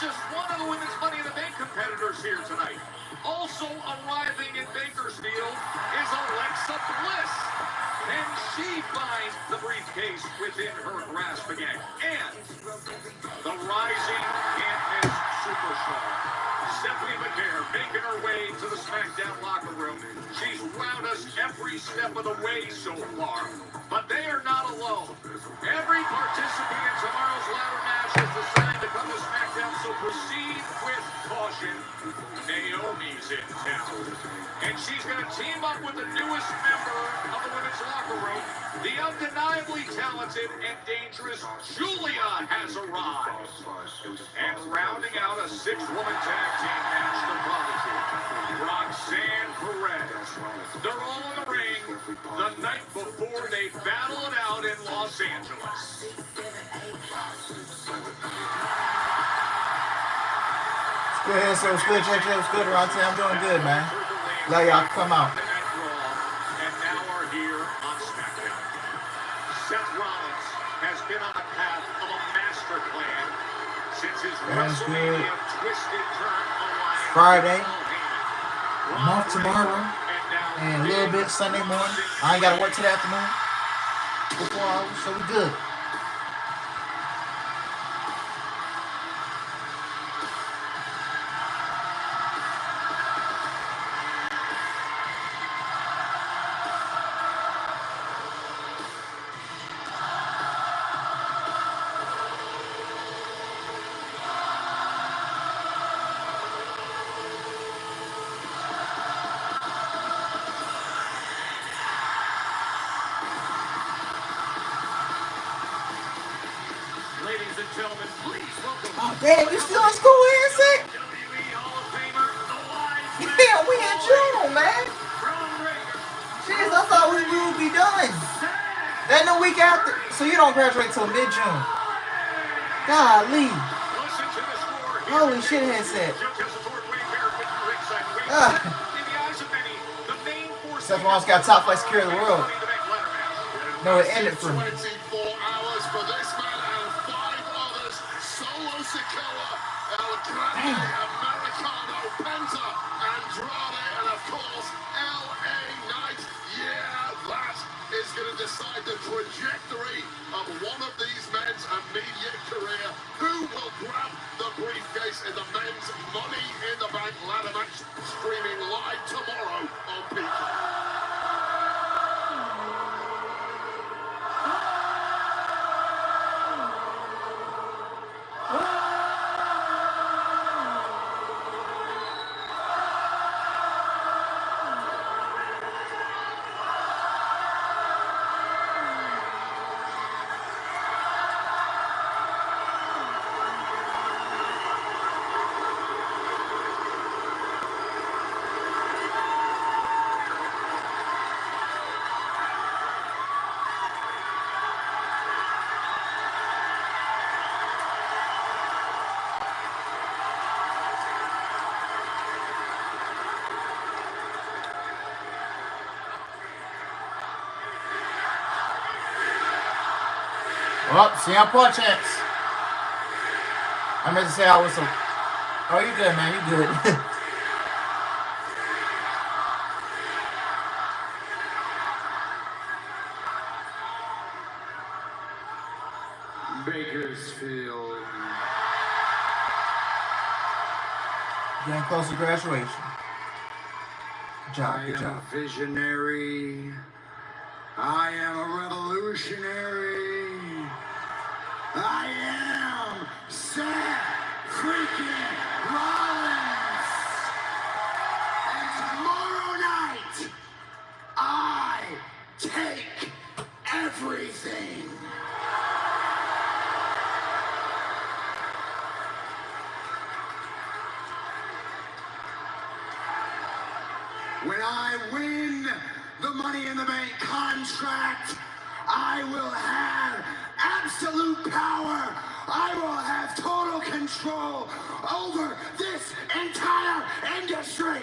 just one of the women's Money in the Bank competitors here tonight. Also arriving in Bakersfield is Alexa Bliss. And she finds the briefcase within her grasp again. And the rising can't-miss superstar, Stephanie McCare, making her way to the Smackdown locker room. She's wowed us every step of the way so far. But they are not alone. Every participant in tomorrow's ladder match is designed to come to Smackdown, so proceed with caution. Naomi's in town. And she's going to team up with the newest member of the women's locker room. The undeniably talented and dangerous Julia has arrived. And rounding out a six-woman tag team match, the Prodigy, Roxanne Perez. They're all in the ring the night before they battle it out in Los Angeles. Good here, sir. What's good, JJ? What's good, Ronte? I'm doing good, man. Let y'all come out. And now are here on Smackdown. Seth Rollins has been on a path of a master plan since his WrestleMania twisted turn alliance. Friday. I'm off tomorrow. And a little bit Sunday morning. I ain't got to work till the afternoon. 4 hours, so we good. Ladies and gentlemen, please welcome. Oh, damn, you still in school here, sick? WWE Hall of Famer, the Wise Man. Yeah, we in June, man. Jeez, I thought we would be done. Then the week after. So you don't graduate till mid-June. Golly. Holy shit, headset. Seth Rollins got top flight security of the world. No, it ended for me. 24 hours for this man and 5 others. Solo Sikoa, El Grande, Americano, Penta, Andrade, and of course, LA Knight. Yeah, that is going to decide the trajectory of one of these men's immediate career. Who will grab the briefcase in the men's Money in the Bank ladder match, streaming live tomorrow on Peacock. Oh, CM Punk chance. I meant to say I was so. Oh, you good, man. You good. Bakersfield. Getting close to graduation. Good job. Good job. I am a visionary. I am a revolutionary. I am Seth freaking Rollins. And tomorrow night, I take everything. When I win the Money in the Bank contract, I will have absolute power. I will have total control over this entire industry.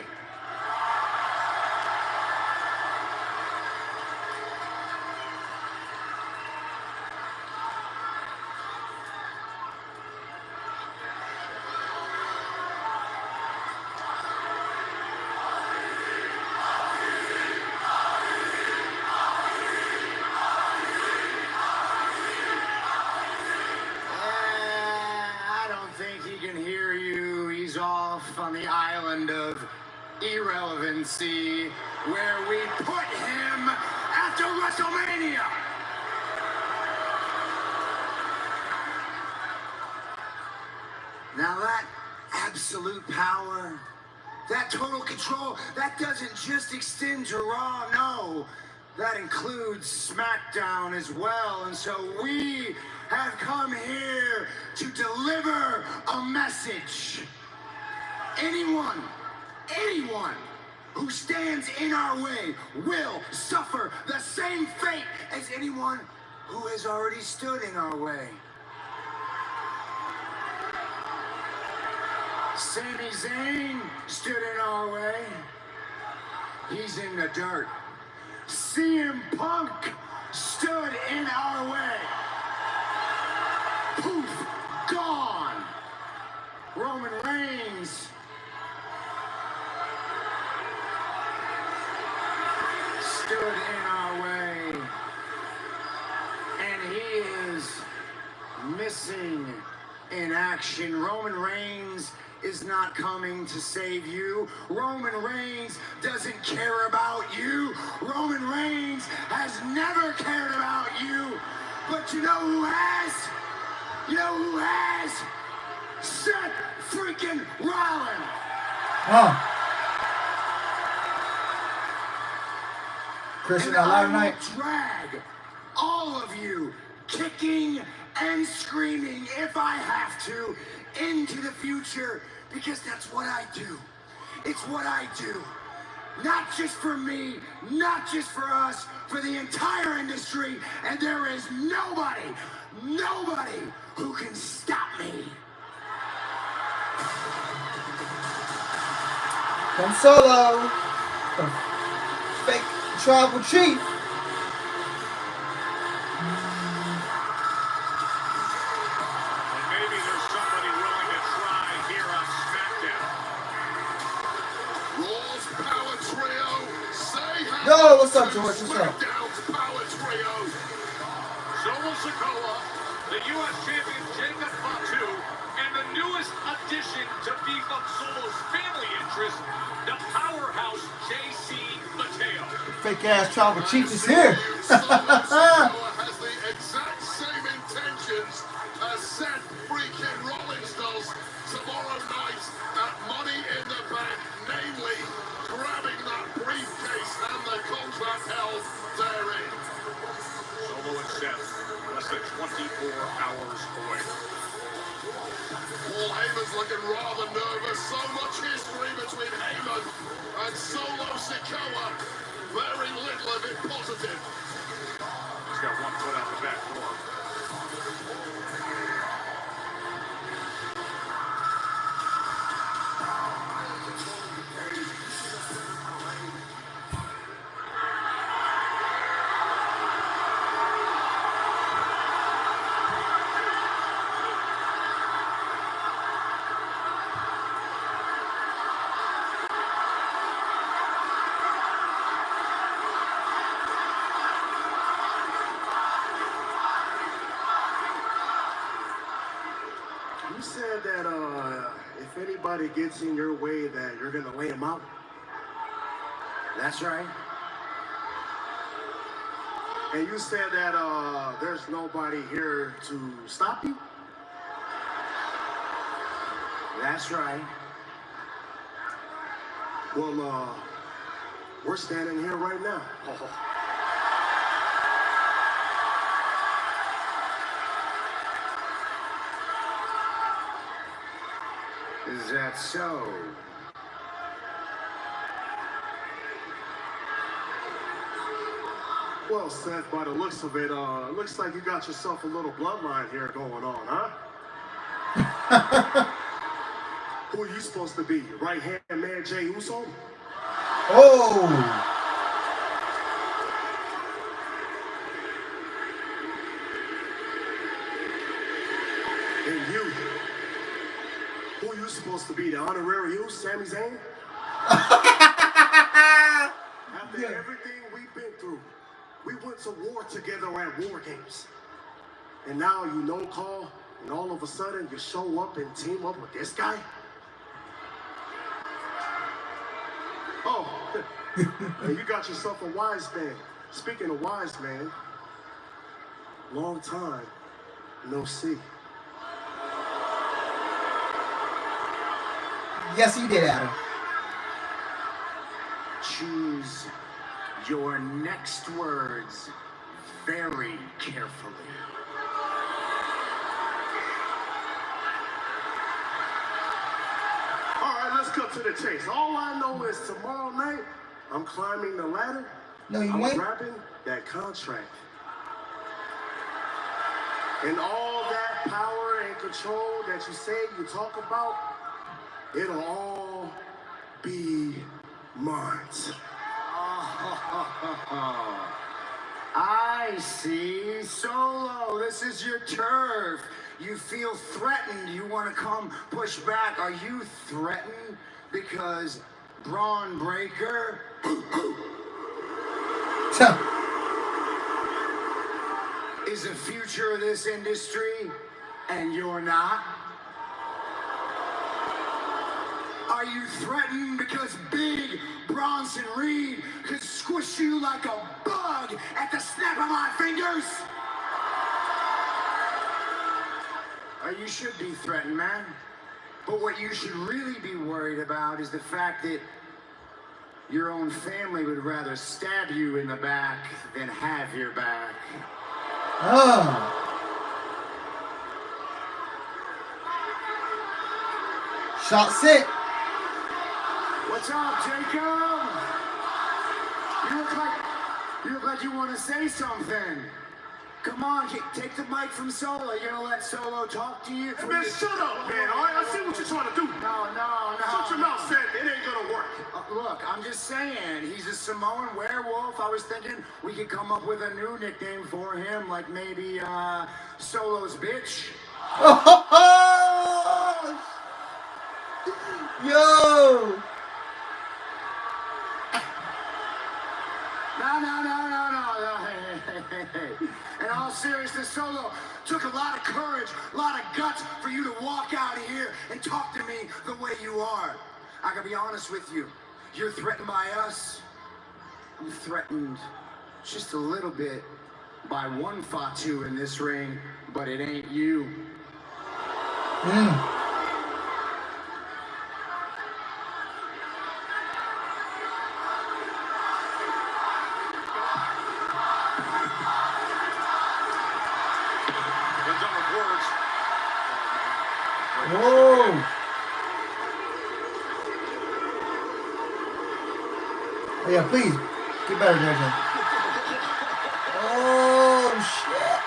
irrelevancy where we put him after WrestleMania. Now that absolute power, that total control, that doesn't just extend to Raw, no. That includes Smackdown as well. And so we have come here to deliver a message. Anyone who stands in our way will suffer the same fate as anyone who has already stood in our way. Sami Zayn stood in our way. He's in the dirt. CM Punk stood in our way. Poof, gone. Roman Reigns stood in our way. And he is missing in action. Roman Reigns is not coming to save you. Roman Reigns doesn't care about you. Roman Reigns has never cared about you. But you know who has? You know who has? Seth freaking Rollins. Christian, And I I night. will drag all of you kicking and screaming if I have to into the future, because that's what I do. It's what I do. Not just for me, not just for us, for the entire industry, and there is nobody who can stop me. Come Solo, the fake tribal chief. Maybe there's somebody willing to try here on Smackdown. Raw's Power Trio, say hello. Yo, what's up, to George? What's up? Smackdown's Power Trio. Solo Sikoa, the U.S. champion Jacob Fatu, and the newest addition to beef up Solo's family interest, the powerhouse J.C. Mateo. Fake ass tribal chief is here. Solo Sikoa has the exact same intentions as Seth freaking Rollins does tomorrow night at Money in the Bank, namely grabbing that briefcase and the contract held therein. Solo and Seth, less than 24 hours away. Paul Heyman's looking rather nervous. So much history between Heyman and Solo Sikoa. Very little of it positive. He's got one foot out the back door. You said that if anybody gets in your way that you're gonna lay them out. That's right. And you said that there's nobody here to stop you. That's right. Well, we're standing here right now. Is that so? Well, Seth, by the looks of it, looks like you got yourself a little bloodline here going on, huh? Who are you supposed to be? Right-hand man Jey Uso? Oh, And you? Who are you supposed to be? The honorary you, Sami Zayn? After everything we've been through, we went to war together at War Games. And now you know call, and all of a sudden you show up and team up with this guy? And you got yourself a wise man. Speaking of wise man, long time no see. Yes, he did, Adam. Choose your next words very carefully. All right, let's cut to the chase. All I know is tomorrow night, I'm climbing the ladder. No, you I'm ain't. grabbing that contract. And all that power and control that you say you talk about, it'll all be mine. I see. Solo, this is your turf. You feel threatened. You want to come push back. Are you threatened because Braun Breaker is the future of this industry and you're not? Are you threatened because Big Bronson Reed could squish you like a bug at the snap of my fingers? You should be threatened, man. But what you should really be worried about is the fact that your own family would rather stab you in the back than have your back. Oh. Shot sit. What's up, Jacob? You look like you want to say something. Come on, take the mic from Solo. You're gonna let Solo talk to you? Hey, man, shut up, man, all right? I see what you're trying to do. No. Shut your mouth, Sam. It ain't gonna work. Look, I'm just saying, he's a Samoan werewolf. I was thinking we could come up with a new nickname for him, like maybe, Solo's bitch. Yo! No. Hey. In all seriousness, Solo, took a lot of courage, a lot of guts for you to walk out of here and talk to me the way you are. I gotta be honest with you. You're threatened by us. I'm threatened just a little bit by one Fatu in this ring, but it ain't you. Whoa! Oh, yeah, please. Get better, JJ. Oh, shit.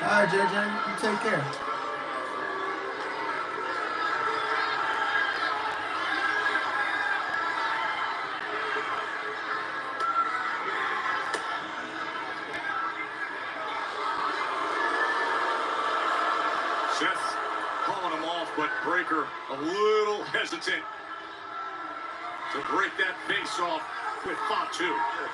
All right, JJ, you take care. Seth calling him off, but Breaker a little hesitant to break that face off with Fatu.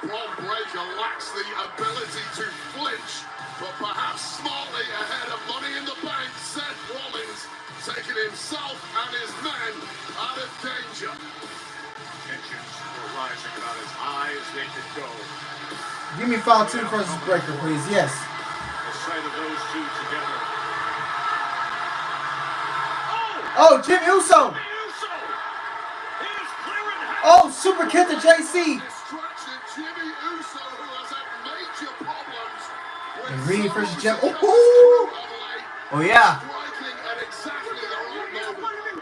Braun Breaker lacks the ability to flinch, but perhaps smartly ahead of Money in the Bank, Seth Rollins taking himself and his men out of danger. Tensions were rising about as high as they could go. Give me Fatu versus Breaker, please. Yes. The sight of those two together. Oh, Jimmy Uso. Oh, super kick to JC. Distraction, Jimmy Uso, who has had major problems with And Reed versus Jim. Solo's Oh, crew oh, yeah. striking at exactly the right moment.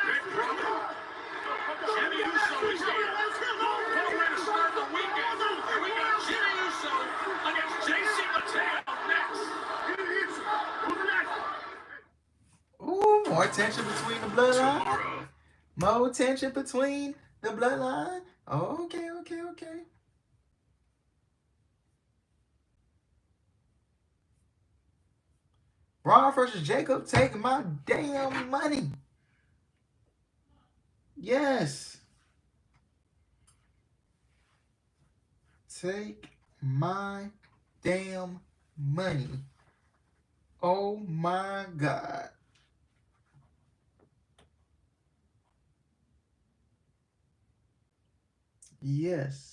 Big brother. Jimmy Uso is here. What a way to start the weekend. And we got Jimmy Uso against JC Mateo next. Ooh, more tension between the bloodline. More tension between the bloodline. Oh, okay. Braun versus Jacob taking my damn money. Yes. Take my damn money. Oh my God. Yes.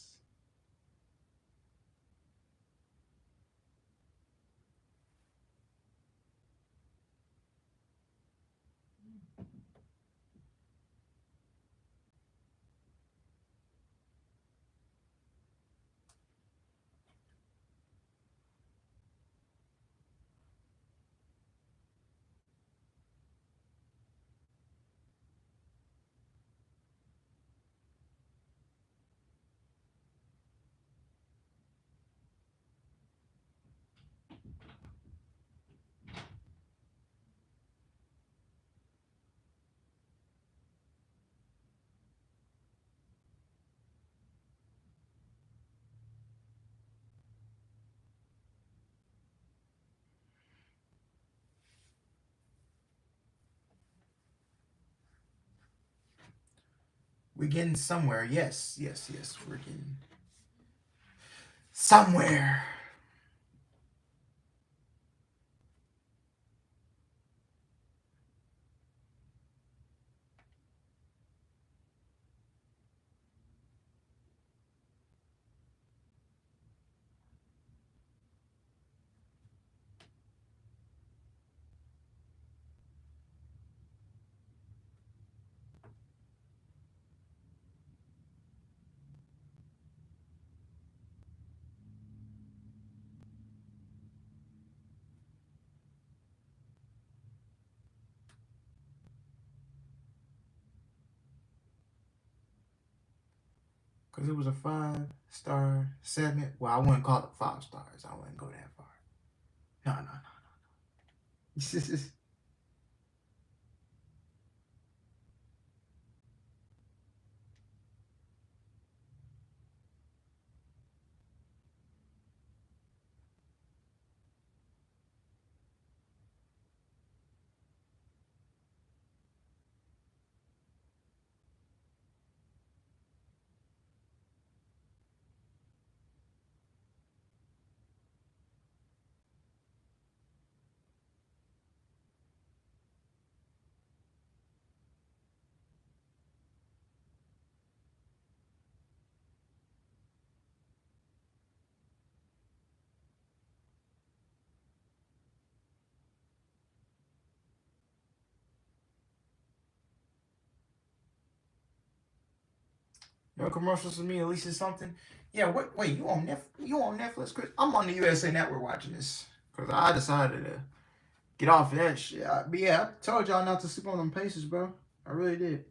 We're getting somewhere. Yes. We're getting somewhere. Because it was a 5-star segment. Well, I wouldn't call it 5 stars. I wouldn't go that far. No. No commercials for me, at least it's something. Yeah, wait, you on Netflix, Chris? I'm on the USA Network watching this. Because I decided to get off of that shit. But yeah, I told y'all not to sleep on them Pacers, bro. I really did.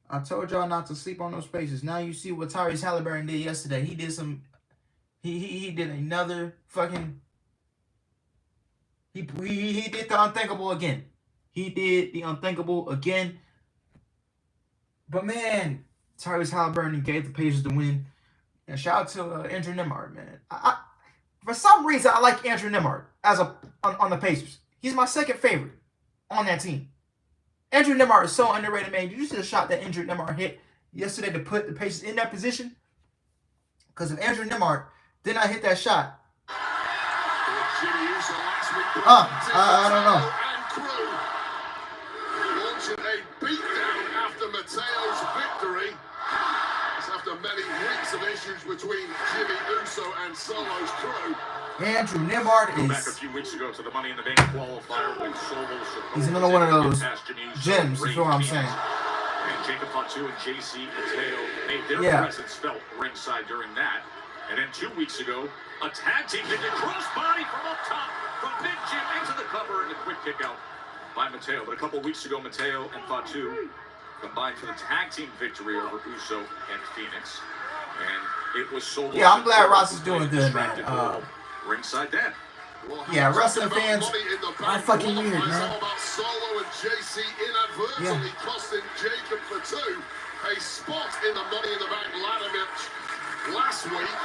I told y'all not to sleep on those Pacers. Now you see what Tyrese Halliburton did yesterday. He did some... He did another fucking... He did the unthinkable again. He did the unthinkable again. But man... Tyrese Halliburton gave the Pacers the win. And shout out to Andrew Nembhard, man. I for some reason, I like Andrew Nembhard on the Pacers. He's my second favorite on that team. Andrew Nembhard is so underrated, man. Did you see the shot that Andrew Nembhard hit yesterday to put the Pacers in that position? Because if Andrew Nembhard did not hit that shot, I don't know. Launching a beatdown after Mateo's victory. After many weeks of issues between Jimmy Uso and Solo's crew. Andrew Nembhard is... Back a few weeks ago to the Money in the Bank qualifier when Solo... He's another one of those gems, you feel what I'm saying? And Jacob Fatu and JC Mateo made their presence felt ringside during that. And then 2 weeks ago, a tag team did a crossbody from up top from Big Jim into the cover and a quick kick out by Mateo. But a couple weeks ago, Mateo and Fatu combined for the tag team victory over Uso and Phoenix. And it was Solo. Yeah, I'm glad Ross is doing good, man. Ringside then. Yeah, wrestling fans are fucking weird, man. All about Solo and JC inadvertently costing Jacob Fatu a spot in the Money in the Bank ladder match last week.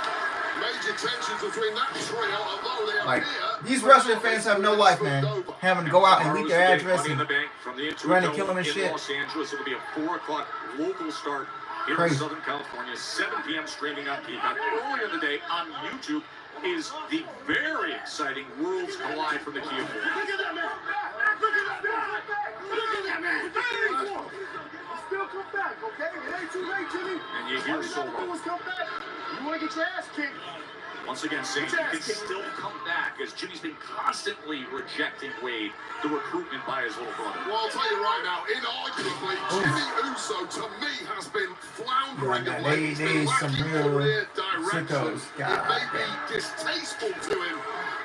Major tensions between that trio, although they appear... These wrestling fans have no life, man. Having to go out and leak their address and from the trying to kill them and shit. Los Angeles, it'll be a 4 o'clock local start here in Southern California, 7 p.m. streaming on Peacock. Earlier in the day on YouTube is the very exciting Worlds Collide from the Kia Board. Look at that man! Look at that man! Look at that man! Still come back, okay? It ain't too late, Jimmy. And you hear Solo. Come back. You want to get your ass kicked? Once again, saying he can still come back as Jimmy's been constantly rejecting Wade, the recruitment by his little brother. Well, I'll tell you right now, inarguably, Jimmy Uso, to me, has been floundering of late. He's been lacking career direction. It may be distasteful to him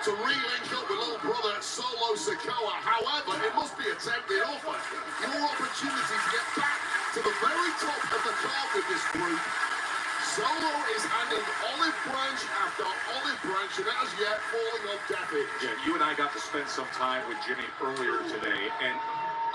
to re-link up with little brother Solo Sikoa. However, it must be a tempting offer. Your opportunity to get back to the very top of the card with this group. Solo is handing olive branch after olive branch, and as yet falling on deaf ears. Yeah, you and I got to spend some time with Jimmy earlier today, and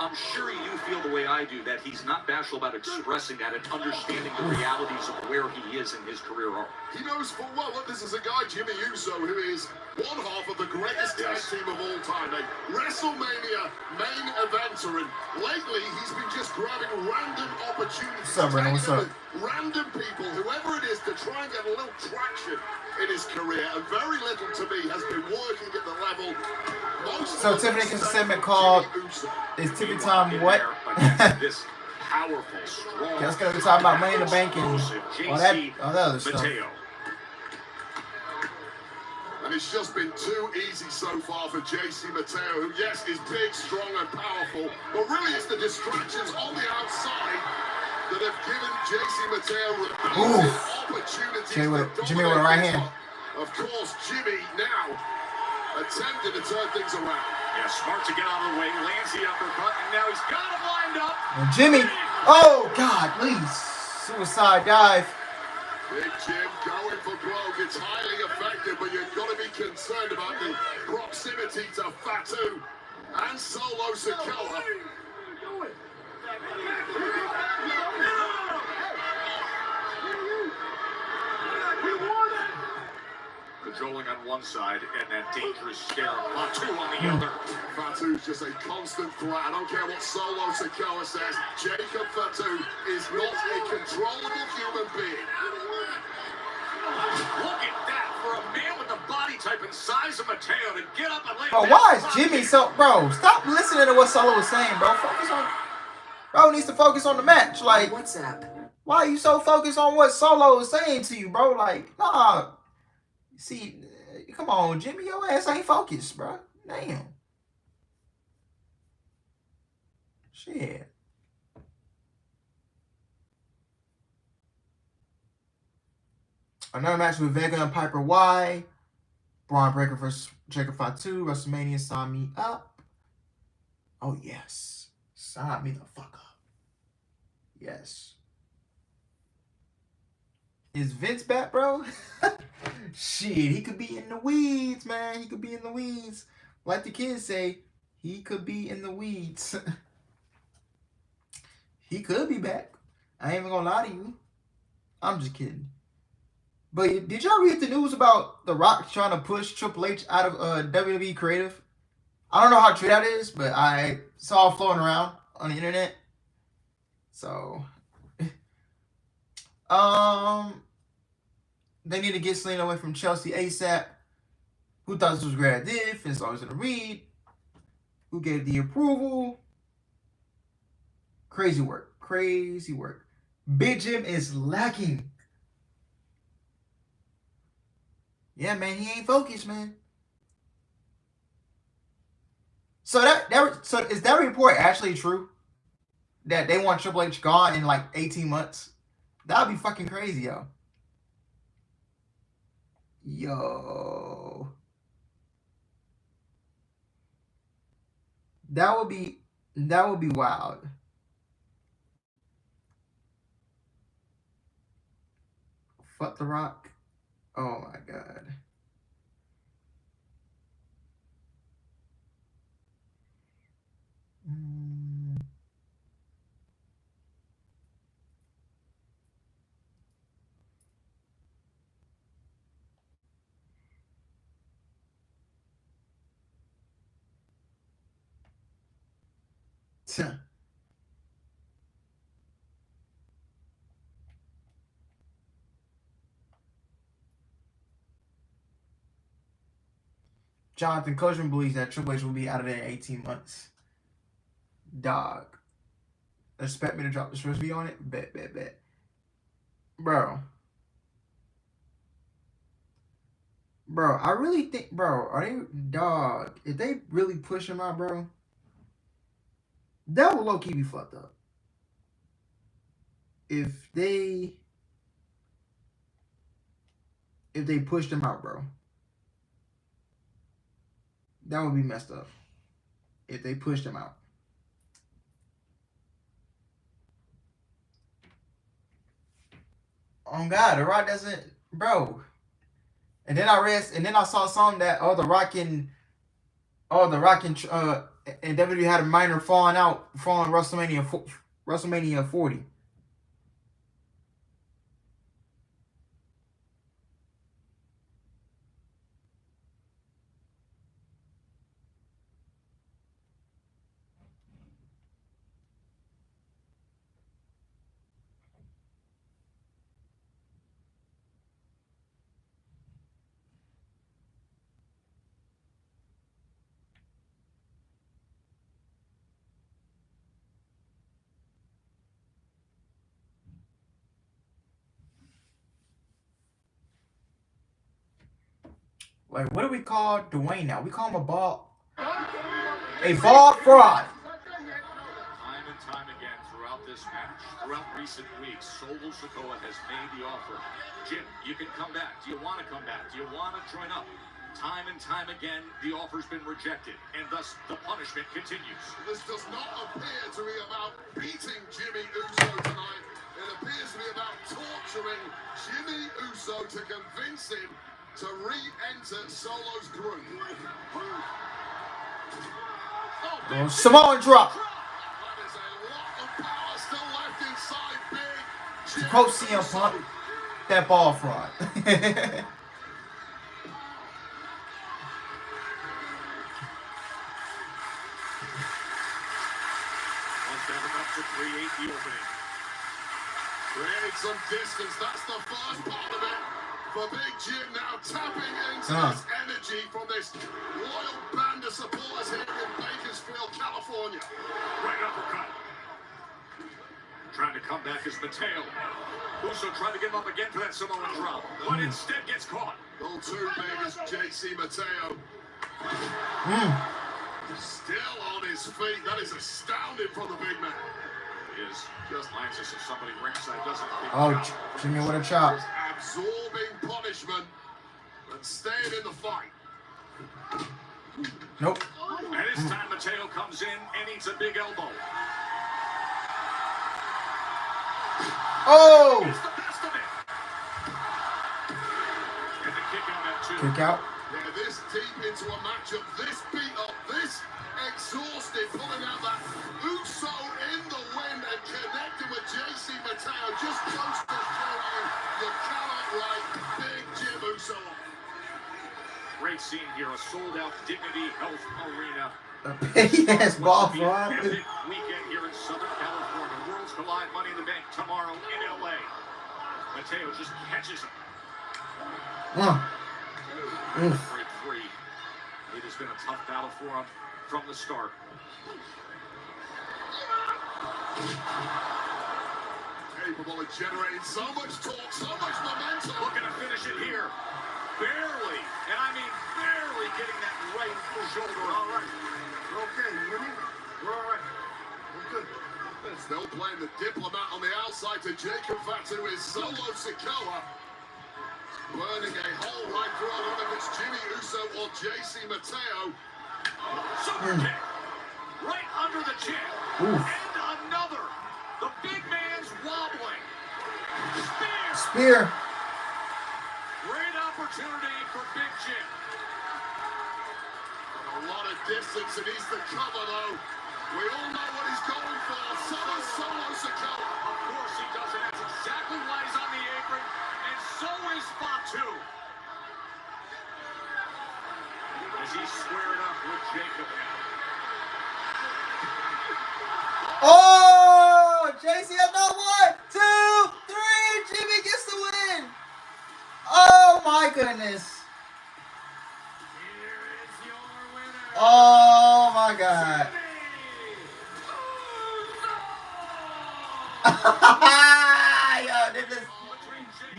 I'm sure you feel the way I do, that he's not bashful about expressing that and understanding the realities of where he is in his career arc. He knows full well that this is a guy, Jimmy Uso, who is one half of the greatest tag team of all time, a WrestleMania main eventer, and lately he's been just grabbing random opportunities. What's up, Brandon? What's up? Random people, whoever it is, to try and get a little traction in his career, and very little to me has been working at the level. So Tiffany can segment called "Is Tiffany Time What?" This powerful, strong. Okay, let's go to talk about Money in the Bank and all that other stuff. Mateo. And it's just been too easy so far for JC Mateo, who, yes, is big, strong, and powerful, but really it's the distractions on the outside that have given JC Mateo opportunities. Jimmy with a right hand. Of course, Jimmy now attempting to turn things around. Yeah, smart to get out of the way, lands the uppercut, and now he's got him lined up. And Jimmy, oh God, please, suicide dive. Big Jim going for broke. It's highly effective, but you've got to be concerned about the proximity to Fatu and Solo Sikoa. Cajoling on one side and that dangerous stare of Fatu on the other. Fatu's just a constant threat. I don't care what Solo Sikoa says. Jacob Fatu is not a controllable human being. Look at that for a man with the body type and size of Mateo to get up and lay. Bro, why is Jimmy so? Bro, stop listening to what Solo was saying, bro. Focus on. Bro needs to focus on the match. Like, what's up? Why are you so focused on what Solo is saying to you, bro? Like, nah. See, come on, Jimmy, your ass ain't focused, bro. Damn. Shit. Another match with Vega and Piper Y. Braun Breaker vs. Jacob Fatu. WrestleMania, sign me up. Oh, yes. Sign me the fuck up. Yes. Is Vince back, bro? Shit, he could be in the weeds, man. He could be in the weeds. Like the kids say, he could be in the weeds. He could be back. I ain't even gonna lie to you. I'm just kidding. But did y'all read the news about The Rock trying to push Triple H out of WWE Creative? I don't know how true that is, but I saw it floating around on the internet. So, they need to get Selena away from Chelsea ASAP. Who thought this was a great idea? Vince always gonna read. Who gave the approval? Crazy work. Crazy work. Big Jim is lacking. Yeah, man, he ain't focused, man. So so is that report actually true? That they want Triple H gone in like 18 months? That'd be fucking crazy, yo. Yo. That would be wild. Fuck The Rock. Oh my god. Jonathan Coachman believes that Triple H will be out of there in 18 months. Dog. Expect me to drop this recipe on it? Bet. Bro, I really think, bro, are they, dog, if they really push him out, bro, that will low-key be fucked up. If they pushed him out, bro, that would be messed up. If they pushed him out. Oh God, The Rock doesn't, bro. And then I saw something that The Rock and WWE had a minor falling WrestleMania 40. Like, what do we call Dwayne now? We call him a ball fraud. Time and time again throughout this match, throughout recent weeks, Solo Sikoa has made the offer. Jim, you can come back. Do you want to come back? Do you want to join up? Time and time again, the offer's been rejected, and thus the punishment continues. This does not appear to be about beating Jimmy Uso tonight. It appears to be about torturing Jimmy Uso to convince him to re-enter Solo's group. Oh, Samoan drop. That is a lot of power still left inside Big Jimmy Quote CM Uso. Punk, that ball fraud. Enough to create the opening. Create some distance, that's the first part of it. For Big Jim now tapping into this energy from this loyal band of supporters here in Bakersfield, California. Right uppercut. Trying to come back is Mateo. Uso trying to get him up again for that Samoan drop, but instead gets caught. All too big is JC Mateo. Still on his feet. That is astounding from the big man. He is just anxious if somebody ringside doesn't pick Oh, him up. Jimmy, what a chop. Just absorbing punishment and staying in the fight. Nope. And this time Mateo comes in and eats a big elbow. Oh! It's the best of it. And the kick out at 2. Kick out. Yeah, this deep into a matchup, this beat up, this exhausted, pulling out that Uso in the wind and connecting with JC Mateo just goes to show you cannot write Big Jim Uso. Great scene here, a sold-out Dignity Health Arena. A big-ass ball fraud. Epic weekend here in Southern California. Worlds Collide Money in the Bank tomorrow in LA. Mateo just catches him. Break free. It has been a tough battle for him from the start. Capable of generating so much talk, so much momentum. Looking to finish it here. Barely, and I mean barely getting that right shoulder. All right. We're okay, you hear me? We're all right. We're good. Still playing the diplomat on the outside to Jacob Fatu is Solo Sikoa. Burning a hole right through. I don't know if it's Jimmy Uso or JC Mateo. Super kick. Right under the chin. Oof. And another. The big man's wobbling. Spear. Spear. Great opportunity for Big Jim. A lot of distance and he's the cover though. We all know what he's going for. Solo Sikoa. Of course he does it. That's exactly why he's on the apron. And so is Fatu. As he's squared up with Jacob now. Oh! JC has not 1, 2, 3. Jimmy gets the win. Oh my goodness. Here is your Oh my God.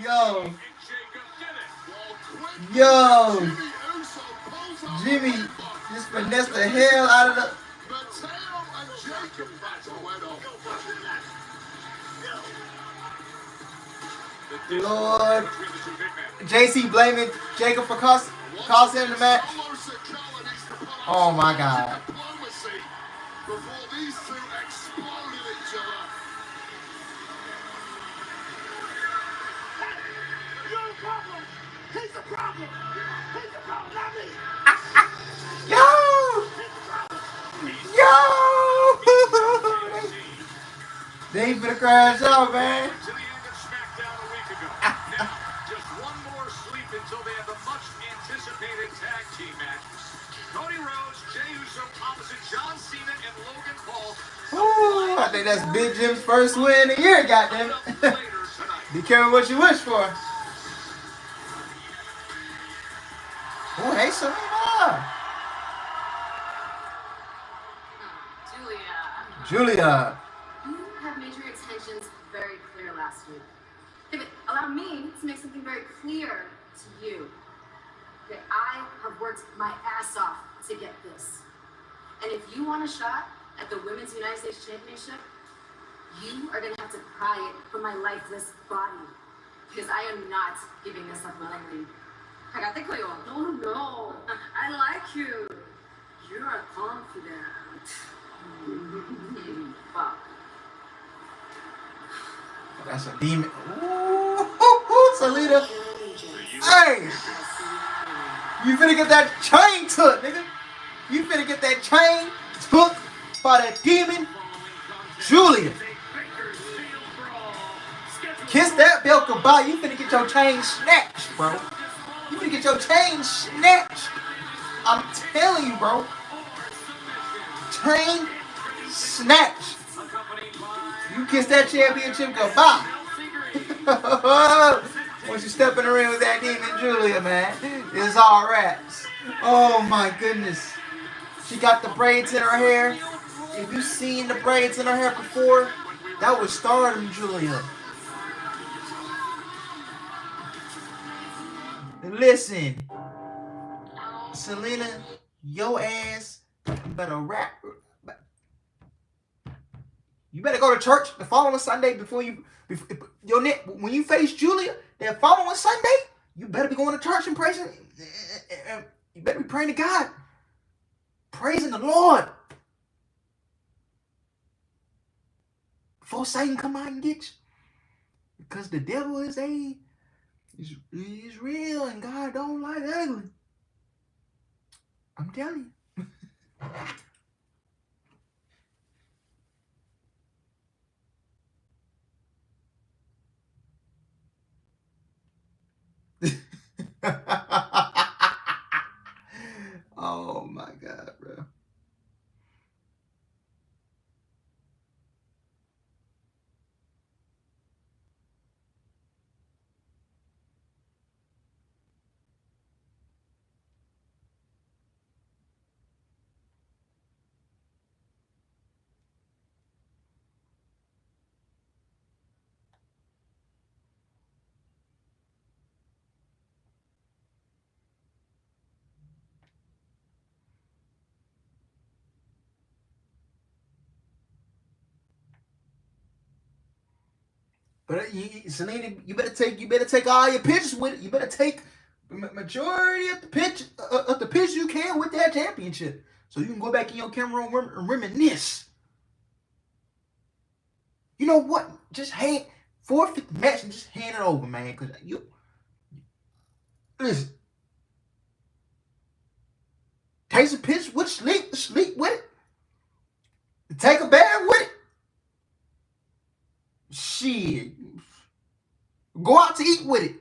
Yo, yo, Jimmy just finessed the hell out of the. Mateo and Jacob battle went on. Lord, JC blaming Jacob for costing him the match. Oh my God. Before these two exploded each other. You're the problem. He's the problem. He's the problem, not me. Yo! Yo! They ain't finna crash out, man. To the end of Smackdown a week ago. Now, just one more sleep until they have the much-anticipated tag team matches. Cody Rhodes, Jey Uso opposite John Cena and Logan Paul. Ooh, I think that's Big Jim's first win of the year, goddamn it. Be careful what you wish for. Oh, hey, Selena. Julia. You have made your intentions very clear last week. Okay, but allow me to make something very clear to you. Okay, I have worked my ass off to get this. And if you want a shot at the Women's United States Championship, you are going to have to pry it from my lifeless body. Because I am not giving this up willingly. No. I like you. You are confident. Wow. That's a demon. Ooh, Selena. Hey! You finna get that chain took, nigga. You finna get that chain took by that demon, Julia. Kiss that belt goodbye. You finna get your chain snatched, bro. You finna get your chain snatched. I'm telling you, bro. Chain snatched. You kiss that championship goodbye. Once you step in the ring with that demon Julia, man, it's all rats. Oh my goodness. She got the braids in her hair. If you've seen the braids in her hair before, that was Stardom Julia. Listen, Selena, your ass, you better rap. You better go to church the following Sunday when you face Julia, that following Sunday, you better be going to church and praising. You better be praying to God, praising the Lord, before Satan come out and get you. Because the devil is real and God don't like ugly. I'm telling you. Oh my God, bro. But Selena, you better take all your pictures with it. You better take majority of the pictures you can with that championship, so you can go back in your camera room and reminisce. You know what? Just forfeit the match and just hand it over, man. Cause you listen. Take some pictures with sleep with it. Take a bath with it. Shit. Go out to eat with it.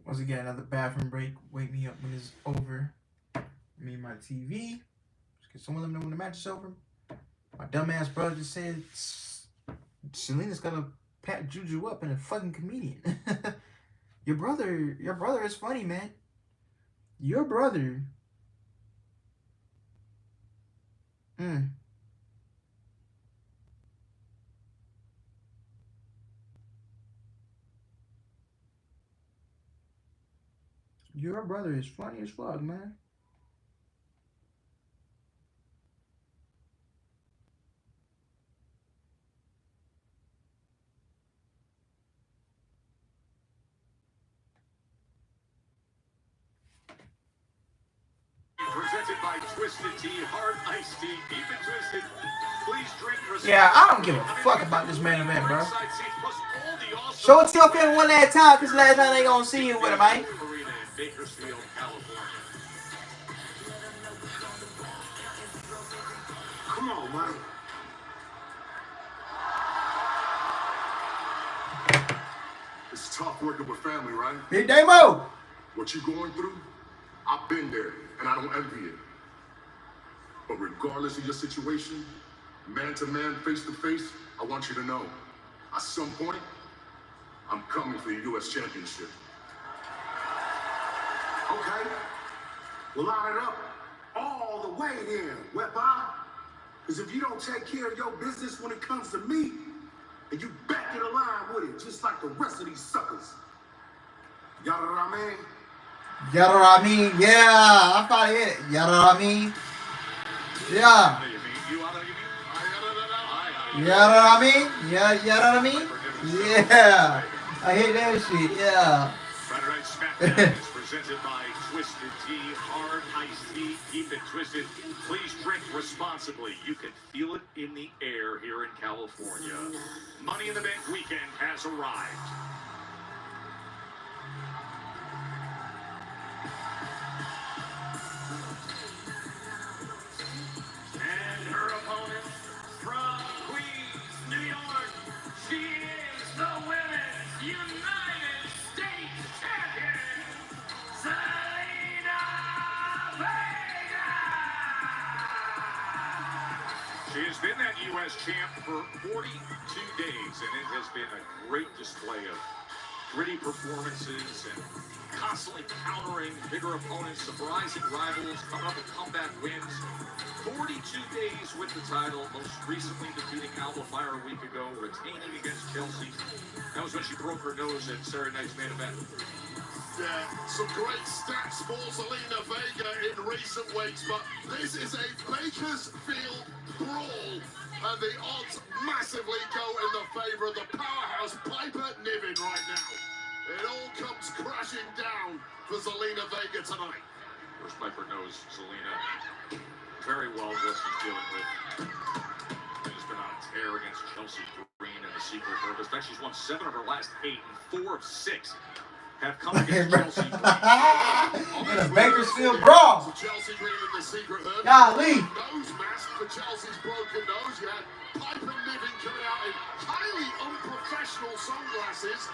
Once again, another bathroom break. Wake me up when it's over. Me and my TV. Can someone let me know when the match is over? My dumbass brother just said Selena's gonna pat Juju up in a fucking comedian. Your brother is funny, man. Your brother. Your brother is funny as fuck, man. Presented by Twisted Tea, hard iced tea, deep and twisted. Please drink responsibly. Yeah, I don't give a fuck about this main event, bro. Show it to your fan one last time, because last time they gonna see you with it, man. Bakersfield, California. Come on, man. It's tough working with family, right? Big Damo. What you going through, I've been there, and I don't envy it. But regardless of your situation, man to man, face to face, I want you to know, at some point, I'm coming for the U.S. Championship. Okay. We'll line it up all the way then, Wepa. Because if you don't take care of your business when it comes to me, and you back in the line with it, just like the rest of these suckers. You know what I mean? You know what I mean? Yeah, I probably hit it. You know what I mean? Yeah. You know what I mean? Yeah, you know what I mean? Yeah. I hate that shit, yeah. Friday Night Smackdown is presented by Twisted Tea, hard iced tea, keep it twisted. Please drink responsibly. You can feel it in the air here in California. Money in the Bank weekend has arrived. And her opponent from Queens, New York, she is the Women's United States Champion, Zelina Vega. She has been that U.S. champ for 42 days, and it has been a great display of gritty performances and constantly countering bigger opponents, surprising rivals, coming up with comeback wins. 42 days with the title, most recently defeating Alba Fire a week ago, retaining against Chelsea. That was when she broke her nose at Saturday night's main event. Yeah, some great stats for Zelina Vega in recent weeks, but this is a Bakersfield brawl, and the odds massively go in the favor of the powerhouse Piper Niven right now. It all comes crashing down for Zelina Vega tonight. First Piper knows Zelina very well what she's dealing with. She's been on a tear against Chelsea Green and the Secret Service. In fact, she's won 7 of her last 8, and 4 of 6 have come against Chelsea Green. In a Bakersfield brawl. So Chelsea Green and the Secret Service. Golly. Nose mask for Chelsea's broken nose. You had Piper Niven coming out in highly unprofessional sunglasses.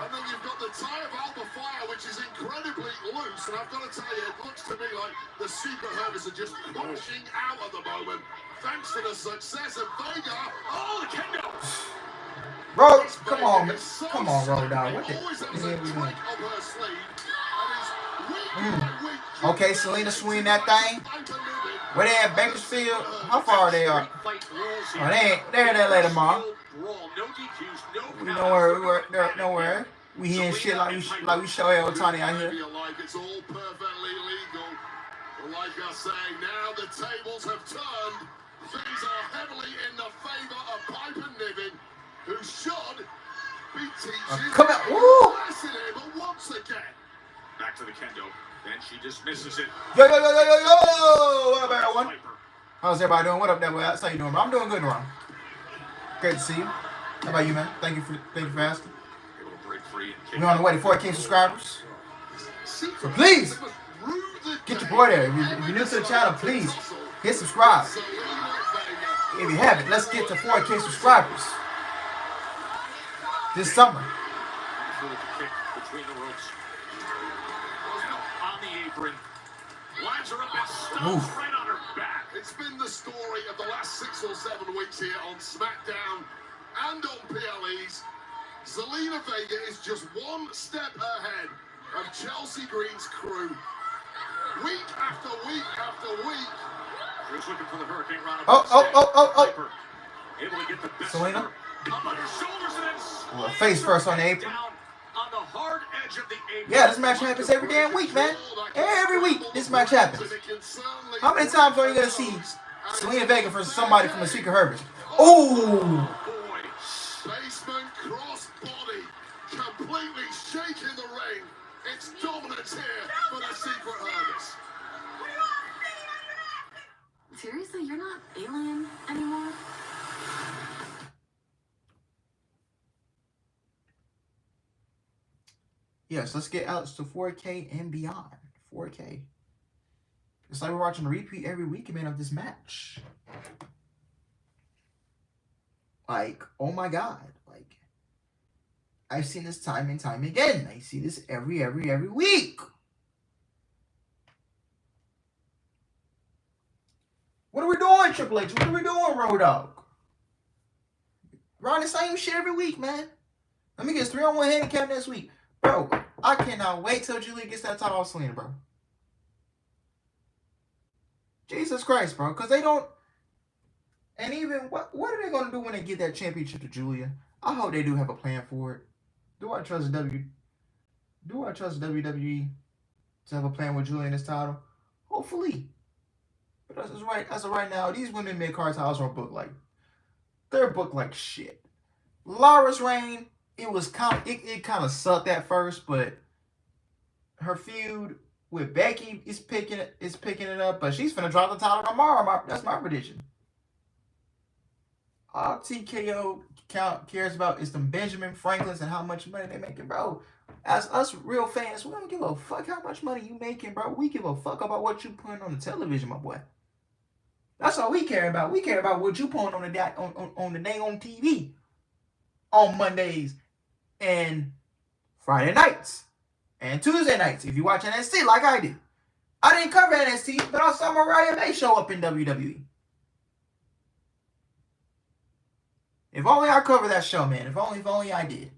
And then you've got the tie of Alba Fire, which is incredibly loose. And I've got to tell you, it looks to me like the Secret Service are just crashing out at the moment. Thanks to the success of Vega. Oh, the kendo! Bro, come on, bro, dog. What the hell we doing? Okay, Selena swing that thing. Where they at, Bakersfield? How far they are? Oh, they ain't. They're there later, Mom. We nowhere. We hearing shit like we show El Tani out here. Like it's all perfectly legal. Like I say, now the tables have turned. Things are heavily in the favor of Piper Niven, who should be teaching come on, woo! lesson here, but once again. Back to the kendo. Then she dismisses it. Yo! What up, everyone? How's everybody doing? What up, Devil? How you doing, bro? I'm doing good, bro. Great to see you. How about you, man? Thank you for asking. We're on the way to 4K subscribers. So please, get your boy there. If you're new to the channel, please hit subscribe. If you haven't, let's get to 4K subscribers this summer. apron. Lines her up and stomps right on her back. It's been the story of the last 6 or 7 weeks here on Smackdown and on PLEs. Zelina Vega is just one step ahead of Chelsea Green's crew. Week after week after week. Drew's looking for the Hurricane Rana. Oh. Able to get the best Selena? of her. Up on her shoulders and then Well, face first on the apron. down on the hard edge of the apron. Yeah, this match happens every damn week, man. Every week this match happens. How many times are you going to see Zelina Vega versus somebody from the Secret Herbers? Oh! Basement crossbody completely shaking the ring. It's dominance here for the Secret Herbers. Seriously, you're not alien anymore? Yes, let's get Alex to 4K and beyond. 4K. It's like we're watching a repeat every week, man, of this match. Like, oh my God. Like, I've seen this time and time again. I see this every week. What are we doing, Triple H? What are we doing, Road Dogg? We're on the same shit every week, man. Let me get 3-on-1 handicap next week. Bro, I cannot wait till Julia gets that title off Selena, bro. Jesus Christ, bro. Because they don't... And even, what are they going to do when they get that championship to Julia? I hope they do have a plan for it. Do I trust WWE to have a plan with Julia in this title? Hopefully. But as of right now, these women mid-card titles are booked like... They're booked like shit. Laura's reign, it kind of sucked at first, but her feud with Becky is picking it up, but she's finna drop the title tomorrow. That's my prediction. All TKO cares about is them Benjamin Franklins and how much money they making, bro. As us real fans, we don't give a fuck how much money you making, bro. We give a fuck about what you putting on the television, my boy. That's all we care about. We care about what you putting on the day on TV on Mondays and Friday nights and Tuesday nights. If you watch NXT like I did. I didn't cover NXT, but I saw Mariah May show up in WWE. If only I covered that show, man. If only I did.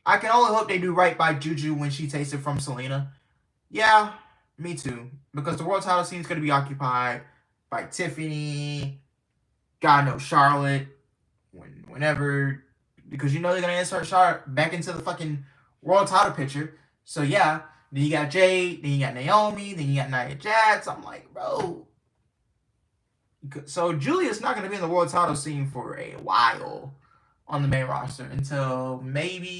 I can only hope they do right by Juju when she takes it from Selena. Yeah, me too. Because the world title scene is going to be occupied by Tiffany, God knows Charlotte, whenever, because you know they're going to insert Charlotte back into the fucking world title picture. So yeah, then you got Jade, then you got Naomi, then you got Nia Jax. I'm like, bro. So Julia's not going to be in the world title scene for a while on the main roster until next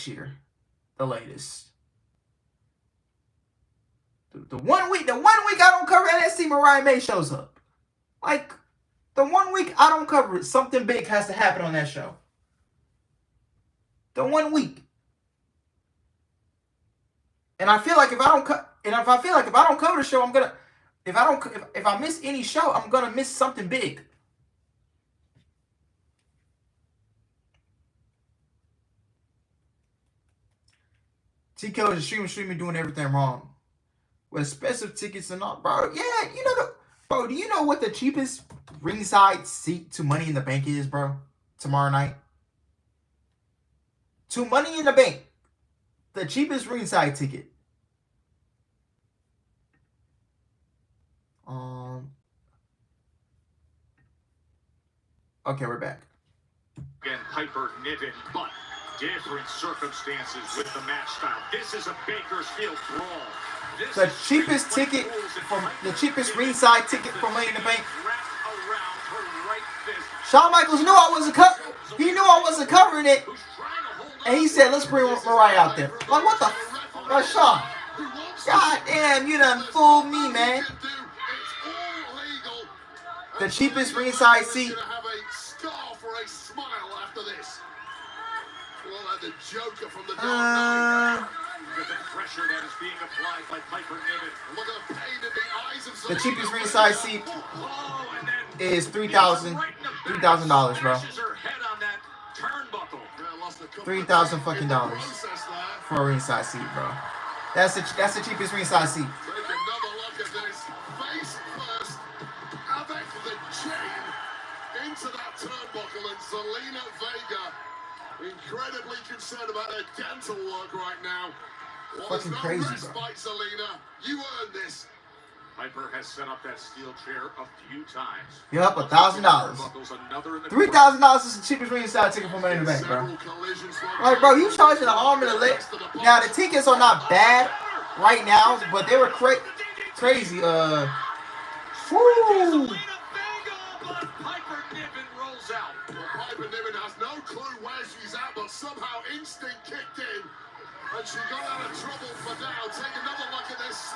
year, the latest. The one week I don't cover NXT, Mariah May shows up. Like, the 1 week I don't cover it, something big has to happen on that show. The 1 week. And I feel like if I don't cover the show, if I miss any show, I'm gonna miss something big. TKO is streaming doing everything wrong. With expensive tickets and all, bro. Yeah, bro, do you know what the cheapest ringside seat to Money in the Bank is, bro? Tomorrow night? To Money in the Bank. The cheapest ringside ticket. Okay, we're back. And Piper Niven, but different circumstances with the match style. This is a Bakersfield brawl. The cheapest ticket from the cheapest ringside ticket for Money in the Bank. Shawn Michaels knew I wasn't covering it, and he said, "Let's bring Mariah out there." Like, what the Shawn? God damn, you done fooled me, man. The cheapest ringside seat. Joker from the dark the pressure that is being applied by Piper Niven. Look at the pain in the eyes of the cheapest ringside seat is $3,000, bro. $3,000 fucking dollars for a ringside seat, bro. That's the cheapest ringside seat. Take another look at this. Face first, avec the chain into that turnbuckle, and Zelina Vega incredibly concerned about her dental work right now. Well, Fucking there's no crazy, respite, bro. Zelina. You earned this. Piper has set up that steel chair a few times. Yup, $1,000. $3,000 is the cheapest ringside ticket for Money in the Bank, bro. Like, bro, you charging an arm and a leg. Now the tickets are not bad right now, but they were crazy. Woo. Piper Niven rolls out. Well, Piper Niven has no clue where she's at, but somehow instinct kicked in, and she got out of trouble for now. Take another look at this.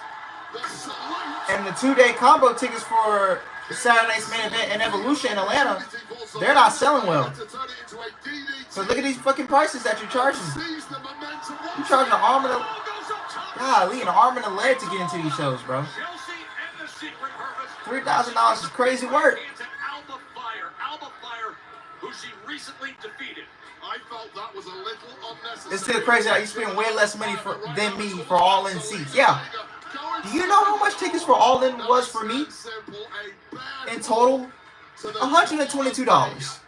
The salute. And the 2-day combo tickets for Saturday's main event and Evolution in Atlanta, they're not selling well. So look at these fucking prices that you're charging. You're charging an arm and a golly, an arm and a leg to get into these shows, bro. $3,000 is crazy work. Alba Fire, who she recently defeated. I felt that was a little unnecessary. It's still crazy how you spend way less money than me for all-in seats. Yeah. Do you know how much tickets for all-in was for me? In total, $122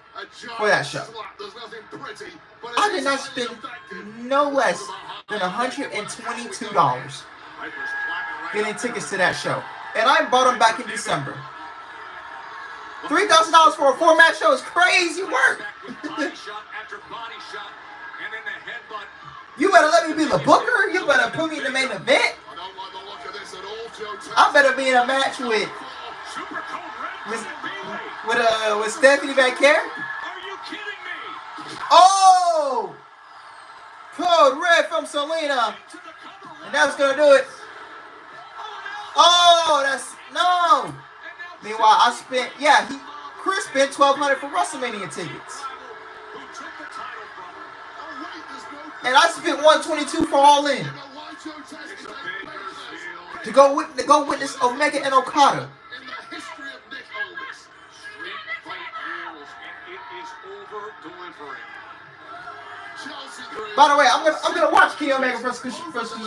for that show. I did not spend no less than $122 getting tickets to that show. And I bought them back in December. $3,000 for a 4-match show is crazy work. You better let me be the booker. You better put me in the main event. I better be in a match with Stephanie Vaquer. Oh, code red from Selena, and that's gonna do it. Oh, that's no. Meanwhile, I spent Chris spent $1,200 for WrestleMania tickets, and I spent $122 for All In to go witness Omega and Okada. In the history of Nick Aldis, Street fight rules, and it is over delivering. Chelsea Green. By the way, I'm gonna watch Kenny Omega versus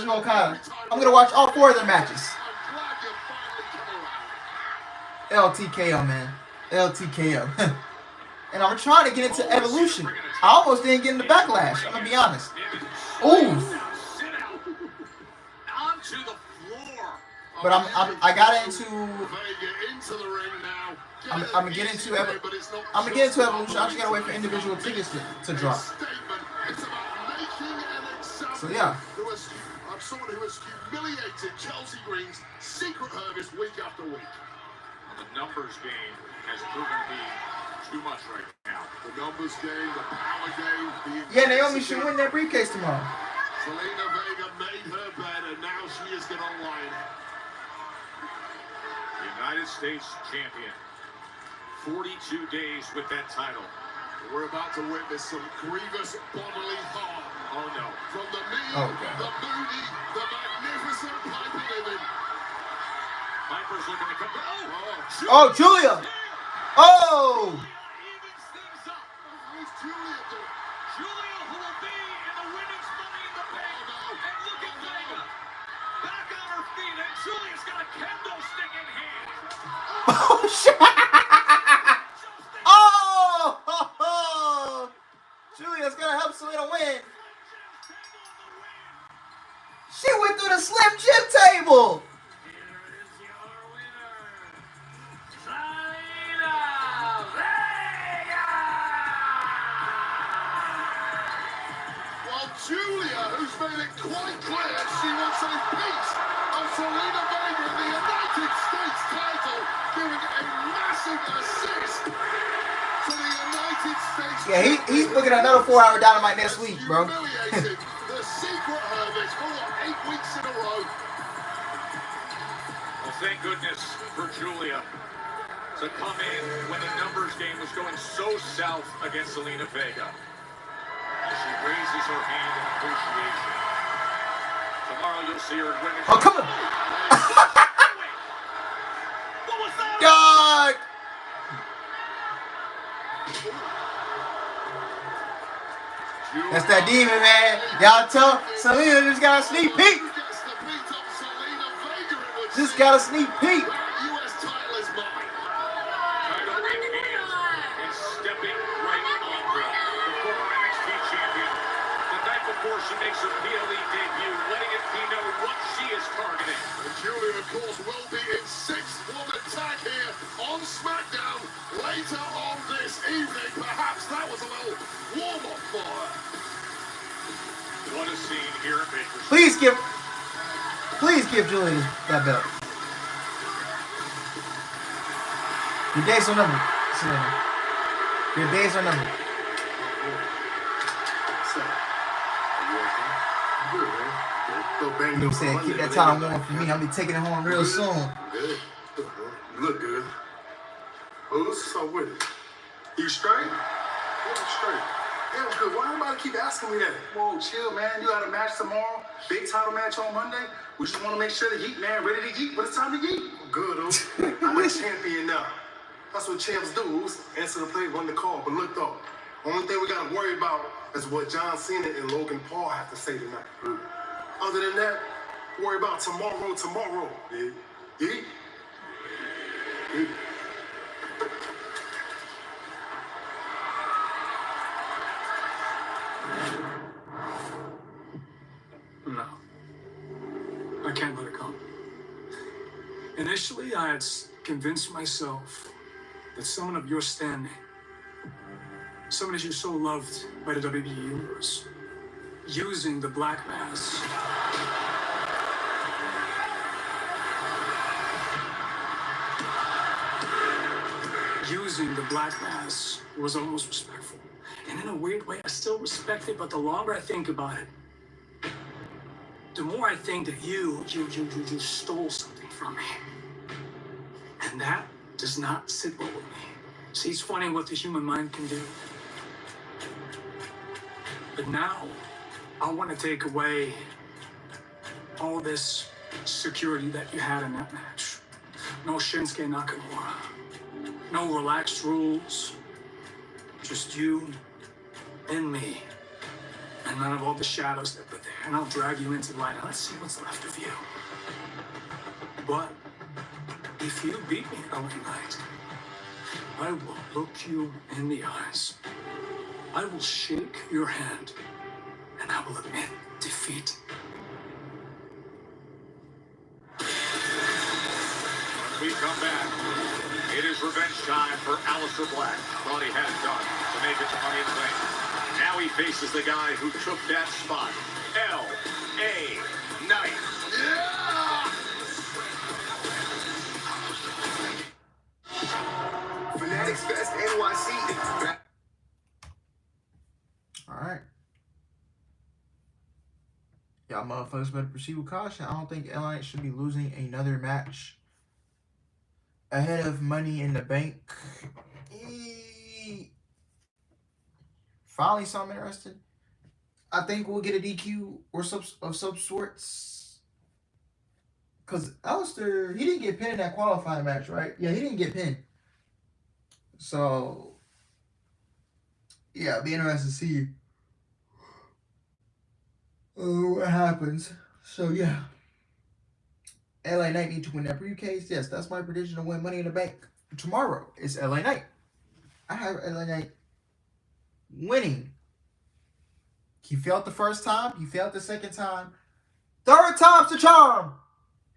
Okada. I'm gonna watch all 4 of their matches. I'm glad you finally come around. LTKO, man. LTKO. And I'm trying to get into Evolution. I almost didn't get into Backlash. I'm gonna be honest. Ooh. Sit out. Onto the floor. But I got into. Vega into the ring now. I'm gonna get into Evolution. I just gotta wait for individual tickets to drop. It's about making an example. So yeah. Of someone who has humiliated Chelsea Green's secret service week after week. The numbers game has proven to be too much right now. The numbers game, the power game, the Yeah, Naomi should win that briefcase tomorrow. Zelina Vega made her bed, and now she is going to line. United States champion. 42 days with that title. We're about to witness some grievous bodily harm. Oh no. From the mean, Oh, God. the moody, the magnificent Piper Niven. Piper's looking to come back. Oh, Julia! Oh! Evens things up. Who's Julia doing? Julia, who will be in the women's Money in the Bank. Oh, no. And look at Vega. Back on her feet, and Julia's got a kendo stick in hand. Oh, shit! Oh! Julia's gonna help Selena win. She went through the Slim Jim table. Well, Julia, who's made it quite clear she wants a piece of Zelina Vega in the United States title, giving a massive assist to the United States. Yeah, he's looking at another 4-hour Dynamite next week, bro. Humiliated the secret harvest for 8 weeks in a row. Well, thank goodness for Julia to come in when the numbers game was going so south against Zelina Vega. As she raises her hand in appreciation. Tomorrow you'll see her in women's. Oh, come on. What was that? God. That's that demon, man. Y'all tell Selena just got a sneak peek. Just got a sneak peek. That U.S. title is mine. Title in hand and stepping right on her. The former NXT champion. The night before she makes her PLE debut, letting it be known what she is targeting. And Julia, of course, will be in 6-woman tag here on Smackdown later on this evening. Perhaps that was a little warm-up for her. What a scene here at Baker's. Please give Julian that belt. Your days are numbered, Selena. Your days are numbered. You said keep that title warm for me. I'll be taking it home real soon. Good. You look good. Well, what's up with it? You straight? Yeah, I'm straight. Yeah, I'm good. Why everybody keep asking me that? Whoa, chill, man. You got a match tomorrow. Big title match on Monday. We just want to make sure the Heat, man, ready to eat. But it's time to eat. I'm good, though. I'm a champion now. That's what champs do. Answer the play, run the call. But look, though, only thing we got to worry about is what John Cena and Logan Paul have to say tonight. Other than that, worry about tomorrow. Yeah. Yeah. Yeah. No. I can't let it go. Initially, I had convinced myself that someone of your standing, someone as you so loved by the WWE Universe, using the black mass was almost respectful. And in a weird way, I still respect it, but the longer I think about it, the more I think that you stole something from me. And that does not sit well with me. See, it's funny what the human mind can do. But now, I want to take away all this security that you had in that match. No Shinsuke Nakamura. No relaxed rules. Just you and me. And none of all the shadows that were there. And I'll drag you into the light. And let's see what's left of you. But if you beat me LA Knight, I will look you in the eyes. I will shake your hand. And I will admit defeat. When we come back, it is revenge time for Aleister Black. Thought he had it done to make it to Money in the Bank. Now he faces the guy who took that spot, L.A. Knight. Yeah! Fanatics Fest NYC. Alright. Y'all motherfuckers better proceed with caution. I don't think LA should be losing another match ahead of Money in the Bank. Finally, something interesting. I think we'll get a DQ or of some sorts. Because Aleister, he didn't get pinned in that qualifying match, right? Yeah, he didn't get pinned. So, yeah, it'll be interesting to see what happens. So, yeah. LA Knight need to win that briefcase. Yes, that's my prediction to win Money in the Bank tomorrow. It's LA Knight. I have LA Knight winning. He failed the first time. He failed the second time. Third time's the charm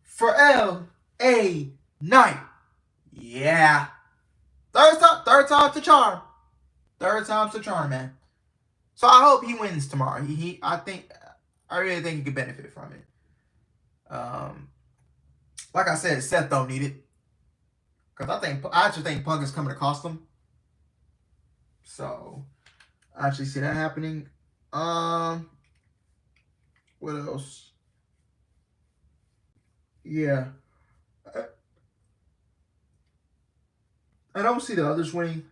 for LA Knight. Yeah. Third time's the charm. Third time's the charm, man. So I hope he wins tomorrow. I really think he could benefit from it. Like I said, Seth don't need it. Because I actually think Punk is coming to cost him. So, I actually see that happening. What else? Yeah. I don't see the others winning.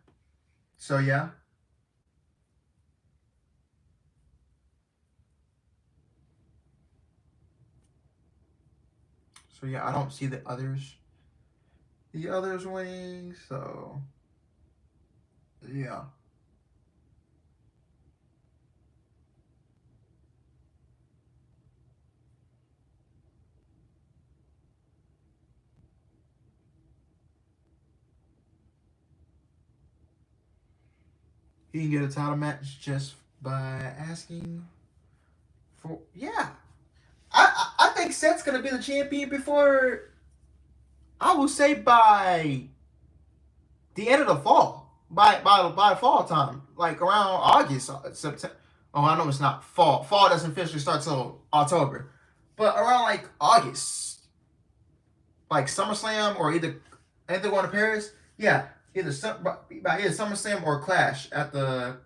So, yeah. So, yeah, I don't see the others winning. So, yeah. He can get a title match just by asking for. Yeah, I think Seth's gonna be the champion before. I will say by the end of the fall, by fall time, like around August, September. Oh, I know it's not fall. Fall doesn't officially start till October, but around like August, like SummerSlam or either going to Paris. Yeah, either SummerSlam or Clash at the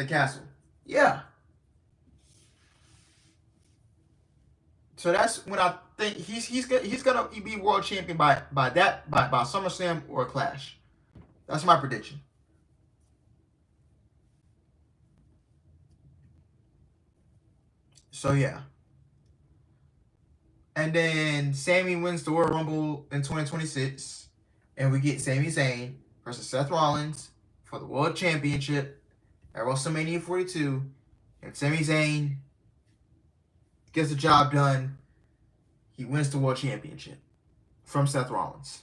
castle. Yeah. So that's when I think he's gonna be world champion by SummerSlam or Clash. That's my prediction. So yeah. And then Sami wins the Royal Rumble in 2026, and we get Sami Zayn versus Seth Rollins for the World Championship at WrestleMania 42, and Sami Zayn gets the job done. He wins the World Championship from Seth Rollins.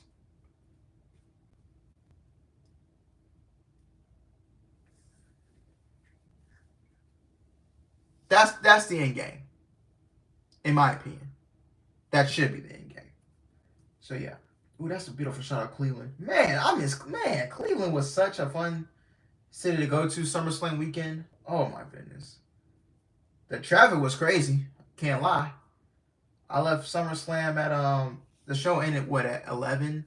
That's the end game, in my opinion. That should be the end game. So yeah. Ooh, that's a beautiful shot of Cleveland. Man, Cleveland was such a fun city to go to SummerSlam weekend. Oh my goodness. The traffic was crazy. Can't lie. I left SummerSlam at the show ended at 11,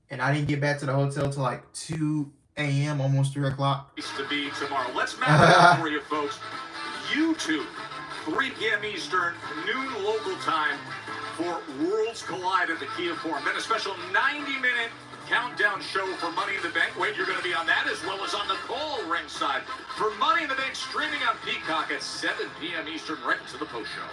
and I didn't get back to the hotel till like 2 a.m. almost 3 o'clock. To be tomorrow. Let's map it out for you folks. YouTube, 3 p.m. Eastern, noon local time for Worlds Collide at the Kia Forum. Then a special 90-minute countdown show for Money in the Bank. Wade, you're going to be on that as well as on the call ringside for Money in the Bank streaming on Peacock at 7 p.m. Eastern, right into the post show.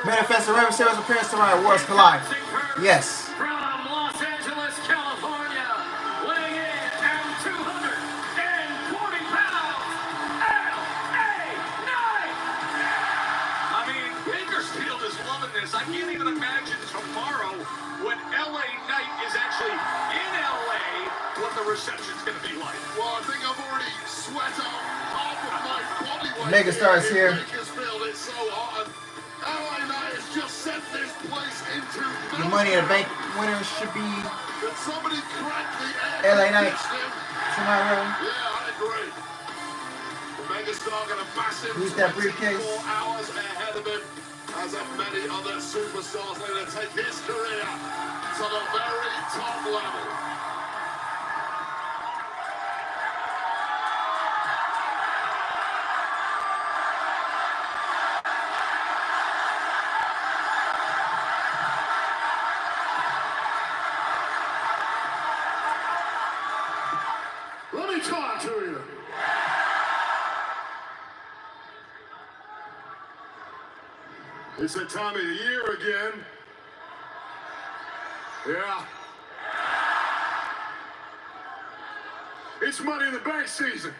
Manifest the Raven Series appearance tonight at Worlds Collide. Yes. From Los Angeles, California, weighing in at 240 pounds, LA Knight! I mean, Bakersfield is loving this. I can't even imagine tomorrow when LA Knight is actually in LA, what the reception's going to be like. Well, I think I've already sweat out half of my body weight. Megastars here. Bakersfield, it's so hot. LA Knight has just set this place into The Money in the Bank winner should be Did somebody crack the air LA Knight conditioning? tomorrow. Yeah, I agree. The megastar going to bash him Use that briefcase. 24 hours ahead of him, as have many other superstars going to take his career to the very top level. Let me talk to you. It's that time of the year again. Yeah. It's Money in the Bank season.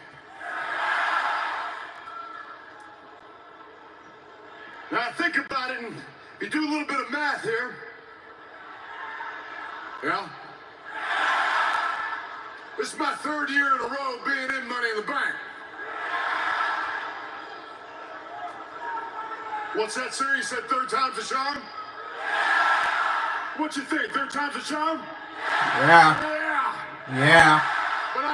Now think about it, and you do a little bit of math here. Yeah. This is my 3rd year in a row being in Money in the Bank. What's that, sir? You said 3rd time's a charm? What you think? 3rd time's a charm? Yeah. Yeah. But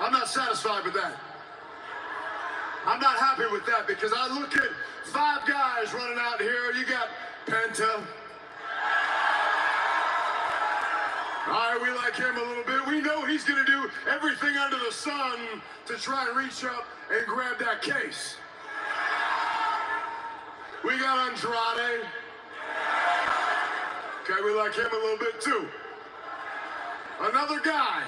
I'm not satisfied with that. I'm not happy with that because I look at 5 guys running out here. You got Penta. All right, we like him a little bit. We know he's going to do everything under the sun to try and reach up and grab that case. We got Andrade. Okay, we like him a little bit too. Another guy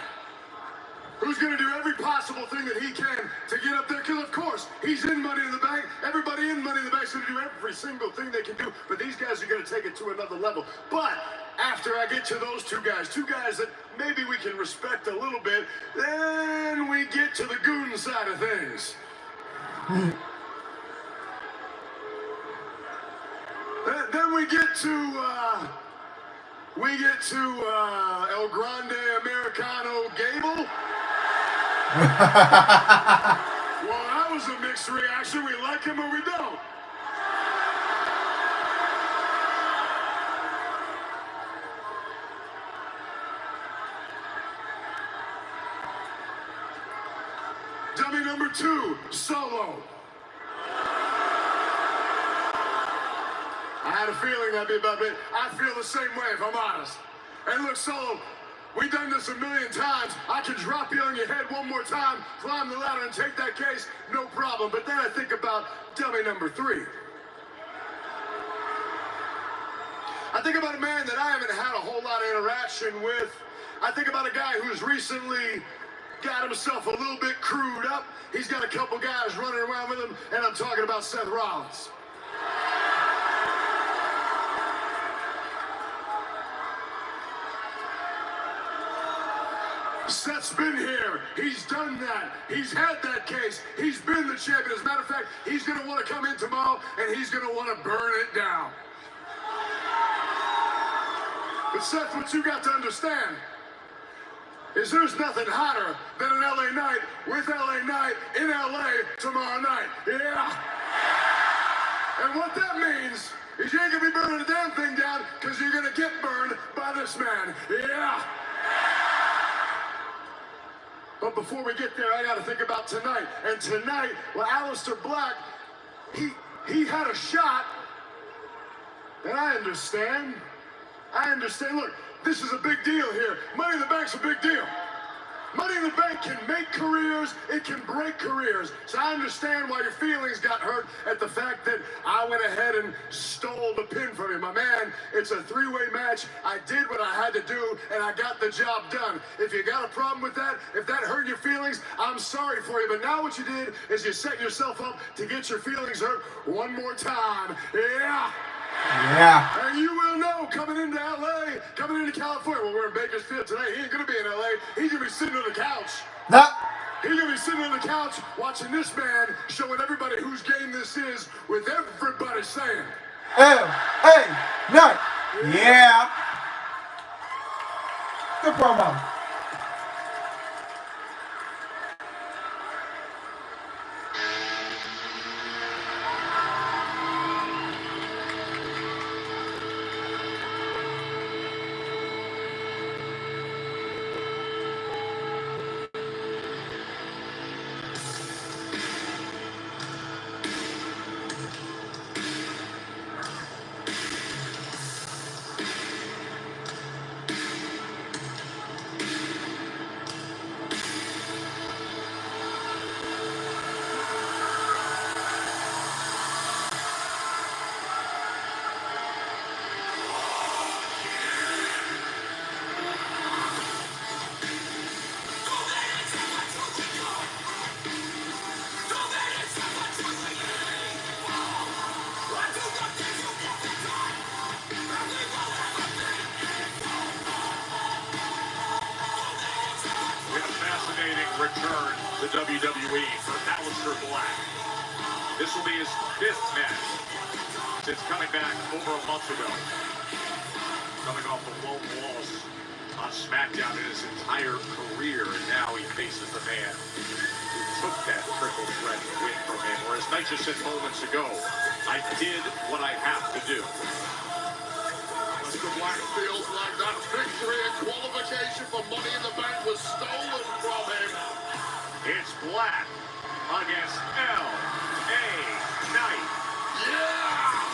who's going to do every possible thing that he can to get up there. Because, of course, he's in Money in the Bank. Everybody in Money in the Bank is going to do every single thing they can do. But these guys are going to take it to another level. But after I get to those two guys that maybe we can respect a little bit, then we get to the goon side of things. Then we get to El Grande Americano Gable. Well, that was a mixed reaction. We like him or we don't. Dummy number 2, Solo. I had a feeling that'd be about it. I feel the same way, if I'm honest. And look, Solo, we've done this a million times. I can drop you on your head one more time, climb the ladder, and take that case, no problem. But then I think about dummy number 3. I think about a man that I haven't had a whole lot of interaction with. I think about a guy who's recently got himself a little bit crewed up. He's got a couple guys running around with him, and I'm talking about Seth Rollins. Seth's been here. He's done that. He's had that case. He's been the champion. As a matter of fact, he's going to want to come in tomorrow, and he's going to want to burn it down. But Seth, what you got to understand is there's nothing hotter than an LA night with LA Knight in LA tomorrow night. Yeah. And what that means is you ain't going to be burning the damn thing down because you're going to get burned by this man. Yeah. But before we get there, I got to think about tonight. And tonight, well, Aleister Black, he had a shot. And I understand. Look, this is a big deal here. Money in the Bank's a big deal. Money in the Bank can make careers, it can break careers. So I understand why your feelings got hurt at the fact that I went ahead and stole the pin from you. My man, it's a 3-way match. I did what I had to do, and I got the job done. If you got a problem with that, if that hurt your feelings, I'm sorry for you. But now what you did is you set yourself up to get your feelings hurt one more time. Yeah. Yeah. And you will know coming into LA, coming into California. Well, we're in Bakersfield today. He ain't going to be in LA. He's going to be sitting on the couch. No. He's going to be sitting on the couch watching this man, showing everybody whose game this is, with everybody saying, Hey, no. Yeah. Good promo. Return to WWE for Aleister Black. This will be his 5th match since coming back over a month ago. Coming off a lone loss on Smackdown in his entire career, and now he faces the man who took that triple threat win from him. Whereas Knight just said moments ago, I did what I have to do. Mr. Black feels like that victory and qualification for Money in the Bank was stolen from him. It's Black against L.A. Knight. Yeah!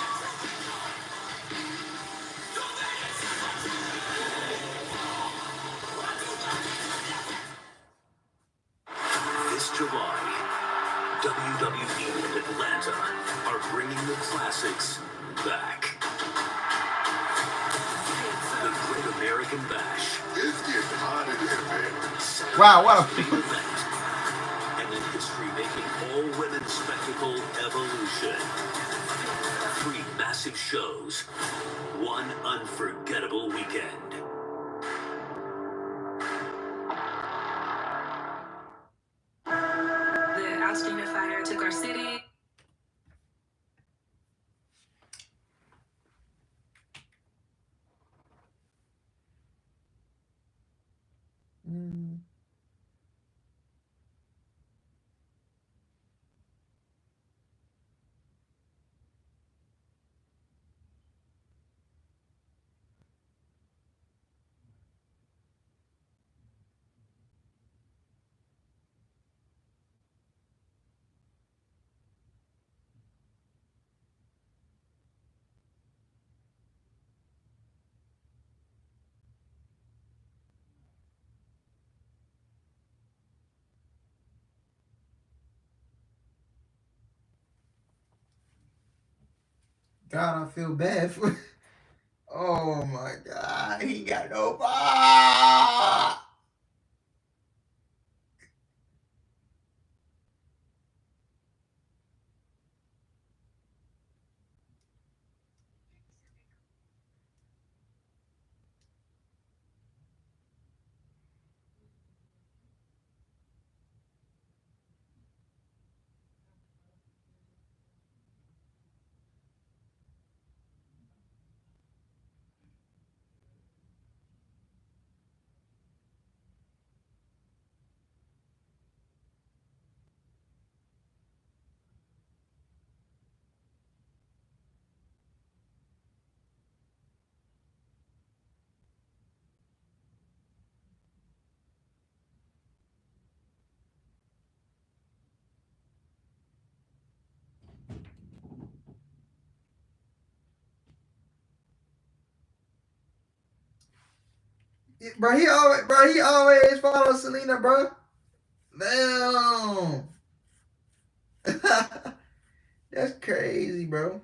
This July, WWE and Atlanta are bringing the classics back. The Great American Bash It's getting hot in here, man. Wow, what a Main event. And the history-making all-women's spectacle Evolution. 3 massive shows. 1 unforgettable weekend. The Austrian fire took our city. God, I feel bad for. Oh my God, he got no bar. Bro, he always follows Selena, bro. Damn. That's crazy, bro.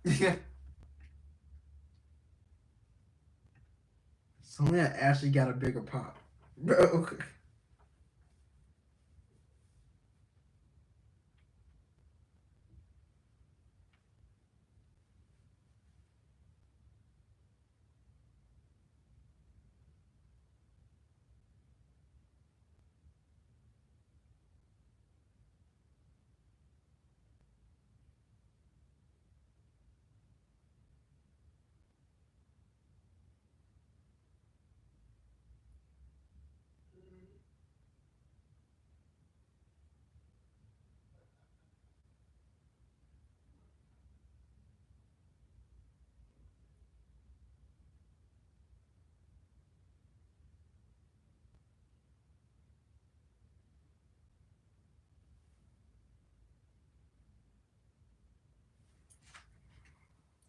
Yeah. Selena actually got a bigger pop, bro.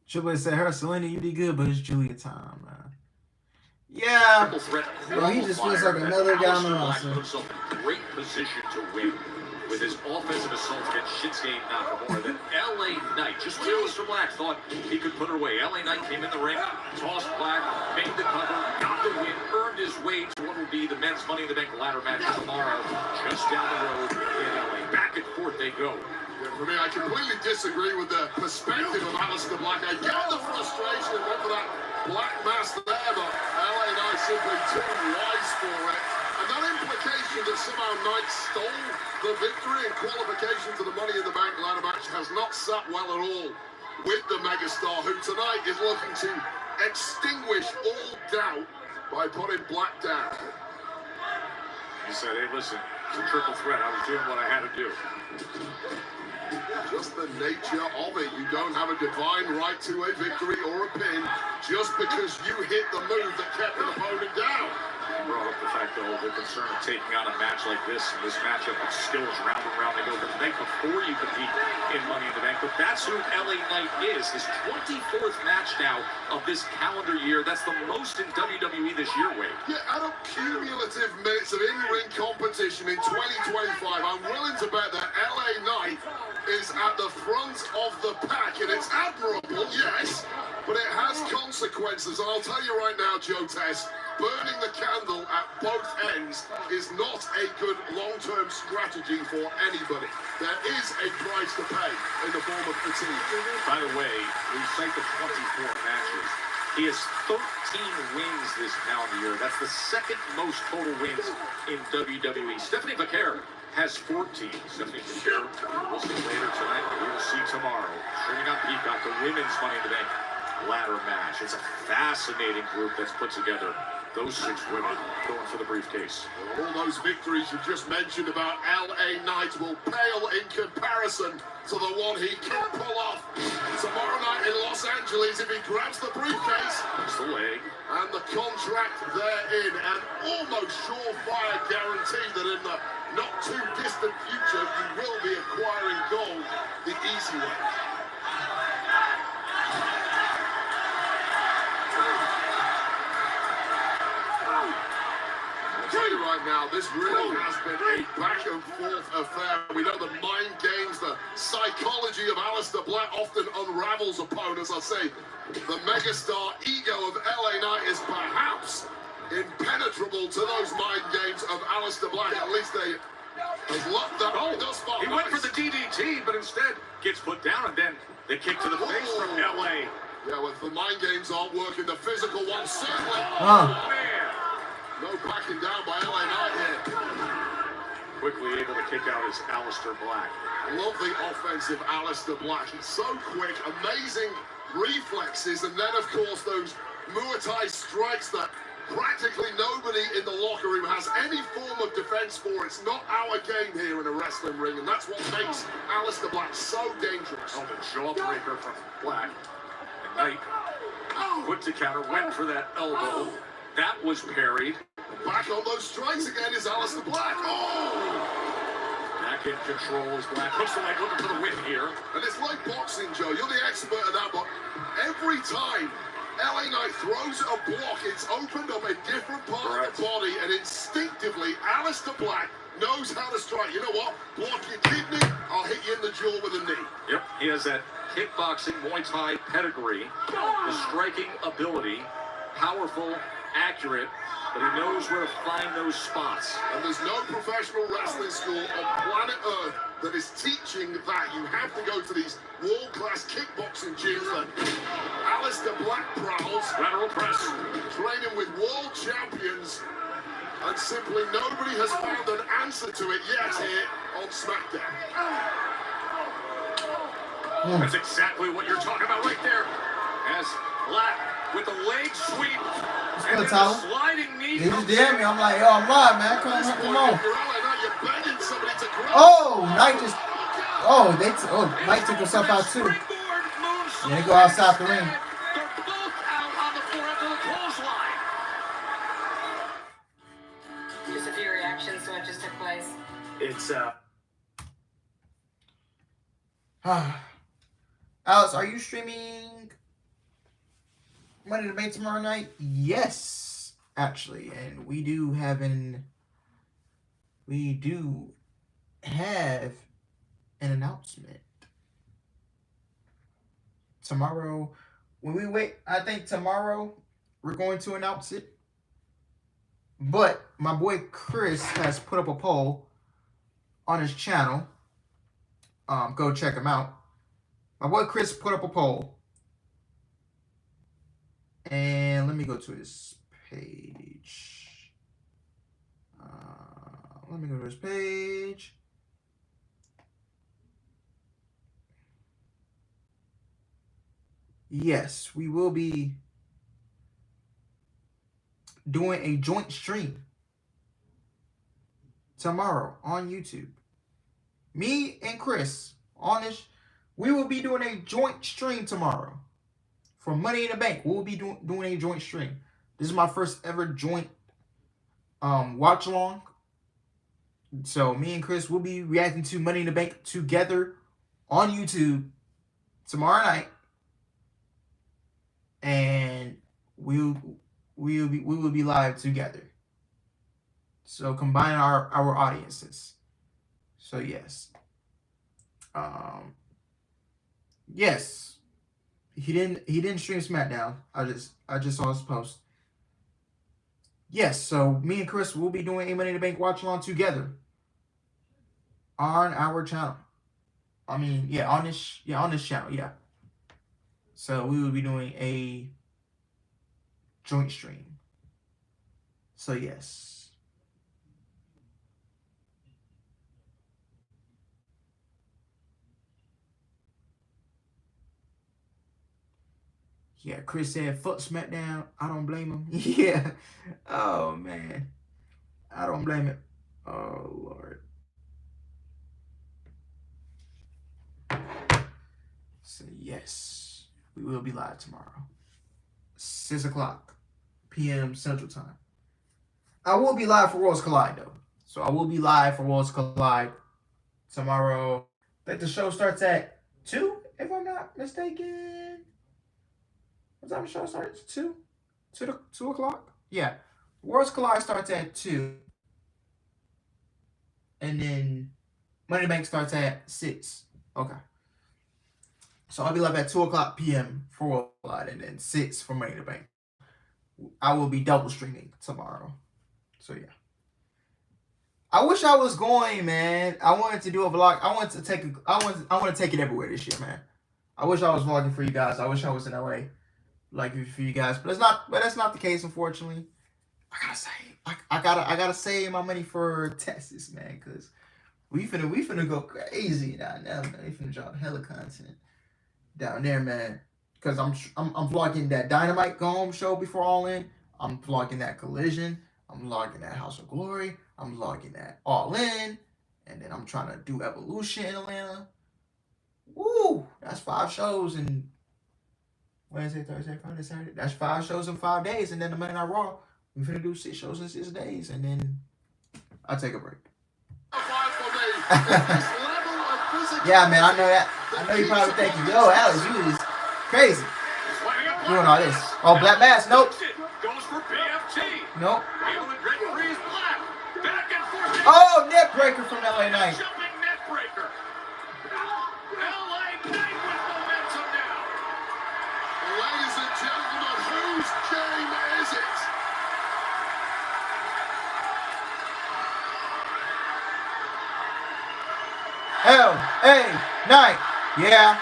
Triple H said, "Her Selena, you be good, but it's Julia time, man." Yeah, bro, he just feels like another guy on the roster. Puts himself in great position to win with his offensive assault against Shinsuke Nakamura. Then LA Knight, just when Mr. Black thought he could put her away, LA Knight came in the ring, tossed Black, made the cover, got the win, earned his way to what will be the men's Money in the Bank ladder match tomorrow, just down the road in LA. Back and forth they go. For me, I completely disagree with the perspective of Aleister Black. I get the frustration and went for that black mask there, but LA Knight simply too wise for it. And that implication that somehow Knight stole the victory and qualification to the Money in the Bank ladder match has not sat well at all with the megastar, who tonight is looking to extinguish all doubt by putting Black down. He said, hey, listen, it's a triple threat. I was doing what I had to do. Just the nature of it. You don't have a divine right to a victory or a pin just because you hit the move that kept an opponent down. He brought up the fact, though, the concern of taking on a match like this matchup with skills round and round. They go the night before. before you compete in Money in the Bank, but that's who LA Knight is. His 24th match now of this calendar year. That's the most in WWE this year, Wade. Yeah, add up cumulative minutes of in-ring competition in 2025. I'm willing to bet that LA Knight is at the front of the pack, and it's admirable, yes, but it has consequences. And I'll tell you right now, Joe Tess, burning the candle at both ends is not a good long-term strategy for anybody. There is a price to pay in the form of fatigue. By the way, we cite the 24 matches. He has 13 wins this calendar year. That's the second most total wins in WWE. Stephanie Vaquer has 14. Stephanie Vaquer, we'll see later tonight. We will see tomorrow. Streaming on Peacock, the women's Money in the Bank ladder match. It's a fascinating group that's put together. Those 6 women going for the briefcase. All those victories you just mentioned about LA Knight will pale in comparison to the one he can pull off tomorrow night in Los Angeles if he grabs the briefcase. That's the leg. And the contract therein, an almost surefire guarantee that in the not too distant future you will be acquiring gold the easy way. Tell you right now, this really has been a back and forth affair. We know the mind games, the psychology of Aleister Black often unravels opponents. I say the megastar ego of LA Knight is perhaps impenetrable to those mind games of Aleister Black. At least they has looked that thus far. He went for the DDT, but instead gets put down, and then the kick to the face from LA. Yeah, well, if the mind games aren't working, the physical ones certainly. Man. No backing down by LA Knight here. Quickly able to kick out is Aleister Black. Love the offensive Aleister Black. He's so quick, amazing reflexes, and then, of course, those Muay Thai strikes that practically nobody in the locker room has any form of defense for. It's not our game here in a wrestling ring, and that's what makes Aleister Black so dangerous. Oh, the jawbreaker from Black. And Knight, quick to counter, went for that elbow. That was parried. Back on those strikes again is Aleister Black. Back in control is Black. Hooks the leg, looking for the win here. And it's like boxing, Joe. You're the expert at that, but every time LA Knight throws a block, it's opened up a different part of the body, and instinctively, Aleister Black knows how to strike. You know what? Block your kidney, I'll hit you in the jaw with a knee. Yep, he has that kickboxing Muay Thai pedigree, the striking ability, powerful, accurate, but he knows where to find those spots. And there's no professional wrestling school on planet Earth that is teaching that. You have to go to these world-class kickboxing gyms that Aleister Black prowls, lateral press, training with world champions, and simply nobody has found an answer to it yet here on Smackdown. That's exactly what you're talking about right there. As Black with the leg sweep and then the sliding knee. He just did me. I'm like, yo, I'm live, man. Come on. Oh, Knight just. Knight took himself out too. Yeah, they go outside the ring. They're both out on the floor after the clothesline. Just a few reactions to what just took place. It's Alex, are you streaming Money in the Bank tomorrow night? Yes, actually, and we do have an announcement tomorrow. I think tomorrow we're going to announce it. But my boy Chris has put up a poll on his channel. Go check him out. My boy Chris put up a poll. And let me go to his page. Let me go to his page. Yes, we will be doing a joint stream tomorrow on YouTube. Me and Chris on this, we will be doing a joint stream tomorrow for Money in the Bank. We will be doing a joint stream. This is my first ever joint watch along So me and Chris will be reacting to Money in the Bank together on YouTube tomorrow night, and we will be live together. So combine our audiences. So yes, yes, he didn't stream Smackdown. I just saw his post. Yes, so me and Chris will be doing a Money in the Bank watch along together on our channel. I mean, yeah, on this channel, yeah. So we will be doing a joint stream. So yes. Yeah, Chris said, fuck Smackdown. I don't blame him. Yeah. Oh, man. I don't blame it. Oh, Lord. So, yes. We will be live tomorrow. 6 o'clock p.m. Central Time. I will be live for Worlds Collide, though. So, I will be live for Worlds Collide tomorrow. I think the show starts at 2, if I'm not mistaken. What time the show starts? 2 o'clock? Yeah. Worlds Collide starts at 2. And then Money Bank starts at 6. Okay. So I'll be live at 2 o'clock p.m. for Worlds Collide, and then 6 for Money Bank. I will be double streaming tomorrow. So yeah. I wish I was going, man. I wanted to do a vlog. I want to take it everywhere this year, man. I wish I was vlogging for you guys. I wish I was in LA, like for you guys. But that's not the case, unfortunately. I gotta save my money for Texas, man, because we finna go crazy down there, man. We finna drop hella content down there, man. Because I'm vlogging that Dynamite Go Home show before All In. I'm vlogging that Collision. I'm vlogging that House of Glory. I'm vlogging that All In. And then I'm trying to do Evolution in Atlanta. Woo! That's 5 shows in Wednesday, Thursday, Friday, Saturday. That's 5 shows in 5 days. And then the Monday Night Raw, we're finna do 6 shows in 6 days. And then I'll take a break. Yeah, man, I know that. I know you're probably thinking, yo, Alex, you is crazy doing all this. Oh, Black Mass, nope. Goes for BFT. Nope. Back and forth. Oh, net breaker from LA Knight. Jumping net breaker. LA Knight with momentum now. Ladies and gentlemen, whose game is it? LA Knight. Yeah.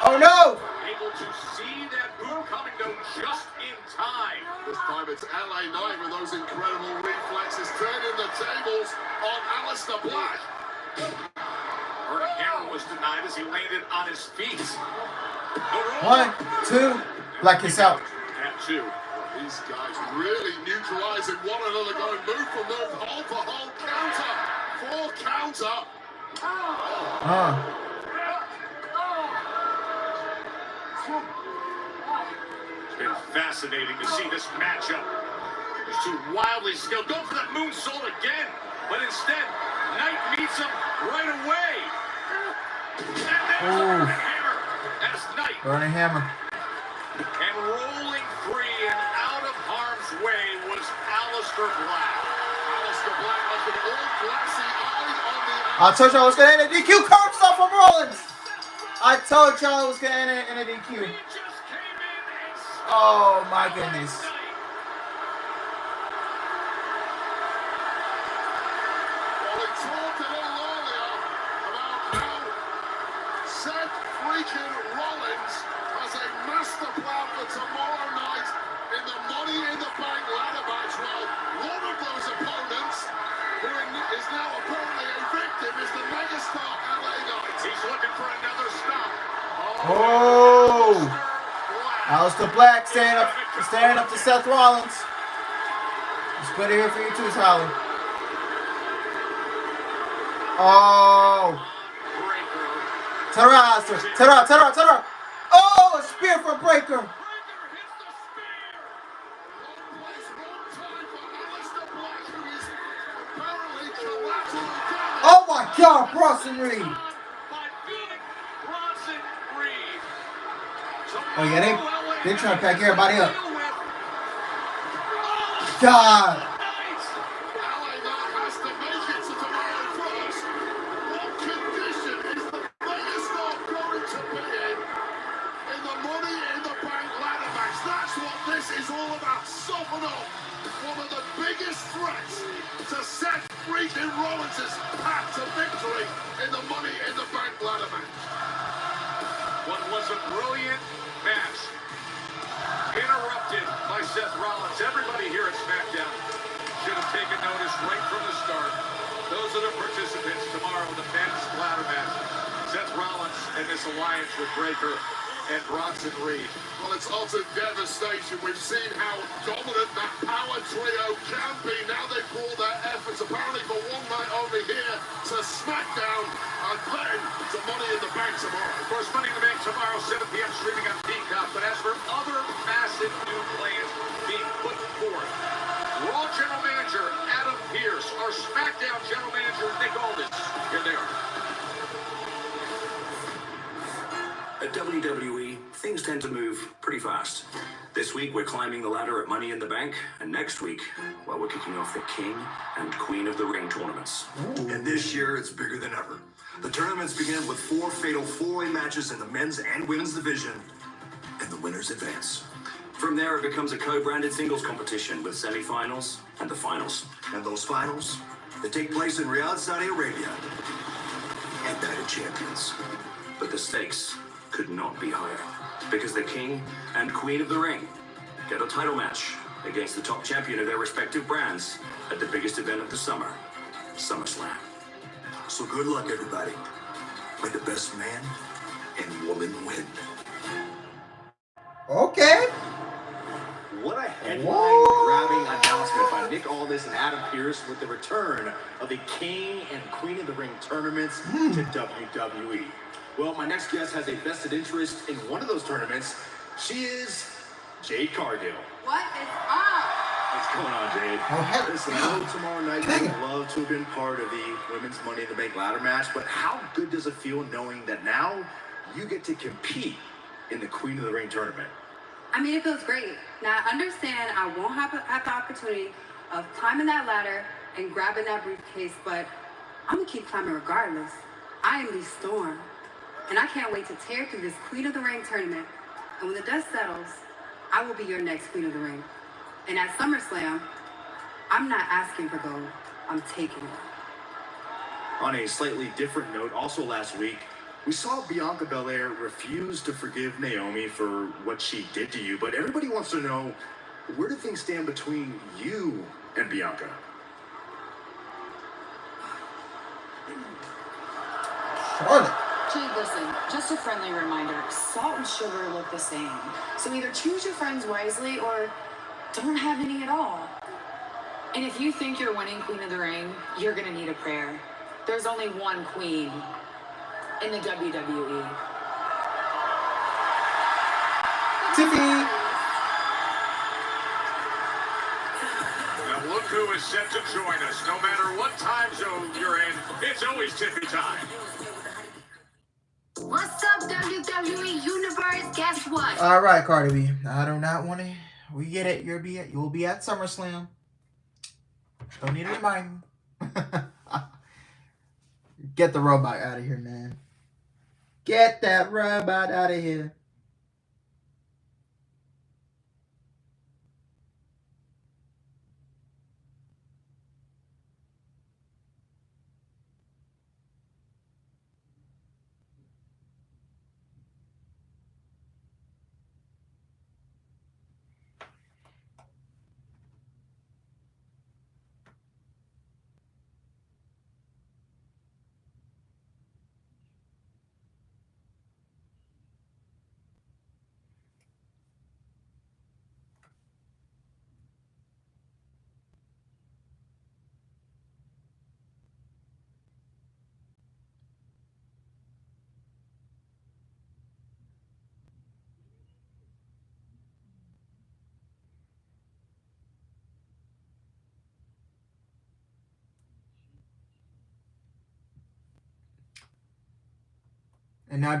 Oh, no. Able to see that boot coming though just in time. This time it's LA Knight with those incredible reflexes, turning the tables on Aleister Black. Burning Hammer was denied as he landed on his feet. 1, 2. Black is out. At 2. These guys really neutralizing one another, going move for move, hold for hold, counter for counter. It's been fascinating to see this matchup. These two wildly skilled. Go for that moonsault again, but instead, Knight meets him right away. And there's a burning hammer. That's Knight. Burning Hammer. And rolling free and out of harm's way was Aleister Black. Aleister Black looking all glassy-eyed on the I told y'all I was going to end a DQ. Curb stop from Rollins. I told y'all I was going to end it in a DQ. He just came in and Oh, my goodness. Well, we talked a little earlier about how Seth freaking Rollins has a master plan for tomorrow night in the Money in the Bank ladder match. Well, one of those opponents, who is now apparently a victim, is the megastar LA Knight. he's looking for another stop. Oh. Aleister Black standing up to Seth Rollins. It's good to hear from you too, Tyler. Oh. Terra. Oh, a spear from Breaker. One time for Aleister Black, who is apparently Oh my God, Bronson Reed. Oh yeah, they trying to pack everybody up. God. Is all about soften up one of the biggest threats to Seth freaking Rollins' path to victory in the Money in the Bank ladder match. What was a brilliant match, interrupted by Seth Rollins. Everybody here at Smackdown should have taken notice right from the start. Those are the participants tomorrow in the men's ladder match. Seth Rollins and this alliance with Breakker and Bronson Reed. Well, it's utter devastation. We've seen how dominant that power trio can be. Now they've brought their efforts, apparently for one night only here, to Smackdown, and then to Money in the Bank tomorrow. Of course, Money in the Bank tomorrow, 7 p.m. streaming on Peacock. But as for other massive new plans being put forth, Raw General Manager Adam Pearce, our Smackdown General Manager Nick Aldis, here they are. At WWE, things tend to move pretty fast. This week, we're climbing the ladder at Money in the Bank, and next week, well, we're kicking off the King and Queen of the Ring tournaments. And this year, it's bigger than ever. The tournaments begin with 4 fatal 4-way matches in the men's and women's division, and the winners advance. From there, it becomes a co-branded singles competition with semifinals and the finals. And those finals, they take place in Riyadh, Saudi Arabia, and Night of Champions. But the stakes could not be higher, because the King and Queen of the Ring get a title match against the top champion of their respective brands at the biggest event of the summer, SummerSlam. So good luck, everybody. May the best man and woman win. Okay. What a headline-grabbing announcement by Nick Aldis and Adam Pearce with the return of the King and Queen of the Ring tournaments to WWE. Well, my next guest has a vested interest in one of those tournaments. She is Jade Cargill. What is up? What's going on, Jade? Oh, heck. Listen, I know tomorrow night you would love to have been part of the Women's Money in the Bank ladder match, but how good does it feel knowing that now you get to compete in the Queen of the Ring tournament? I mean, it feels great. Now, I understand I won't have the opportunity of climbing that ladder and grabbing that briefcase, but I'm going to keep climbing regardless. I am the Storm, and I can't wait to tear through this Queen of the Ring tournament. And when the dust settles, I will be your next Queen of the Ring. And at SummerSlam, I'm not asking for gold. I'm taking it. On a slightly different note, also last week, we saw Bianca Belair refuse to forgive Naomi for what she did to you, but everybody wants to know, where do things stand between you and Bianca? Charlotte. Jade, listen, just a friendly reminder, salt and sugar look the same. So either choose your friends wisely or don't have any at all. And if you think you're winning Queen of the Ring, you're gonna need a prayer. There's only one queen in the WWE. Tiffy. Now look who is set to join us. No matter what time zone you're in, it's always Tiffy time. What's up, WWE Universe? Guess what? All right, Cardi B. I do not want to. We get it. You'll be at SummerSlam. Don't need to remind me. Get the robot out of here, man. Get that robot out of here. And now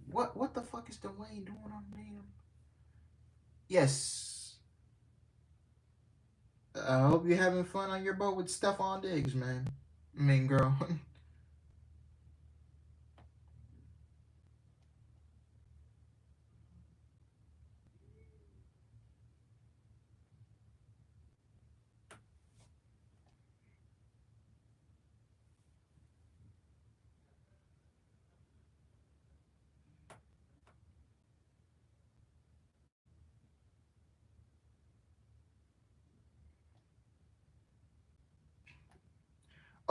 what the fuck is Dwayne doing on damn? Yes. I hope you're having fun on your boat with Stephon Diggs, man. I mean, girl.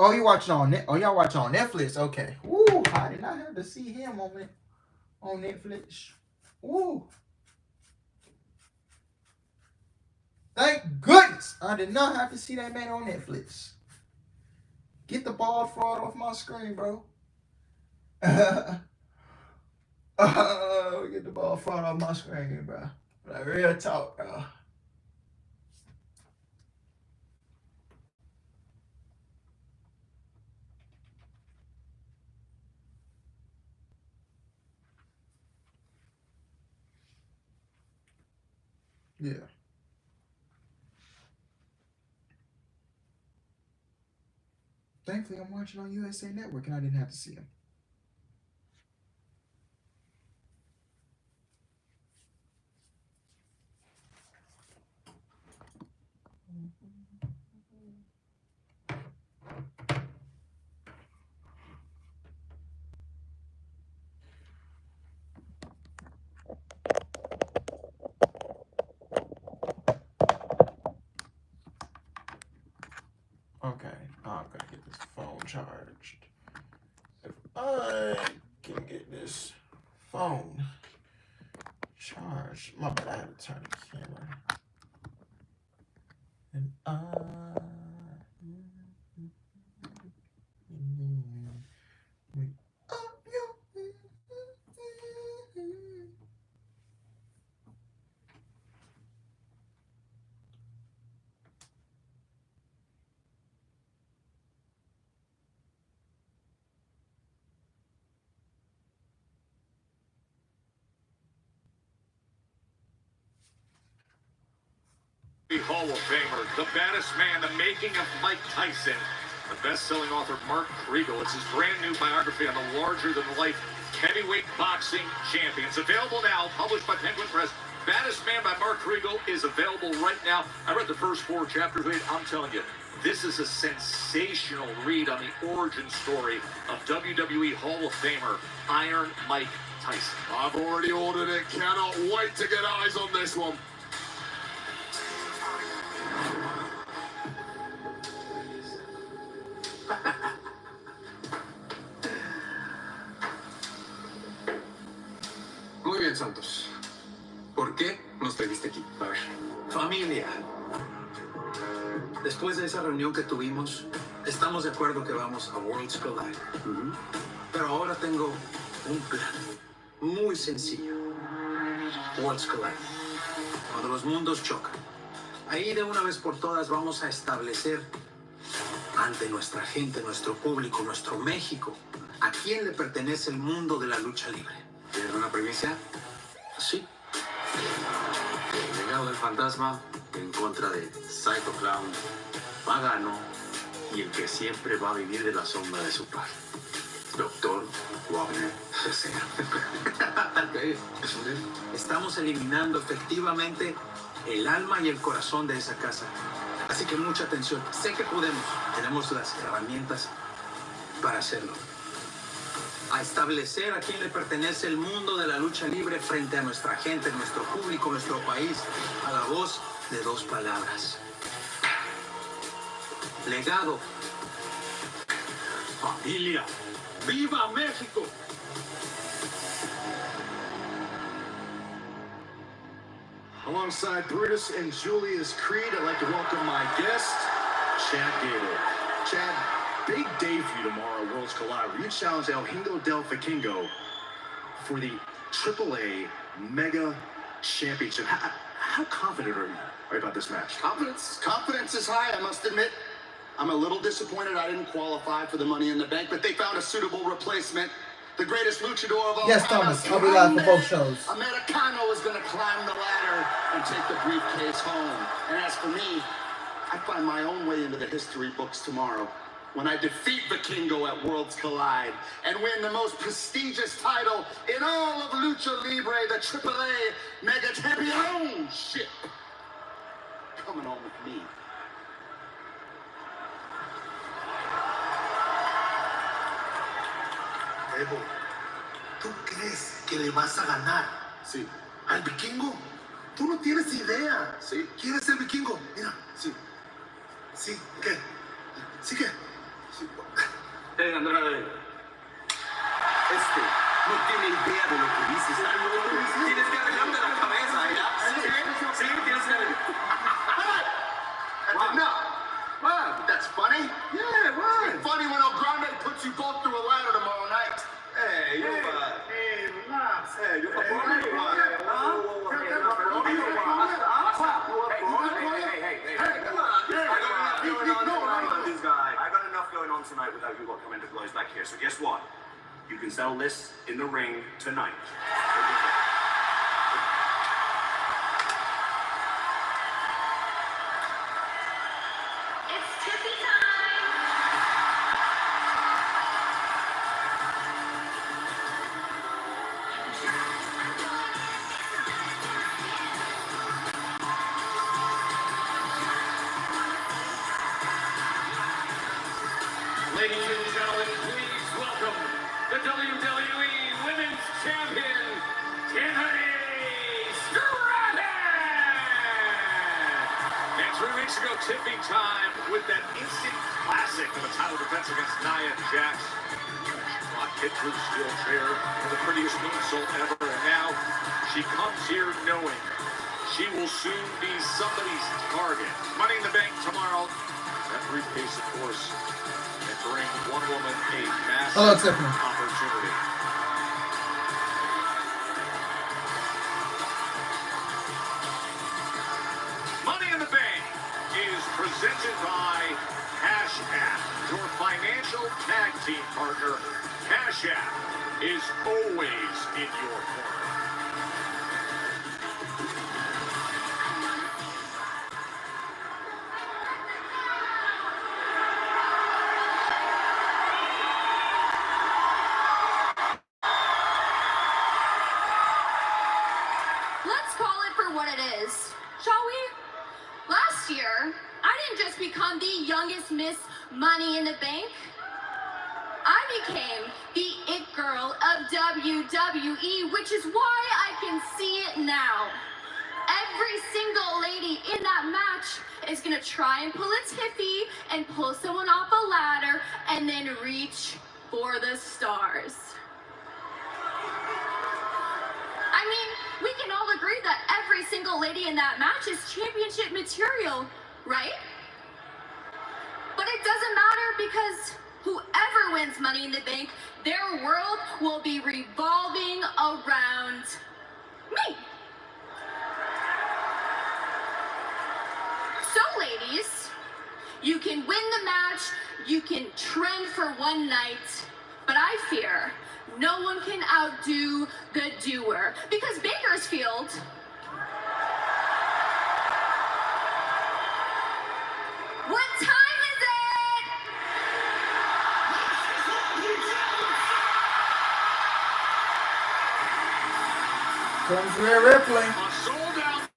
Oh, you watching on Net? Oh, y'all watching on Netflix? Okay. Woo! I did not have to see him on Netflix. Woo! Thank goodness I did not have to see that man on Netflix. Get the ball fraud off my screen, bro. Get the ball fraud off my screen, bro. Like real talk, bro. Yeah. Thankfully, I'm watching on USA Network and I didn't have to see him. Okay, I'm gonna get this phone charged. If I can get this phone charged, my bad, I had to turn the camera. And Hall of Famer, the baddest man, the making of Mike Tyson, the best-selling author Mark Kriegel. It's his brand new biography on the larger-than-life heavyweight boxing champions. Available now, published by Penguin Press. Baddest Man by Mark Kriegel is available right now. I read the first 4 chapters of it. I'm telling you, this is a sensational read on the origin story of WWE Hall of Famer Iron Mike Tyson. I've already ordered it. Cannot wait to get eyes on this one. Muy bien, Santos. ¿Por qué nos trajiste aquí? A ver. Familia, después de esa reunión que tuvimos, estamos de acuerdo que vamos a Worlds Collide. Pero ahora tengo un plan muy sencillo. Worlds Collide. Cuando los mundos chocan. Ahí de una vez por todas vamos a establecer ante nuestra gente, nuestro público, nuestro México, a quién le pertenece el mundo de la lucha libre. ¿Tienes una primicia? Sí. El legado del fantasma en contra de Psycho Clown, Pagano y el que siempre va a vivir de la sombra de su padre, Dr. Wagner III. Estamos eliminando efectivamente el alma y el corazón de esa casa. Así que mucha atención. Sé que podemos. Tenemos las herramientas para hacerlo. A establecer a quién le pertenece el mundo de la lucha libre frente a nuestra gente, nuestro público, nuestro país, a la voz de 2 palabras. Legado. Familia, ¡viva México! Alongside Brutus and Julius Creed, I'd like to welcome my guest, Chad Gable. Chad, big day for you tomorrow at Worlds Collide, where you challenge El Hingo del Vikingo for the AAA Mega Championship. How confident are you about this match? Confidence is high, I must admit. I'm a little disappointed I didn't qualify for the Money in the Bank, but they found a suitable replacement. the greatest luchador of all Yes, time, Thomas. I'll be live for both shows. Americano is going to climb the ladder and take the briefcase home. And as for me, I find my own way into the history books tomorrow when I defeat the Kingo at Worlds Collide and win the most prestigious title in all of Lucha Libre, the AAA Mega Championship. Coming on with me. Evo, ¿tú crees que le vas a ganar? Sí. ¿Al vikingo? Tú no tienes idea. Sí. ¿Quién es el vikingo? Mira. Sí. Sí, ¿qué? ¿Sí qué? Sí. Andrade, no tiene idea de lo que dices. Tienes que arreglarte la cabeza, ¿ya? Sí, tienes que arreglar. Wow. No. Wow, that's funny. Yeah, why? It's funny when El Grande puts you both through a ladder tomorrow night. Hey, you Hey, relax. Hey, you I got enough going on tonight without you lot coming to blows back here. So guess what? You can settle this in the ring tonight. It's tippy time! Ladies and gentlemen, please welcome the WWE Women's Champion, Tiffany Stratton! And 3 weeks ago, tipping time with that instant classic of a title defense against Nia Jax. Rock hit through the steel chair, the prettiest moonsault ever, and now she comes here knowing she will soon be somebody's target. Money in the Bank tomorrow. That briefcase, of course, and bring one woman a Hello, massive Tiffany. opportunity. Money in the Bank is presented by Cash App, your financial tag team partner. Cash App is always in your corner. Let's call it for what it is, shall we? Last year, I didn't just become the youngest Miss Money in the Bank. I became the it girl of WWE, which is why I can see it now. Every single lady in that match is gonna try and pull a Tiffy and pull someone off a ladder and then reach for the stars. I mean, we can all agree that every single lady in that match is championship material, right? But it doesn't matter because whoever wins Money in the Bank, their world will be revolving around me. So, ladies, you can win the match, you can trend for one night, but I fear no one can outdo the doer. Because Bakersfield, what time is it? Comes Rhea Ripley. A sold-out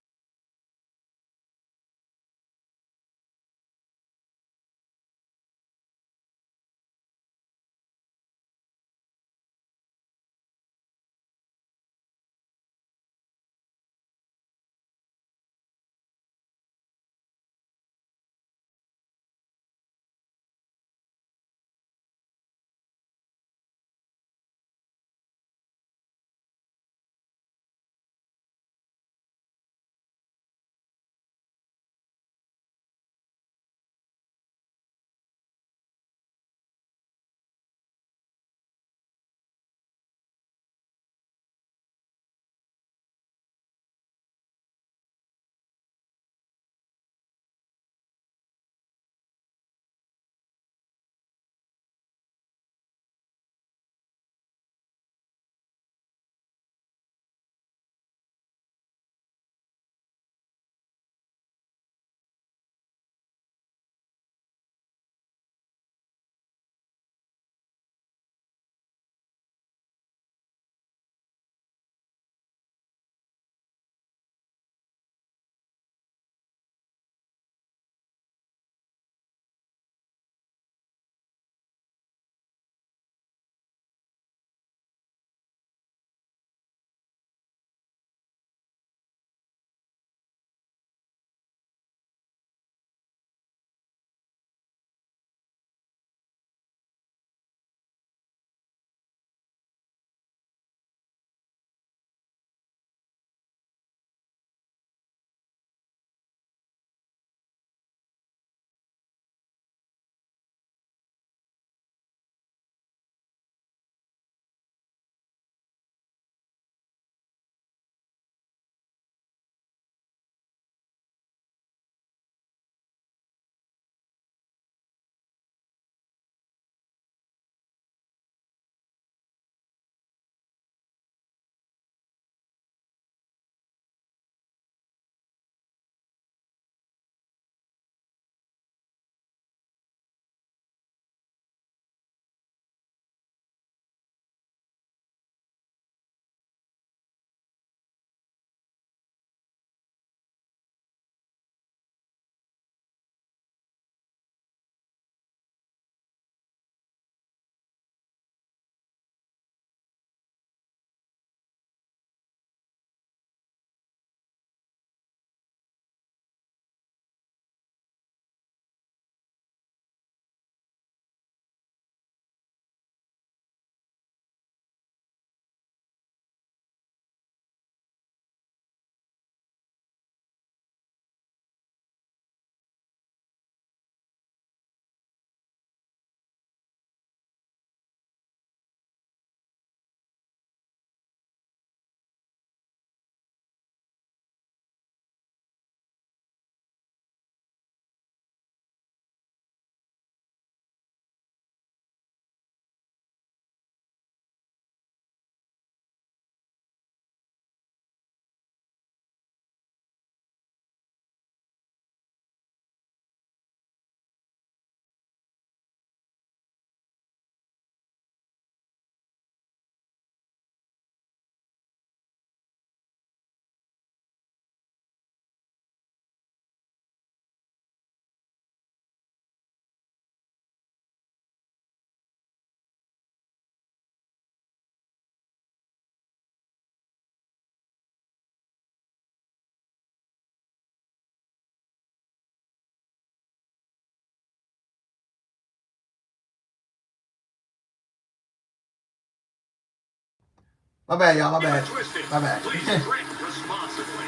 My bad, y'all. My Keep it bad. twisted. My bad. Please drink responsibly.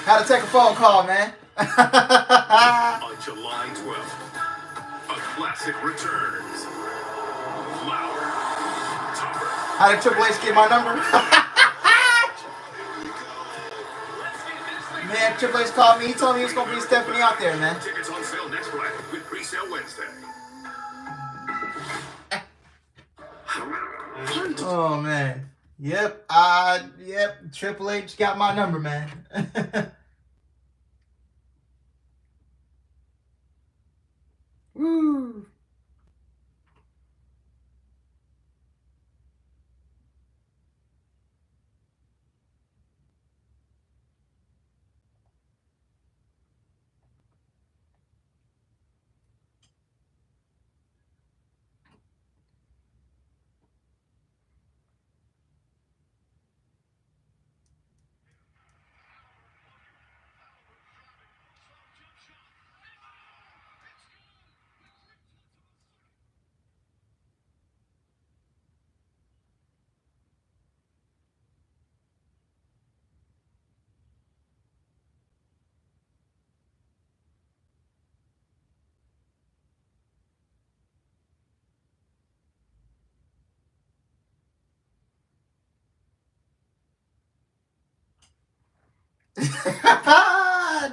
Had to take a phone call, man. On July 12th, a classic returns. Louder, tougher. How did Triple H get my number? Man, Triple H called me. He told me he was going to bring Stephanie out there, man. Tickets on sale next Friday with pre-sale Wednesday. Oh, man. Yep. Triple H got my number, man. Woo.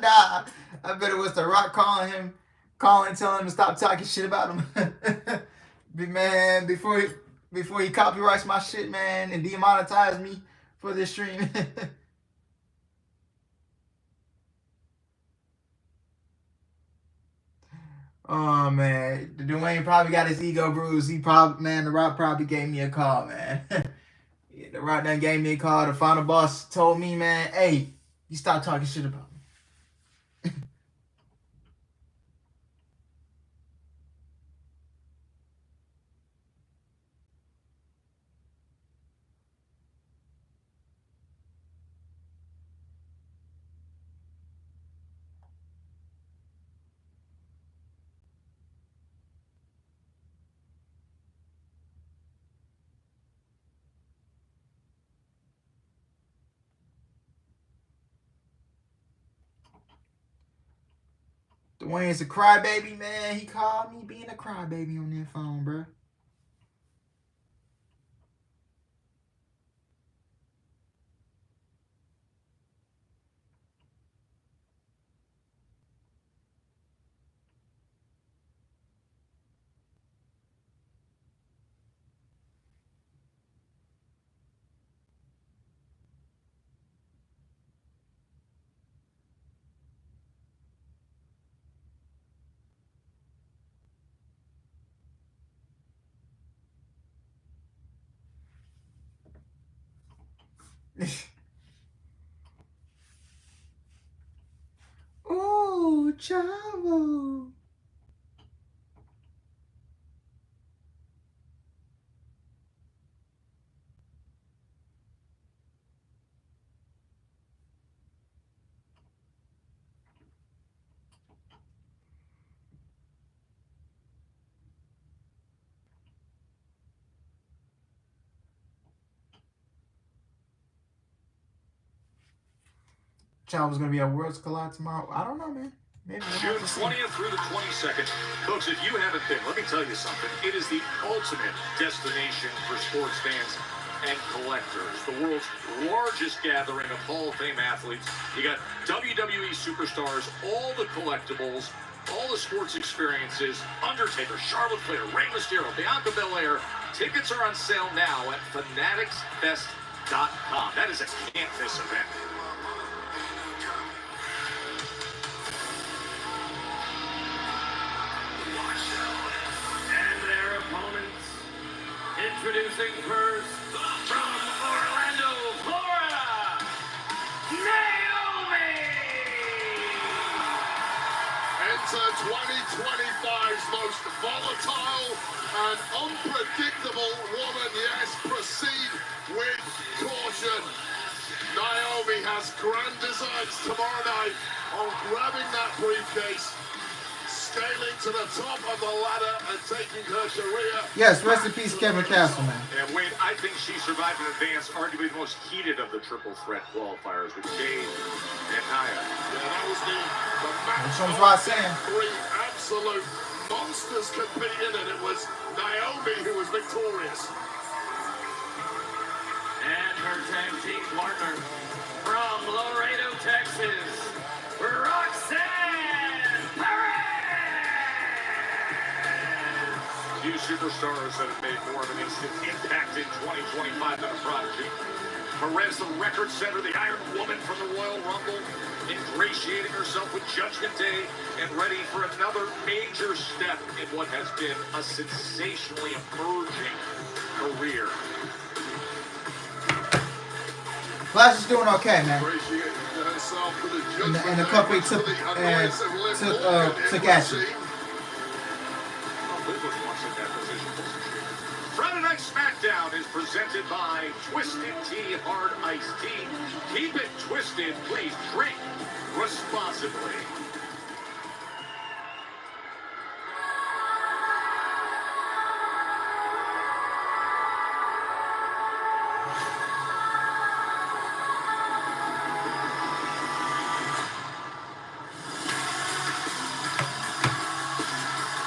Nah, I bet it was The Rock calling, telling him to stop talking shit about him. Man, before he copyrights my shit, man, and demonetize me for this stream. Oh man, Dwayne probably got his ego bruised. The Rock probably gave me a call, man. Yeah, The Rock done gave me a call. The final boss told me, man, hey, you stop talking shit about me. Dwayne's a crybaby, man. He called me being a crybaby on that phone, bro. Oh, Chavo. Chavo's gonna be at Worlds Collide tomorrow. I don't know, man. Maybe we'll June 20th through the 22nd. Folks, if you haven't been, let me tell you something. It is the ultimate destination for sports fans and collectors. The world's largest gathering of Hall of Fame athletes. You got WWE superstars, all the collectibles, all the sports experiences, Undertaker, Charlotte Flair, Rey Mysterio, Bianca Belair. Tickets are on sale now at fanaticsfest.com. That is a can't-miss event. Introducing first, from Orlando, Florida, Naomi! Enter 2025's most volatile and unpredictable woman. Yes, proceed with caution. Naomi has grand designs tomorrow night on grabbing that briefcase, scaling to the top of the ladder and taking her career. Yes, rest in peace, Kevin Castleman. And Wayne, I think she survived in advance, arguably the most heated of the triple threat qualifiers with Jade and Nia. Yeah, that was the match. That's what I'm saying. Three absolute monsters competing, and it was Naomi who was victorious. And her tag team partner from Laredo, Texas, Roxanne Perez. Few superstars that have made more of an instant impact in 2025 than a prodigy. Perez, the record setter, the Iron Woman from the Royal Rumble, ingratiating herself with Judgment Day and ready for another major step in what has been a sensationally emerging career. Flash is doing okay, man. Appreciating herself for the And judgment the day, company which took for the annoyance of Liv Morgan, took it action. would seem. Well, Liv was once in that position. Friday Night Smackdown is presented by Twisted Tea Hard Iced Tea. Keep it twisted. Please drink responsibly.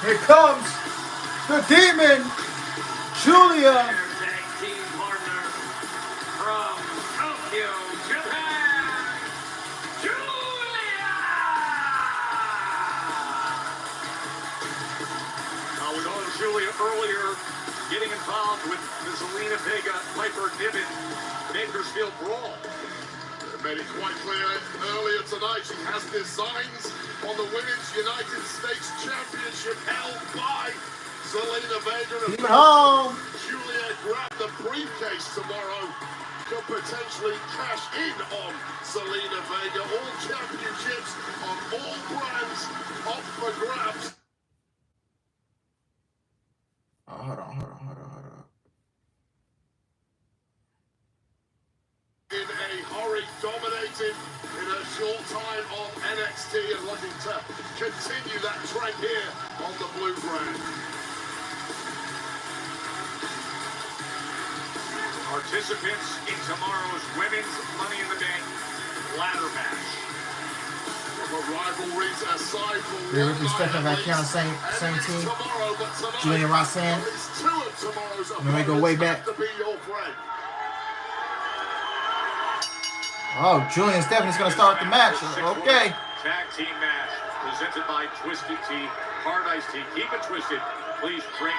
Here comes the demon, Julia. Their tag team partner from Tokyo, Japan, Julia. We know Julia earlier getting involved with the Zelina Vega Piper Niven Bakersfield Brawl. Made it quite clear earlier tonight she has designs on the Women's United States Championship held by Zelina Vega. Keep it home. Julia grabbed the briefcase tomorrow. Could potentially cash in on Zelina Vega. All championships on all brands up for grabs. Oh, hold on. In a hurry, dominating in a short time on NXT and looking to continue that trend here on the blue brand. Participants in tomorrow's Women's Money in the Bank ladder match. But rivalries aside for Here one we night stepping at back here on the least, same and it's team. tomorrow, but tonight, Julia Roxanne. at least two of tomorrow's And then we go way opponents back. have to be your friend. Oh, Julian Stephanie's gonna start the match. Okay. Tag team match presented by Twisted Tea, Hard Iced Tea. Keep it twisted. Please drink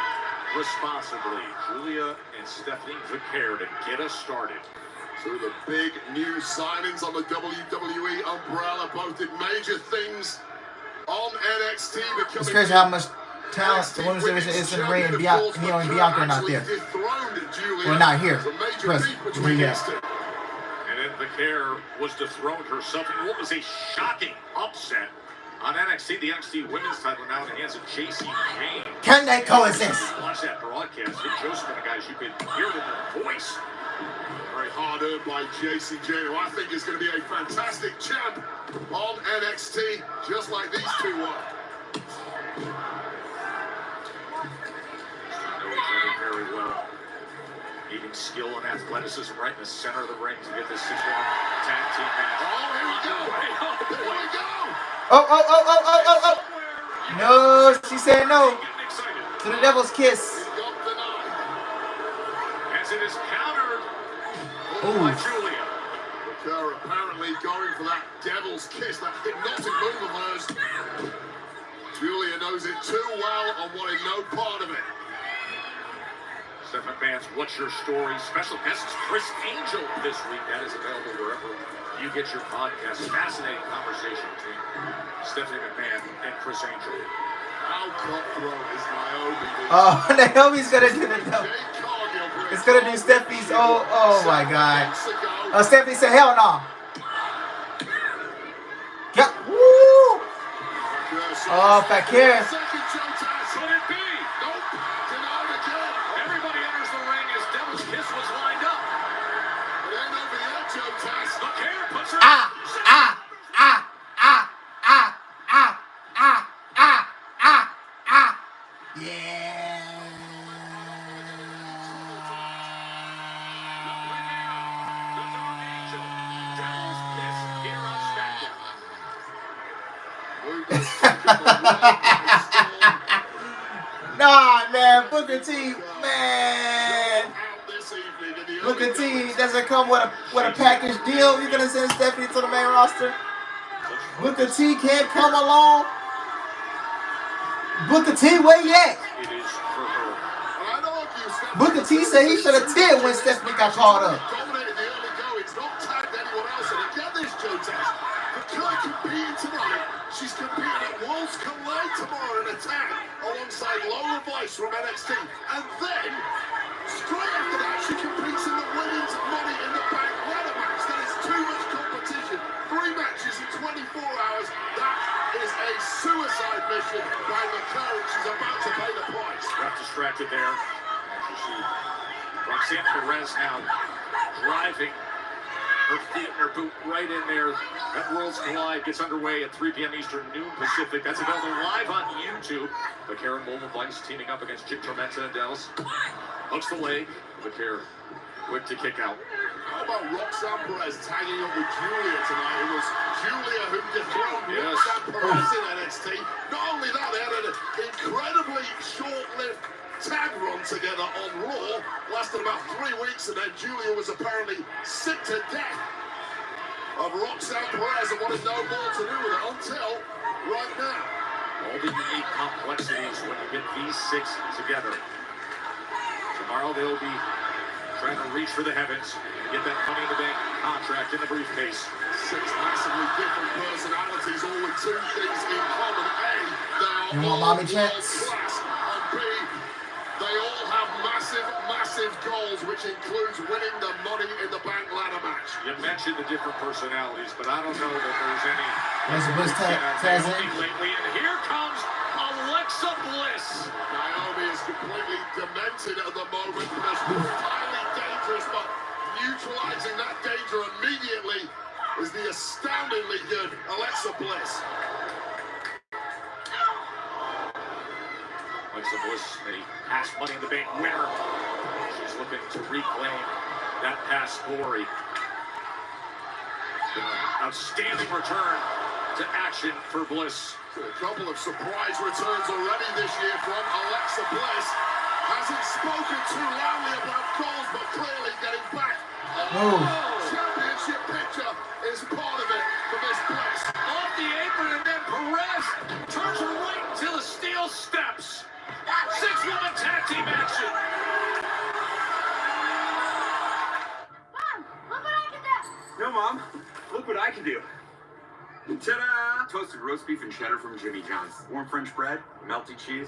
responsibly. Julia and Stephanie Vicaire to get us started. So the big new signings on the WWE umbrella, both did major things on NXT. It's crazy how much talent the women's division is in the ring, and Neo and Bianca are not there. Well, not here. Present. Yeah. And then Vicaire was dethroned herself in what was a shocking upset on NXT. The NXT women's title now in the hands of JC Jane. Can they coexist? Watch that broadcast. Joseph and the guys, you could hear it in their voice. Very hard earned by JC Jane, who I think is going to be a fantastic champ on NXT, just like these two were. Know each other very well. Needing skill and athleticism right in the center of the ring to get this 6-1 tag team match. Oh, here we go! Here we go! Oh. No, she said no. Getting excited. To the devil's kiss. He got denied. As it is countered Ooh. by Julia. Vicaire apparently going for that devil's kiss, that hypnotic move of hers. Julia knows it too well and wanted no part of it. Stephen Vance, what's your story? Special guest Chris Angel this week. That is available wherever you get your podcast. Fascinating conversation between Stephanie McMahon and Chris Angel. How cutthroat is Naomi? Oh, Naomi's gonna do the no. It's gonna do Stephanie's. Oh my God. Stephanie said, hell no. Yeah. Woo. Oh, Fakir. Could it be? Nope. Denied again. Everybody enters the ring as Devil's Kiss was lined up. It ain't over yet, Joe Taz. Vicaire puts her. Nah, man, Booker T, man. Booker T doesn't come with a package deal. You're gonna send Stephanie to the main roster. Booker T can't come along. Booker T, where you at? Booker T said he should have did when Stephanie got called up. Dominated the early goings, not tagged anyone else. And again, this Joe Test. Claire competing tonight. She's competing at Worlds Collide tomorrow in a tag alongside Lola Vice from NXT. And then, straight after that, she competes in the Women's Money in the Bank ladder match. That is too much competition. 3 matches in 24 hours. That is a suicide mission by McCarron. She's about to pay the price. Got distracted there. Roxanne Perez now driving her feet and her boot right in there. That Worlds Collide gets underway at 3 p.m. Eastern, noon Pacific. That's available live on YouTube. McCarron Wolven Vice teaming up against Jim Tormenta and Dallas. Hooks the leg. McCarron quick to kick out. How about Roxanne Perez tagging up with Julia tonight? It was Julia who dethroned Roxanne Perez in NXT. Not only that, they had an incredibly short-lived tag run together on Raw. Lasted about 3 weeks, and then Julia was apparently sick to death of Roxanne Perez and wanted no more to do with it until right now. All the unique complexities when you get these 6 together. Tomorrow they'll be trying to reach for the heavens and get that Money in the Bank contract in the briefcase. 6 massively different personalities, all with 2 things in common. A, they You are want all mommy chats? world-class, and B, they all have massive goals, which includes winning the Money in the Bank ladder match. You mentioned the different personalities, but I don't know that there's any. There's a Bliss tags in. Lately, and here comes Alexa Bliss. Naomi is completely demented at the moment, but it's highly dangerous, but neutralizing that danger immediately is the astoundingly good Alexa Bliss. Alexa Bliss, a past Money in the Bank winner. She's looking to reclaim that past glory. Outstanding return to action for Bliss. A couple of surprise returns already this year from Alexa Bliss. Hasn't spoken too loudly about goals, but clearly getting back. Championship picture is part of it for Miss Bliss. Off the apron, and then Perez turns her right into the steel steps. 6-woman tag team action. Mom, look what I can do. No, Mom. Look what I can do. Ta-da! Toasted roast beef and cheddar from Jimmy John's. Warm French bread, melty cheese.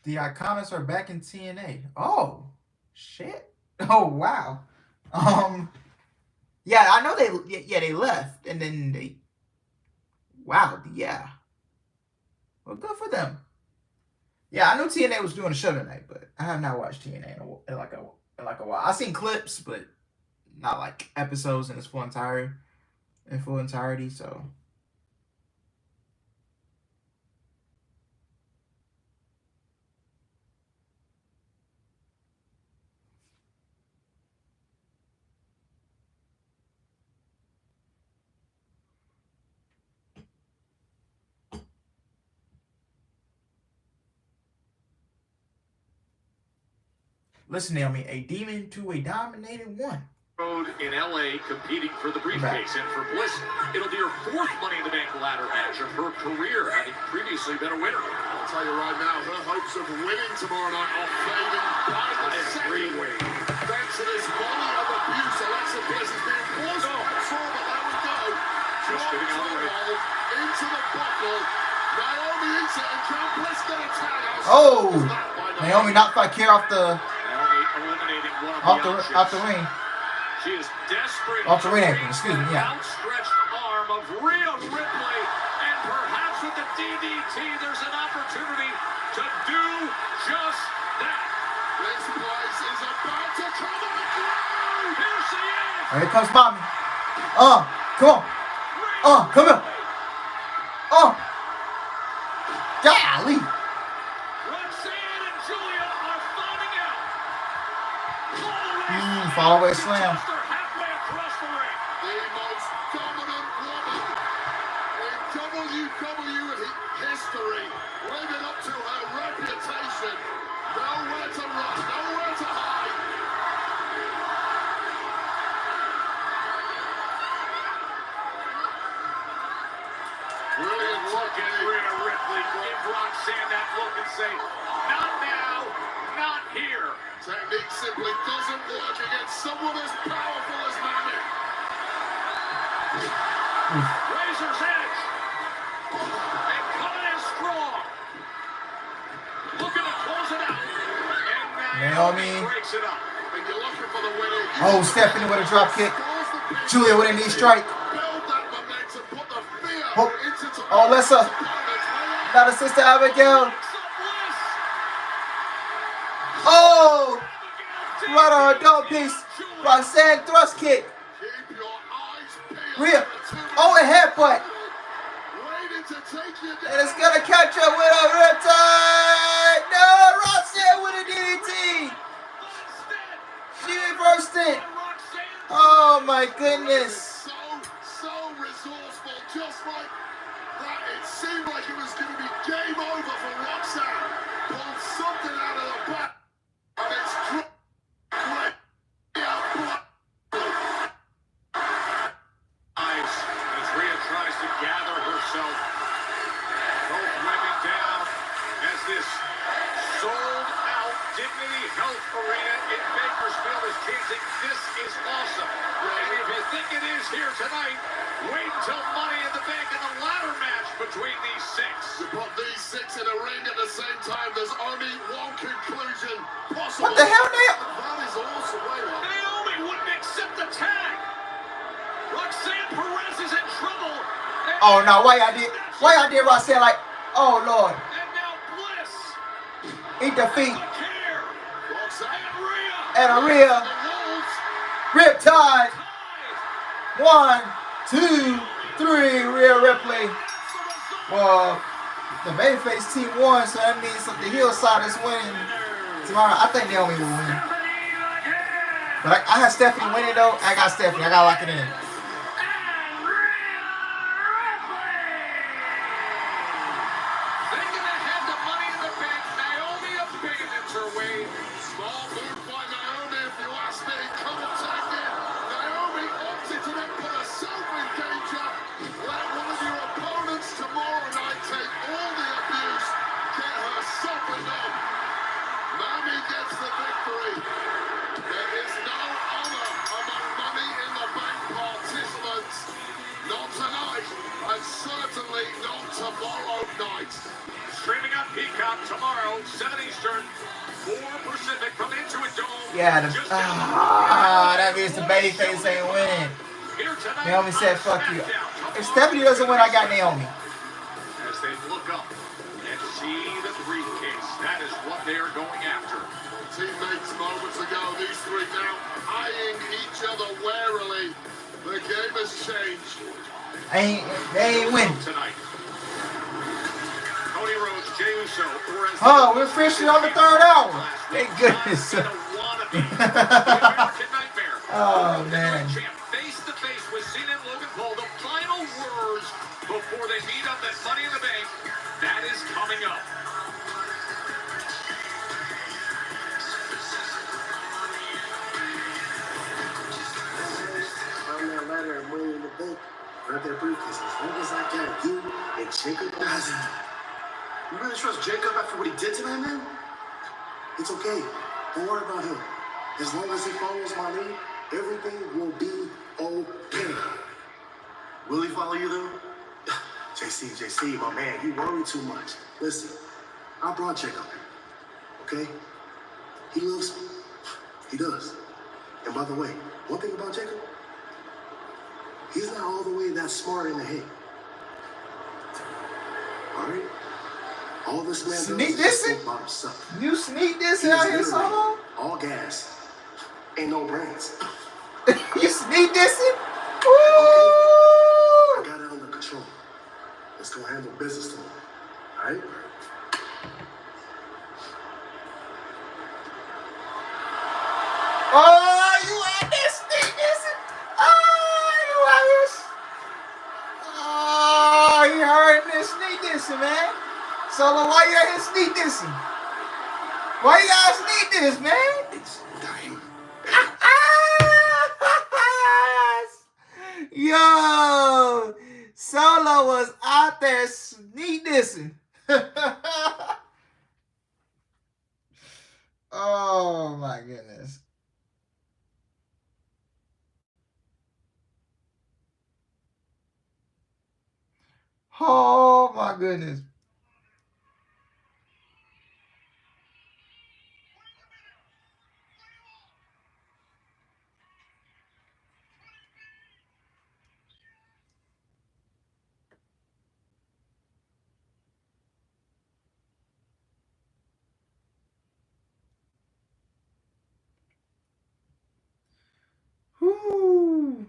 The Iconics are back in TNA. Oh, shit. Oh, wow. Yeah, I know they left, and then they, wow, yeah. Well, good for them. Yeah, I knew TNA was doing a show tonight, but I have not watched TNA in like a while. I've seen clips, but not like episodes in full entirety. So listen, Naomi, a demon to a dominated one. In LA competing for the briefcase, and for Bliss, it'll be her 4th Money in the Bank ladder match of her career, having previously been a winner. I'll tell you right now, her hopes of winning tomorrow night are fading by the second. Thanks to this volley of abuse, Alexa Bliss is being forced to absorb, but there we go. Just getting out of the way. Into the buckle. Naomi eats it, and John Bliss going to tag us. Oh, Naomi knocked Fakir off the eliminating one of off the ring. She is desperate. Off the ring apron, excuse me, yeah. Outstretched arm of Rhea Ripley, and perhaps with the DDT, there's an opportunity to do just that. This place is about to come unglued. Here she is. Here comes Mommy. Come on. Come here. Golly. Roxanne and Julia are finding out. Fall away slam. Halfway across the ring. The most dominant woman in WWE history, living up to her reputation. Nowhere to run, nowhere to hide. Brilliant look at Rhea Ripley. Give Roxanne that look and say, not now, not here. Technique simply doesn't work against someone as powerful as Mammy. Razor's edge. And coming in strong. Looking to close it out. And Naomi breaks it up. And you're looking for the winner. Oh, Stephanie with a drop kick. Julia with a knee strike. Build that momentum, put the fear into Oh, Lessa. Not a sister Abigail. Oh! Right on her dome piece. Roxanne thrust kick. Rhea. Oh, a headbutt. And it's going to catch her with a riptide. No, Roxanne with a DDT. She reversed it. Oh, my goodness. So resourceful, just like that. It seemed like it was going to be game over for Roxanne. Pulled something out of the back. And it's great. As Rhea tries to gather herself, both women down as this sold-out Dignity Health Arena in Bakersfield is chasing. This is awesome. And if you think it is here tonight, wait until Money in the Bank and the ladder match between these 6. You put these 6 in a ring at the same time, there's only one conclusion possible. What the hell, Naomi? That is awesome. Naomi wouldn't accept the tag. Roxanne Perez is in trouble. Oh, no. Why I did Roxanne like, oh, Lord. And now Bliss. Eat the feet. And Rhea. Riptide. 1, 2, 3. Rhea Ripley. Well, the babyface team won, so that means the heel side is winning tomorrow. I think Naomi will win. But I have Stephanie winning, though. I got Stephanie. I got to lock it in. Thinking ahead to Money in the Bank, Naomi abandons her way. Small move by Naomi, if you ask me. Couple tagged in. Naomi opted to then put herself in danger. Let one of your opponents tomorrow night take all the abuse. Get her softened up. Naomi gets the victory. There is no honor among Money in the Bank party. got him. Ah, that means the babyface ain't winning. Naomi said, fuck you. If Stephanie doesn't win, I got Naomi. As they look up and see the briefcase, that is what they're going after. Teammates moments ago, these three now eyeing each other warily. The game has changed. They ain't winning. Tonight. Cody Rhodes, Jey Uso, Oh, we're officially on the third hour. Thank goodness. Oh, man. Face to face with Cena and Logan Paul. The final words before they meet up at Money in the Bank. That is coming up. On that ladder and Money in the Bank, grab that briefcase. As long as I got you and Jacob, you really trust Jacob after what he did tonight, man? It's okay. Don't worry about him. As long as he follows my lead, everything will be okay. Will he follow you, though? JC, my man, you worry too much. Listen, I brought Jacob here, okay? He loves me. He does. And by the way, one thing about Jacob, he's not all the way that smart in the head. All right? All this man Sneak does is dissing? think about himself. You sneak this out here, Solo? All gas. Ain't no brains. You sneak dissing? I got it under control. Let's go handle business tomorrow. All right? Oh, you out there sneak dissing? Oh, you out here. Oh, you heard this sneak dissing, man. Solo, why you out here sneak dissing? Why you guys sneak this, man? It's time. Yo, Solo was out there sneak dissing. Oh my goodness. Oh my goodness. Whoo.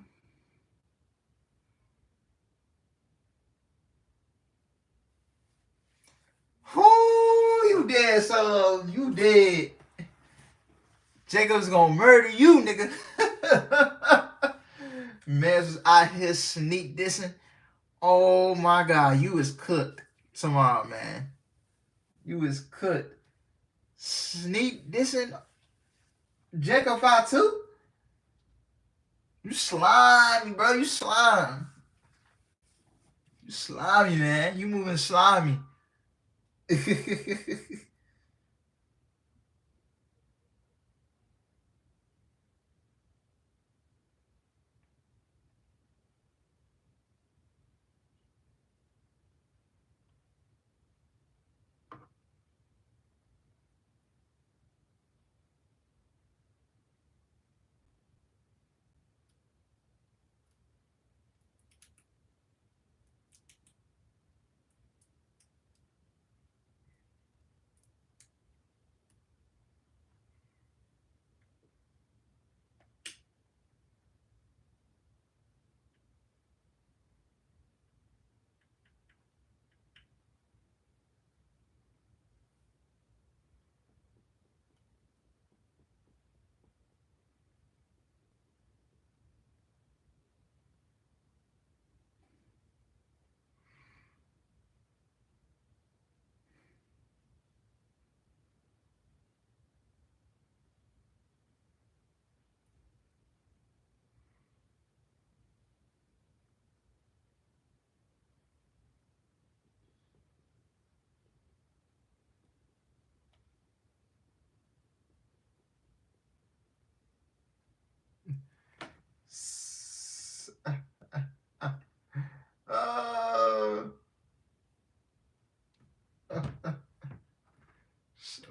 Whoo, you dead, Solo. You dead. Jacob's gonna murder you, nigga. Man was out here sneak dissing. Oh my God, you was cooked tomorrow, man. You was cooked. Sneak dissing Jacob 5-2? You slimy, bro. You slime. You slimy, man. You moving slimy.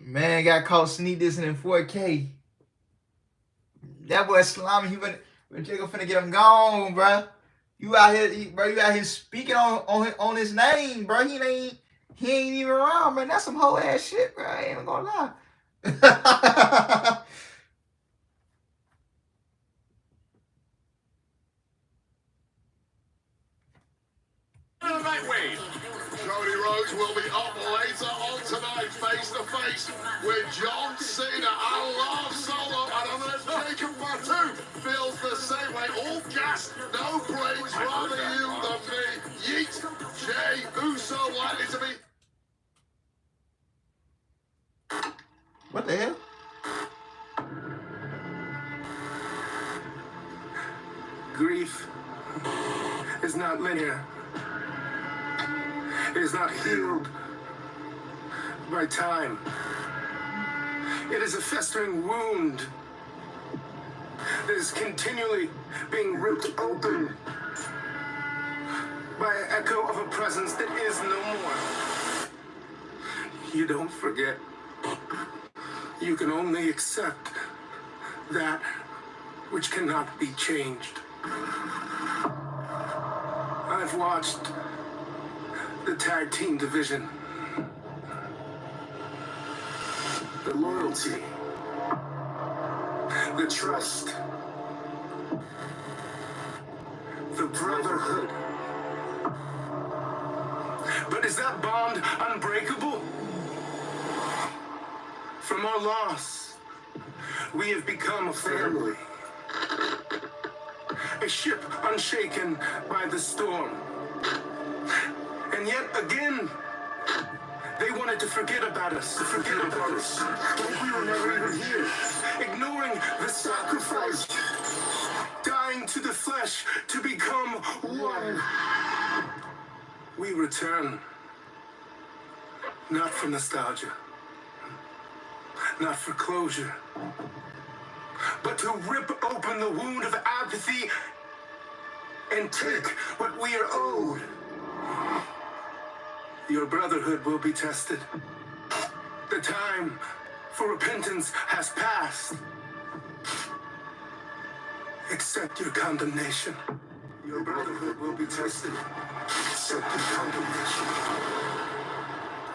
Man got caught sneak dissing in 4K. That boy Salami, when Jacob finna get him gone, bro. You out here, bro. You out here speaking on his name, bro. He ain't even around, man. That's some whole ass shit, bro. I ain't gonna lie. Cody Rhodes will be up later on tonight, face to face with John Cena. I love Solo. I don't know if Jacob Batu feels the same way. All gas, no brakes, rather you than me. Yeet, Jey Uso likely to be. What the hell? Grief is not linear. It is not healed by time. It is a festering wound that is continually being ripped open by an echo of a presence that is no more. You don't forget. You can only accept that which cannot be changed. I've watched the tag team division, the loyalty, the trust, the brotherhood. But is that bond unbreakable? From our loss, we have become a family. A ship unshaken by the storm. And yet again, they wanted to forget about us, like we were never even here. Ignoring the sacrifice, dying to the flesh to become one. We return, not for nostalgia, not for closure, but to rip open the wound of apathy and take what we are owed. Your brotherhood will be tested. The time for repentance has passed. Accept your condemnation. Your brotherhood will be tested. Accept your condemnation.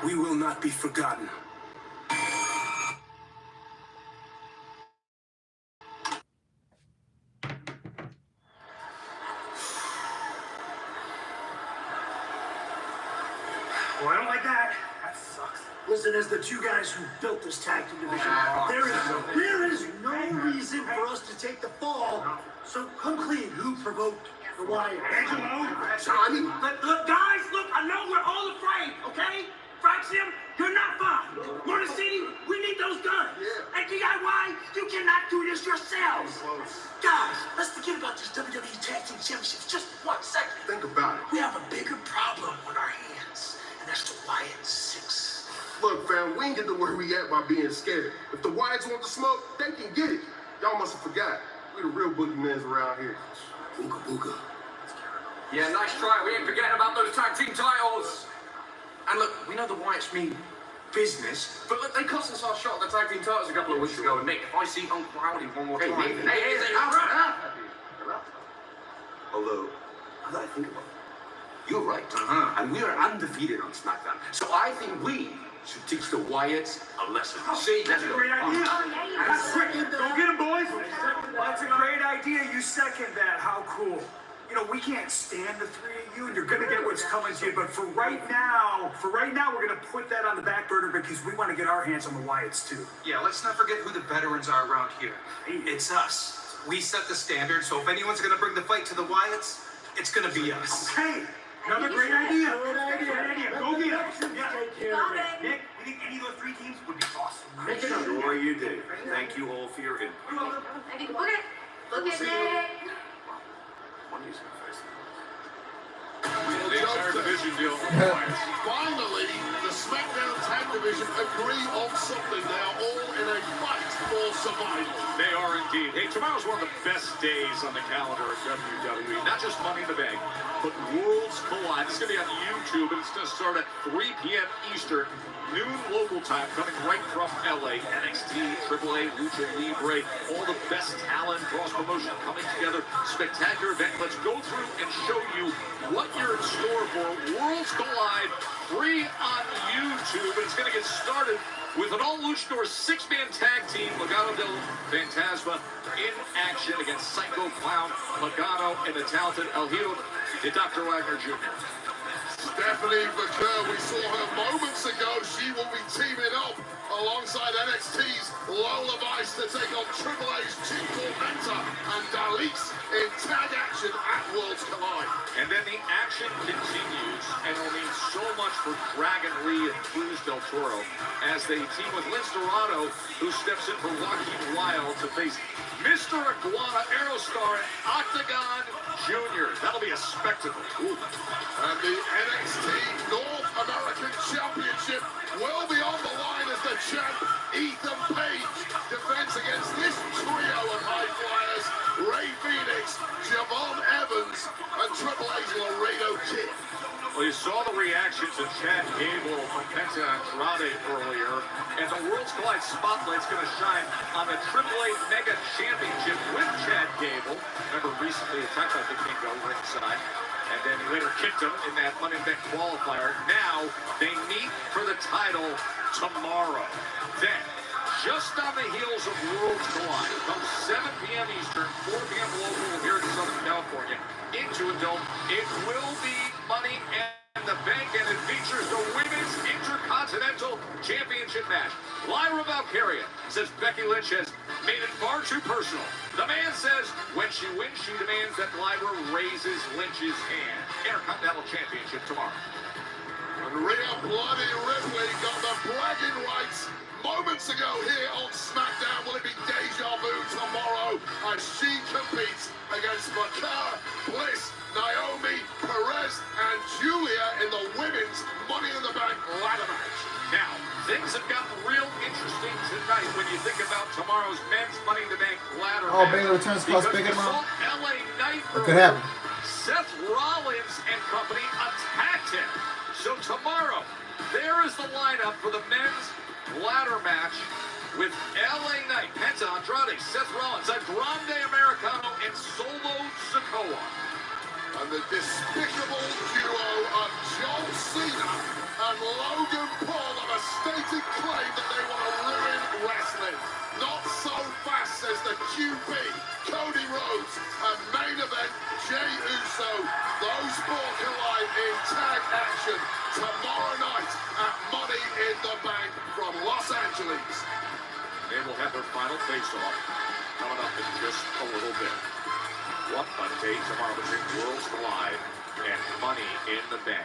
We will not be forgotten. Well, I don't like that. That sucks. Listen, as the two guys who built this tag team division, there is no reason for us to take the fall. So come clean. Who provoked the Wyatt? Angelo? Johnny? Look, guys, look, I know we're all afraid, okay? Fraxium, you're not fine. Motor City, we need those guns. And DIY, you cannot do this yourselves. Guys, let's forget about this WWE Tag Team Championships just for 1 second. Think about it. We have a bigger problem on our hands, and that's the Wyatt 6. Look, fam, we ain't get to where we at by being scared. If the Wyatts want the smoke, they can get it. Y'all must have forgot. We the real boogeymans around here. Booga booga. Yeah, nice try. We ain't forgetting about those tag team titles. And look, we know the Wyatts mean business, but look, they cost us our shot at the tag team titles a couple of weeks ago. And Nick, if I see Uncle Howdy one more time... Hey, Although, now that I think about it, you're right. And we are undefeated on SmackDown. So I think we should teach the Wyatts a lesson. See, that's a great idea. Go get him, boys. That's a great idea. You second that. How cool. You know, we can't stand the three of you, and you're going to get what's coming to you. But for right now, we're going to put that on the back burner because we want to get our hands on the Wyatts, too. Yeah, let's not forget who the veterans are around here. It's us. We set the standard, so if anyone's going to bring the fight to the Wyatts, it's going to be us. Okay. Another great idea. Great idea. Go get him. Yeah. Nick, you think any of those three teams would be awesome? Sure you do. Thank you all for your input. Okay, look at Nick. One use my face. Finally, the SmackDown Tag Division division agree on something. They are all in a fight for survival. They are indeed. Hey, tomorrow's one of the best days on the calendar at WWE. Not just Money in the Bank, but Worlds Collide. It's going to be on YouTube, and it's going to start at 3 p.m. Eastern, noon local time, coming right from LA. NXT, AAA, Lucha Libre, all the best talent, cross promotion coming together. Spectacular event. Let's go through and show you what you're in store for. Worlds Collide, free on YouTube. And it's going to get started with an all Luchador six-man tag team, Legado del Fantasma, in action against Psycho Clown, Magano, and the talented El Hijo de Dr. Wagner Jr. Stephanie Vaquer, we saw her moments ago. She will be teaming up alongside NXT's Lola Vice to take on Triple H's Chief Tormenta and Dalise in tag action at Worlds Collide. And then the action continues, and it'll mean so much for Dragon Lee and Cruz del Toro as they team with Lince Dorado, who steps in for Joaquin Wild to face Mr. Iguana, Aerostar, and Octagon Jr. That'll be a spectacle. Ooh. And the NXT North American Championship will be on the line as the champ, Ethan Page, defends against this trio of high flyers, Ray Phoenix, Javon Evans, and Triple H's Laredo Kid. Well, you saw the reaction to Chad Gable from Penta Andrade earlier, and the Worlds Collide Spotlight's going to shine on the AAA Mega Championship with Chad Gable. Remember, recently attacked by the King Go ringside, and then he later kicked him in that Money in the Bank qualifier. Now, they meet for the title tomorrow. Then, just on the heels of Worlds Collide, from 7 p.m. Eastern, 4 p.m. local here in Southern California, into a dome, it will be Money in the Bank, and it features the Women's Intercontinental Championship match. Lyra Valkyria says Becky Lynch has made it far too personal. The man says when she wins, she demands that Lyra raises Lynch's hand. Intercontinental Championship tomorrow. And Rhea Bloody Ripley got the bragging rights moments ago here on Smackdown. Will it be deja vu tomorrow as she competes against Vaquer, Bliss, Naomi, Perez, and Julia in the women's Money in the Bank ladder match. Now, things have gotten real interesting tonight when you think about tomorrow's men's Money in the Bank ladder match. Bayley returns plus bigger tomorrow. LA Knight could happen. Seth Rollins and company attacked him. So tomorrow, there is the lineup for the men's ladder match with LA Knight, Penta Andrade, Seth Rollins, Grande Americano, and Solo Sikoa. And the despicable duo of John Cena and Logan Paul have a stated claim that they want to ruin wrestling. Not so fast, says the QB, Cody Rhodes, and main event, Jey Uso. Those four collide in tag action tomorrow night at Money in the Bank from Los Angeles. They will have their final face-off coming up in just a little bit. What a day tomorrow between Worlds Collide and Money in the Bank.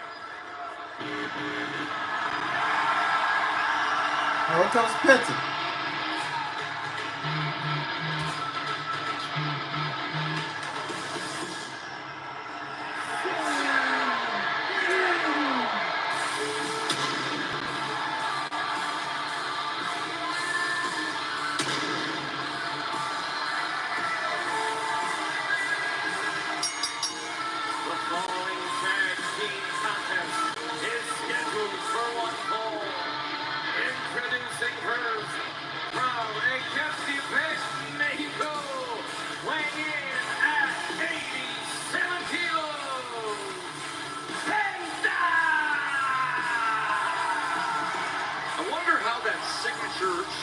Here comes Penta.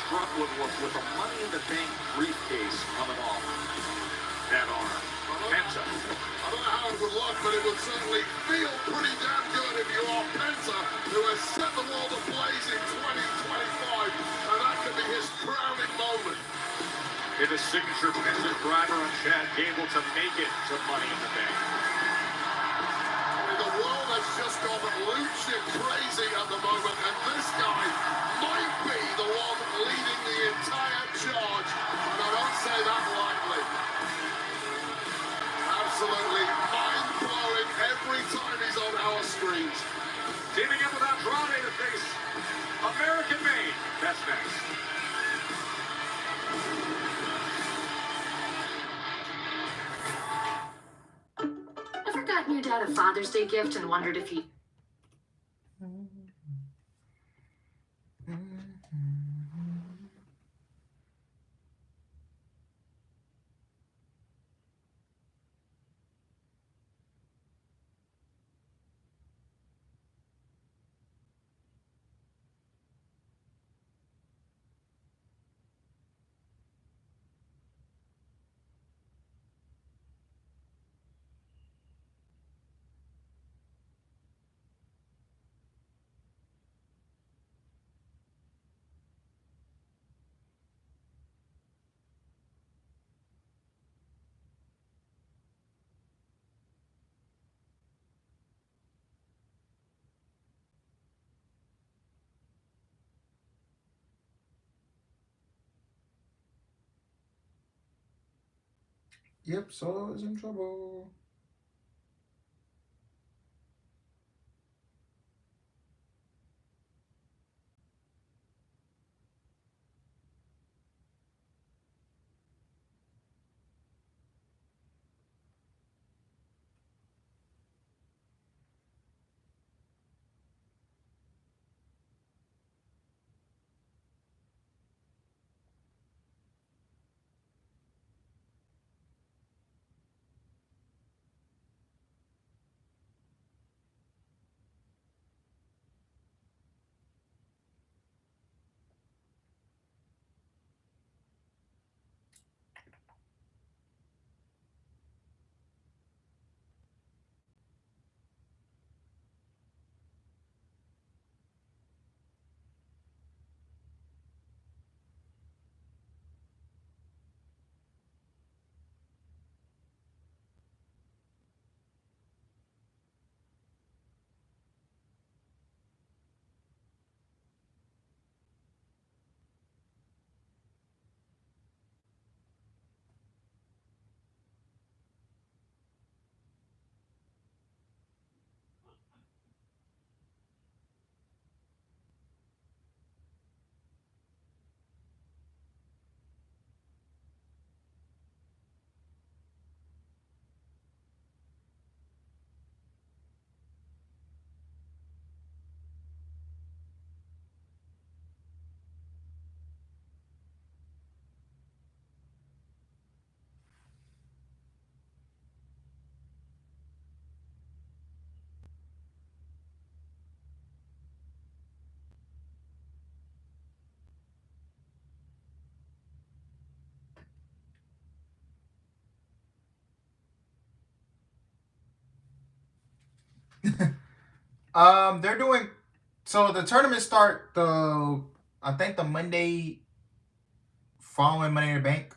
Struck with a Money in the Bank briefcase coming off that arm. Penta. I don't know how it would look, but it would certainly feel pretty damn good if you are Penta, who has set the world ablaze in 2025, and that could be his crowning moment. In a signature Penta driver on Chad Gable to make it to Money in the Bank. The world has just gone lucha crazy at the moment, and this guy might be the one leading the entire charge, and I don't say that lightly. Absolutely mind-blowing every time he's on our screens. Teaming up with Andrade to face American in Maine. That's next. Ever gotten your dad a Father's Day gift and wondered if he... Yep, Solo is in trouble. They're doing so the tournament start I think the Monday following Money in the Bank.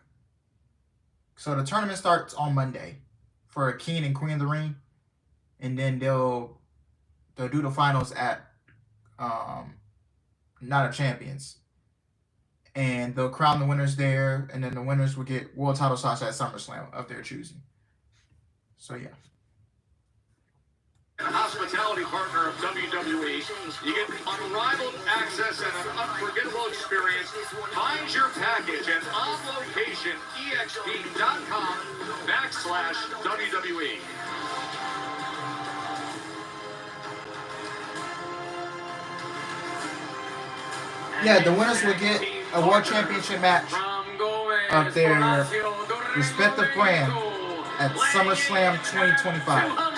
So the tournament starts on Monday for King and Queen of the Ring, and then they'll do the finals at Night of Champions, and they'll crown the winners there, and then the winners will get world title shots at SummerSlam of their choosing. So yeah. Hospitality partner of WWE. You get unrivaled access and an unforgettable experience. Find your package at onlocation.exp.com/WWE. Yeah, the winners will get a World Championship match of their respective brand at SummerSlam 2025.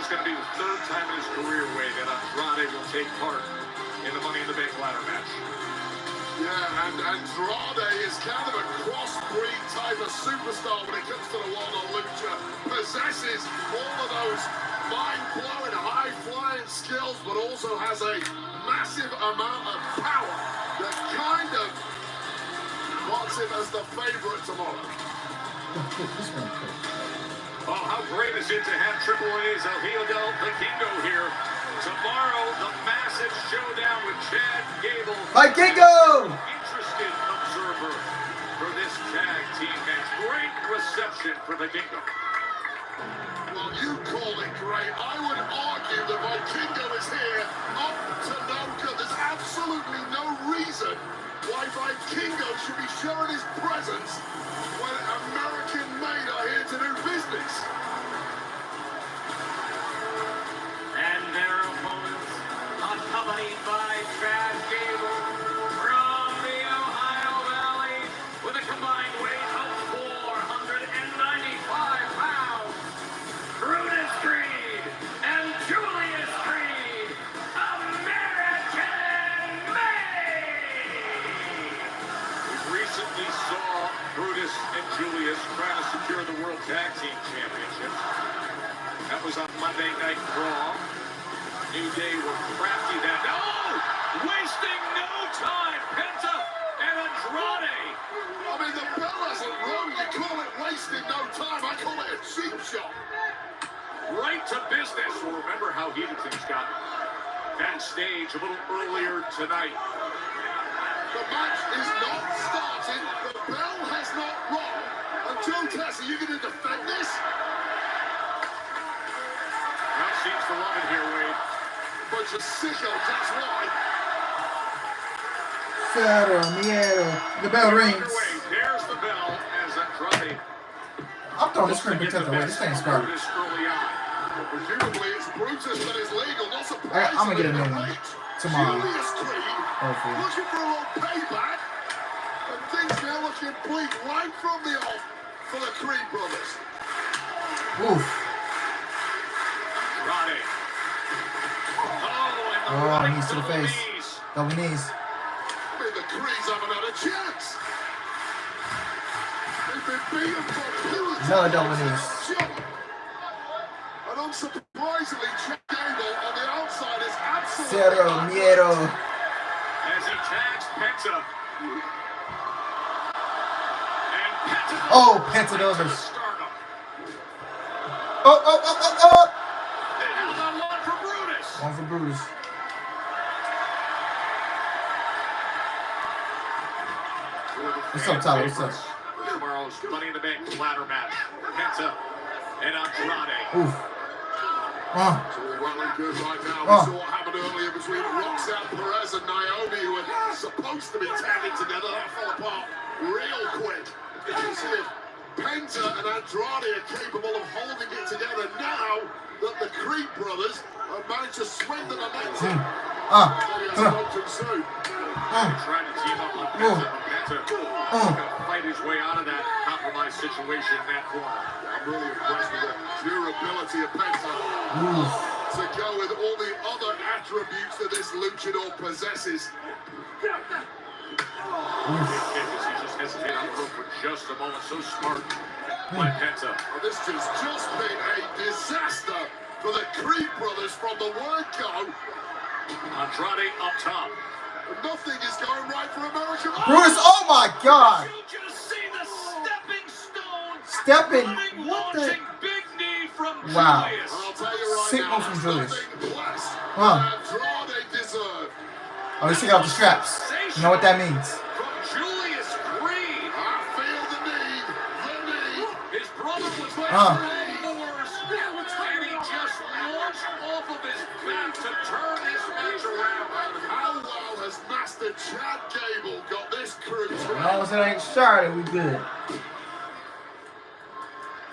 Going to be the third time in his career, Wade, that Andrade will take part in the Money in the Bank ladder match. Yeah, and Andrade is kind of a crossbreed type of superstar when it comes to the world of lucha. Possesses all of those mind-blowing, high-flying skills, but also has a massive amount of power that kind of marks him as the favorite tomorrow. Oh, how great is it to have Triple A's El Hijo del Vikingo here. Tomorrow, the massive showdown with Chad Gable. Vikingo! Interested observer for this tag team match. Great reception for Vikingo. Well, you call it great. I would argue that Vikingo is here up to no good. There's absolutely no reason why Vikingo should be showing his presence when American-made are here to do business. And their opponents, accompanied by Chad Gable from the Ohio Valley, with a combined weight of 495 pounds, Brutus Creed and Julius Creed, American-made! We recently saw Brutus and Julius trying to secure the World Tag Team Championships. That was on Monday Night Raw. New Day were crafty that. Oh! Wasting no time. Penta and Andrade. I mean, the bell hasn't rung. You call it wasting no time. I call it a cheap shot. Right to business. Well, remember how heated things got backstage a little earlier tonight. The match is not started. The bell has not rung. And Joe Tess, are you going to defend this? Crowd seems to love it here, Wade. Bunch of sickos, that's why. Cero miedo. The bell rings. There's the bell as Andrade. I'm throwing this screen protector away. This thing's garbage. Presumably it's Brutus that is legal, not surprisingly. I'm gonna get a new one tomorrow. Julius Creed Hopefully. looking for a little payback, and things now looking bleak right from the off for the Creed brothers. Oof. Andrade. Oh, knees to the face. Double knees. I mean, the Creeds haven't had a chance. They've been beaten for pillars. Another double knees. And unsurprisingly, Chad Gable on the outside is absolutely Cero miedo. As he tags Penta. And Penta. Oh, Penta dozers. Oh. And one for Brutus. One for Brutus. What's up, Tyler? What's up? Tomorrow's Money in the Bank ladder match. Penta and Andrade. Oof. It's all well and good right now. We saw what happened earlier between Roxanne Perez and Naomi, who were supposed to be tagging together. That fell apart real quick. You see if Penta and Andrade are capable of holding it together now that the Creed brothers have managed to swing the momentum. Trying to team up with Penta. Penta fight his way out of that compromised situation in that corner. I'm really impressed with the durability of Penta to go with all the other attributes that this luchador possesses. He just hesitated on the rope for just a moment. So smart by Penta. Well, this has just been a disaster for the Creed brothers from the word go. Andrade up top. Nothing is going right for American. Brutus, oh my God! You just see the stepping stone. Stepping. What the? Big knee from Wow. Julius. I'll tell you right Sick now, move from Julius. blessed. Andrade deserved. Oh, he's taking off the straps. You know what that means? From Julius Creed. I feel the need. His brother was like and he just launched off of his back to turn this match around. How well has Master Chad Gable got this crew As long as it ain't started, we good.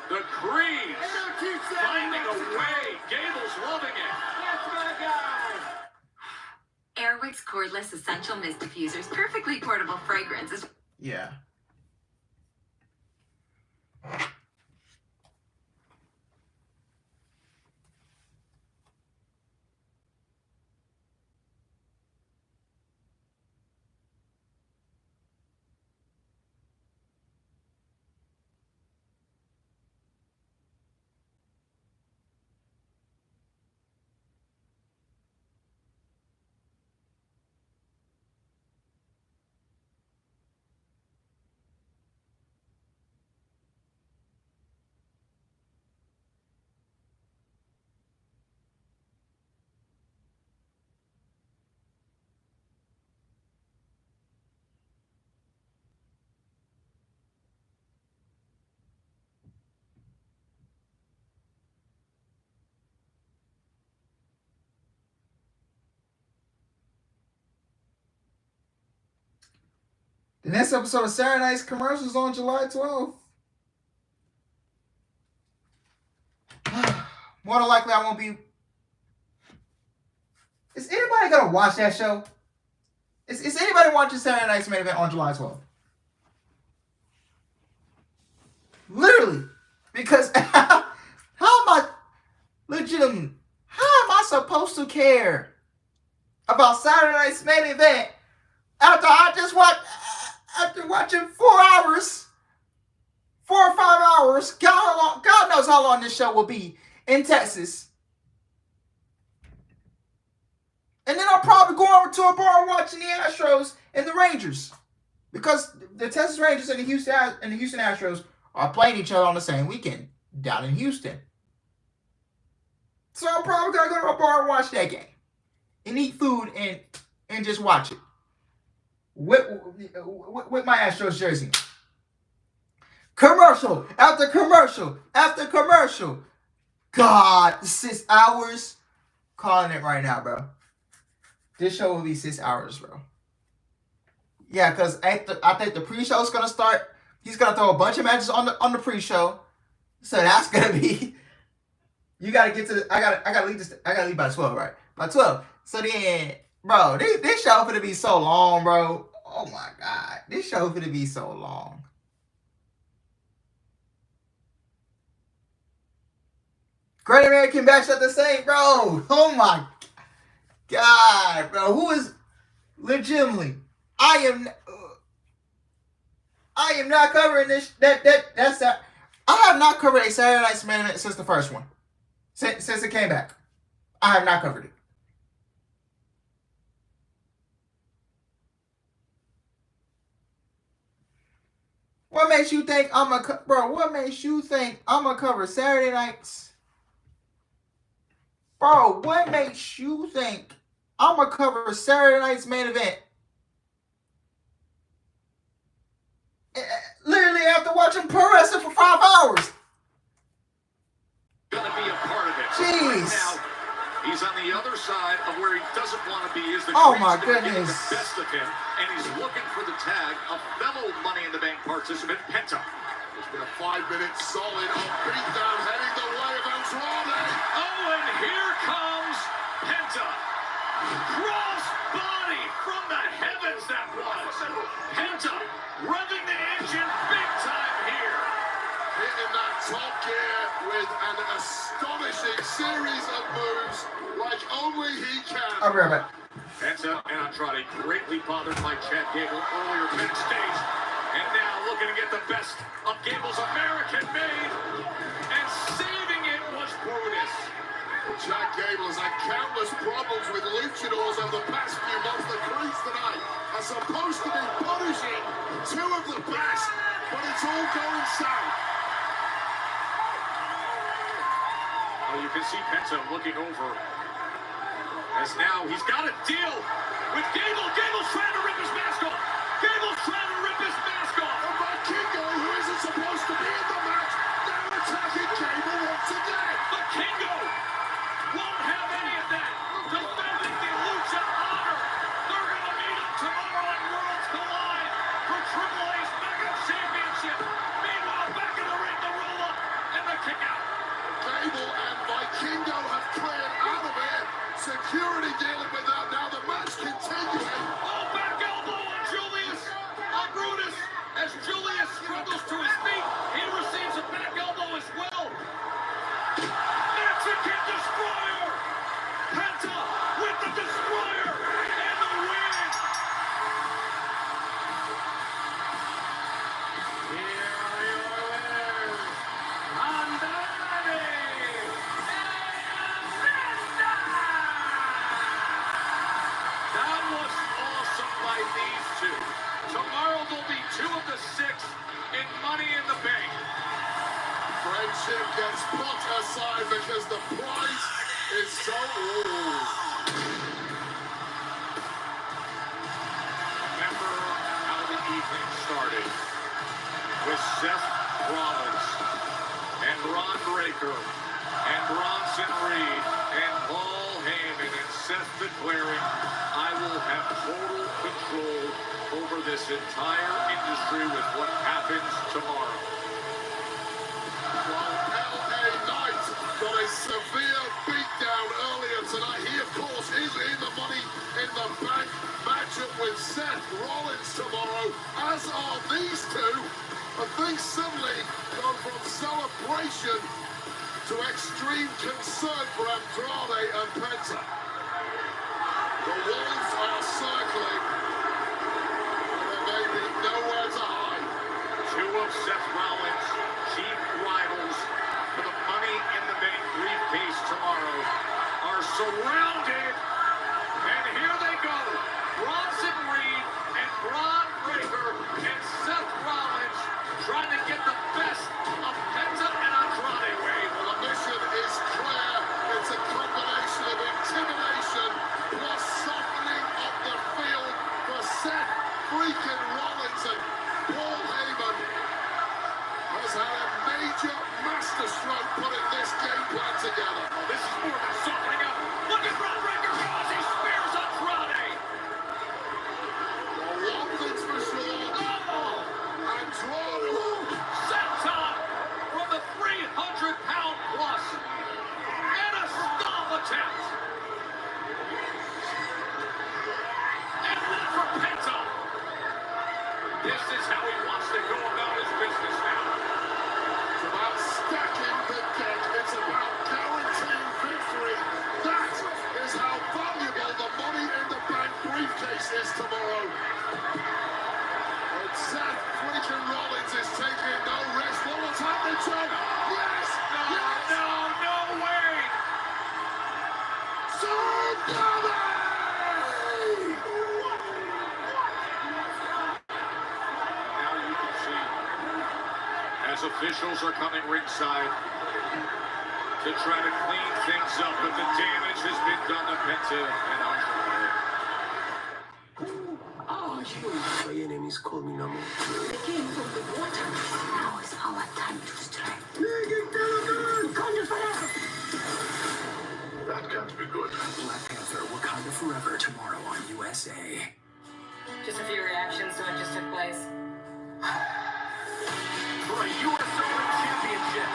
The Creeds finding a way. Gable's loving it. Airwick's cordless essential mist diffusers, perfectly portable fragrances. Yeah. The next episode of Saturday Night's Commercials on July 12th. More than likely, I won't be. Is anybody gonna watch that show? Is anybody watching Saturday Night's Main Event on July 12th? Literally, because how am I legitimately? How am I supposed to care about Saturday Night's Main Event after I just watched? After watching 4 hours, 4 or 5 hours, God knows how long this show will be in Texas. And then I'll probably go over to a bar watching the Astros and the Rangers. Because the Texas Rangers and the Houston Astros are playing each other on the same weekend down in Houston. So I'm probably going to go to a bar and watch that game. And eat food and just watch it. With my Astros jersey. Commercial after commercial after commercial. God, 6 hours. Calling it right now, bro. This show will be 6 hours, bro. Yeah, because I think the pre-show is gonna start. He's gonna throw a bunch of matches on the pre-show. So that's gonna be. You gotta get to. I gotta leave this. I gotta leave by 12, right? By 12. So then. Bro, this show finna be so long, bro. Oh my God. This show finna be so long. Great American Bash at the same, bro. Oh my God, bro. Who is legitimately? I am not covering this. That's that. I have not covered a Saturday Night's Main Event since the first one. Since it came back. I have not covered it. What makes you think what makes you think I'm gonna cover Saturday nights? Bro, what makes you think I'm gonna cover Saturday Night's Main Event? Literally after watching pro wrestling for 5 hours. Gonna be a part of it. Jeez. Right now, he's on the other side of where he doesn't want to be. Is the oh my getting goodness. the best of him, and he's looking for the tag of fellow Money in the Bank participant Penta. It's been a 5-minute solid beatdown heading the way of Andrade. Oh, and here comes Penta. Cross body from the heavens that was. Penta revving the engine big time here. Hitting that top gear with an astonishing series of moves like only he can. I'll be right back. Penta and Andrade greatly bothered by Chad Gable earlier backstage. And now looking to get the best of Gable's American made. And saving it was Brutus. Chad Gable has had countless problems with luchadors over the past few months. The crease tonight are supposed to be punishing 2 of the best, but it's all going south. Well, you can see Penta looking over. As now he's got a deal with Gable. Gable's trying to rip his mask off. Gable's trying to rip his mask off. And Vikingo, who isn't supposed to be in the match, now attacking Gable once again. But Kingo won't have any of that. Defending the Lucha Honor. They're going to meet up tomorrow on Worlds Collide for Triple A's Mega Championship. Meanwhile, back in the ring, the roll-up and the kick-out. Gable and Vikingo have cleared out of here. Security dealing with that now. The match continuing. Oh, back elbow on Julius. On Brutus. As Julius struggles to his feet, he receives a back elbow as well. Mexican Destroyer. Penta with the Destroyer and the win. Here are your winners. Andrade and Penta. That was awesome by these two. Tomorrow there'll be 2 of the 6 in Money in the Bank. Friendship gets put aside because the price is so old. Remember how the evening started with Seth Rollins and Ron Breakker and Bronson Reed and Paul Heyman and Seth declaring, I will have total control over this this entire industry with what happens tomorrow. Well, LA Knight got a severe beatdown earlier tonight. He, of course, is in the Money in the Bank matchup with Seth Rollins tomorrow, as are these two. And things suddenly go from celebration to extreme concern for Andrade and Penta. The wolves are circling, and there may be nowhere to hide. Two of Seth Rollins' chief rivals for the Money in the Bank briefcase tomorrow are surrounded, and here they go. Bronson Reed and Braun Breaker and Seth Rollins trying to get the best of Penta and Andrade. Well, the mission is clear. It's a combination of intimidation plus softening of the field for Seth freaking Rollins, and Paul Heyman has had a major masterstroke putting this game plan together. Oh, this is more than softening up. Look at Braun Breaker as he spears Andrade. Well, one thing's for sure. Andrade. Senton from the 300-pound plus. And a stomp attempt. And one for Penta. This is how he wants to go about his business now. It's about stacking the deck. It's about guaranteeing victory. That is how valuable the Money in the Bank briefcase is tomorrow. And Seth freaking Rollins is taking no rest. What's happening, John? Yes! Yes! No way! Somebody! Now you can see, as officials are coming ringside to try to clean things up, but the damage has been done to Penta and Andrade. My enemies call me Namo. They came from the water. Now is our time to strike. Wakanda forever. That can't be good. Black Panther, Wakanda Forever, tomorrow on USA. Just a few reactions to what just took place. For a US Open Championship,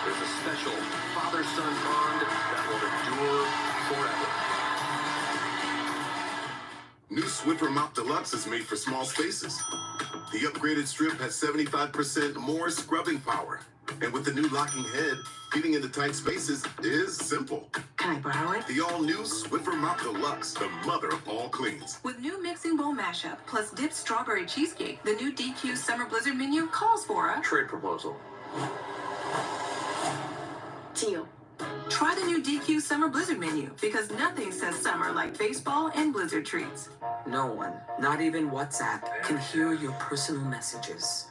there's a special father-son bond that will endure forever. New Swiffer Mop Deluxe is made for small spaces. The upgraded strip has 75% more scrubbing power. And with the new locking head, getting into tight spaces is simple. Can I borrow it? The all-new Swiffer Mop Deluxe, the mother of all cleans. With new mixing bowl mashup plus dipped strawberry cheesecake, the new DQ Summer Blizzard menu calls for a Trade proposal. Deal. Try the new DQ Summer Blizzard menu, because nothing says summer like baseball and Blizzard treats. No one, not even WhatsApp, can hear your personal messages.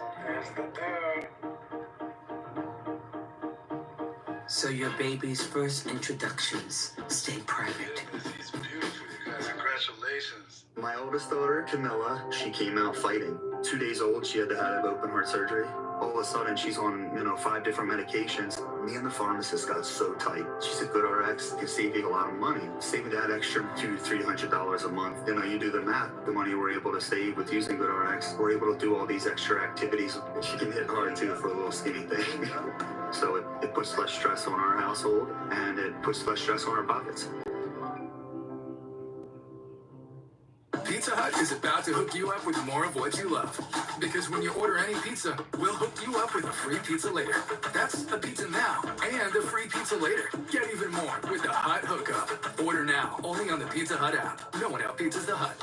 So your baby's first introductions stay private. He's beautiful, you guys. Congratulations. My oldest daughter, Camilla, she came out fighting. 2 days old, she had to have open heart surgery. All of a sudden, she's on, 5 different medications. Me and the pharmacist got so tight. She said, GoodRx can save you a lot of money. Save me that extra $200-300 a month. You do the math. The money we're able to save with using GoodRx, we're able to do all these extra activities. She can hit hard, too, for a little skinny thing. So it puts less stress on our household, and it puts less stress on our pockets. Pizza Hut is about to hook you up with more of what you love. Because when you order any pizza, we'll hook you up with a free pizza later. That's a pizza now and a free pizza later. Get even more with the Hut Hookup. Order now, only on the Pizza Hut app. No one out pizzas the Hut.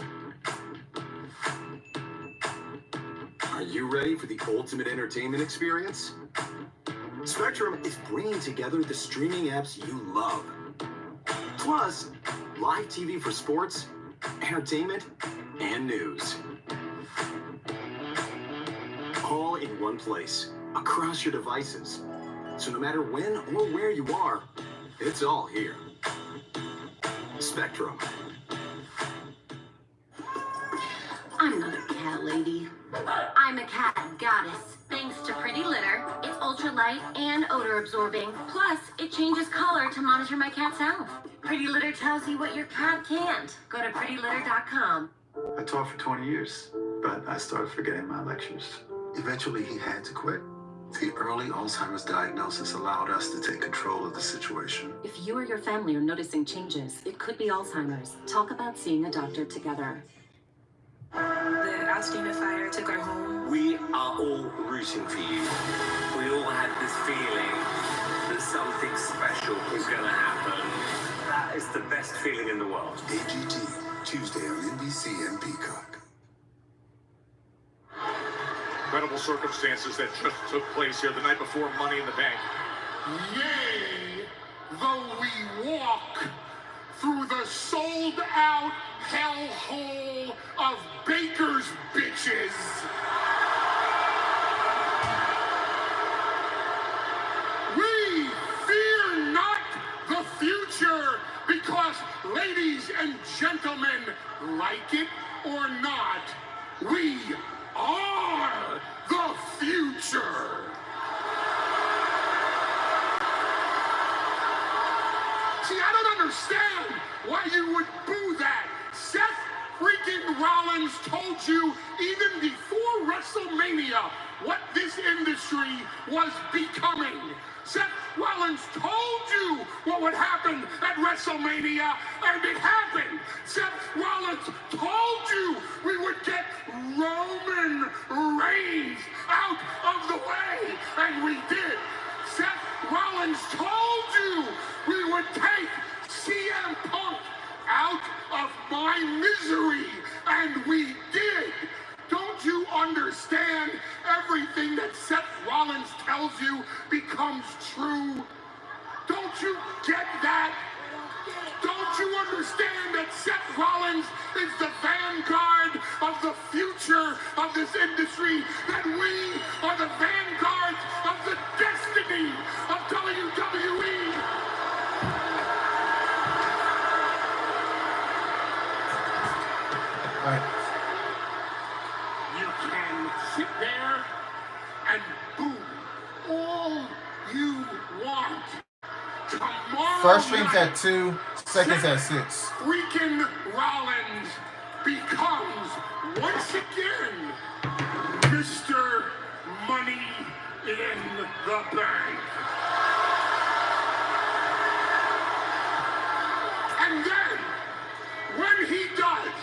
Are you ready for the ultimate entertainment experience? Spectrum is bringing together the streaming apps you love. Plus, live TV for sports, entertainment, and news. All in one place, across your devices. So no matter when or where you are, it's all here. Spectrum. I'm not a cat lady. I'm a cat goddess. Thanks to Pretty Litter, it's ultra light and odor absorbing. Plus, it changes color to monitor my cat's health. Pretty Litter tells you what your cat can't. Go to prettylitter.com. I taught for 20 years, but I started forgetting my lectures. Eventually, he had to quit. The early Alzheimer's diagnosis allowed us to take control of the situation. If you or your family are noticing changes, it could be Alzheimer's. Talk about seeing a doctor together. The Alstina fire took our home. We are all rooting for you. We all had this feeling that something special was going to happen. That is the best feeling in the world. AGT, Tuesday on NBC and Peacock. Incredible circumstances that just took place here the night before Money in the Bank. Yea, though we walk through the sold-out hellhole of Baker's bitches, we fear not the future, because, ladies and gentlemen, like it or not, we are the future. See, I don't understand why you would boo that. Seth freaking Rollins told you even before WrestleMania what this industry was becoming. Seth Rollins told you what would happen at WrestleMania, and it happened. Seth Rollins told you we would get Roman Reigns out of the way, and we did. Seth Rollins told you we would take CM Punk out of my misery, and we did. Don't you understand? Everything that Seth Rollins tells you becomes true. Don't you get that? Don't you understand that Seth Rollins is the vanguard of the future of this industry? That we are the vanguard of the destiny of WWE? All right. You can sit there and boo all you want. Tomorrow First stream's night, at 2, second's at 6. freaking Rollins becomes once again Mr. Money in the Bank. And then, when he does,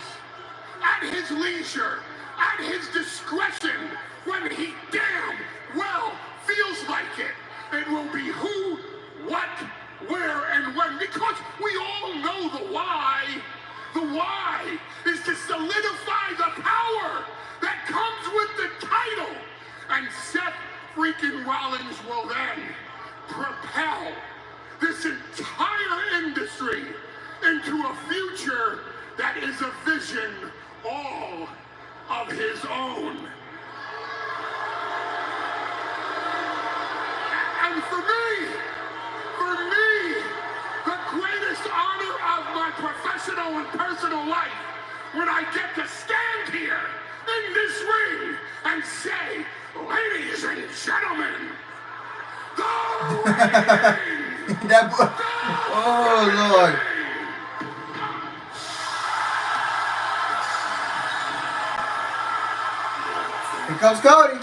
at his leisure, at his discretion, when he damn well feels like it, it will be who, what, where, and when, because we all know the why. The why is to solidify the power that comes with the title. And Seth freaking Rollins will then propel this entire industry into a future that is a vision all of his own. And for me, the greatest honor of my professional and personal life, when I get to stand here in this ring and say, ladies and gentlemen, the ring! Oh, Lord. Here comes Cody.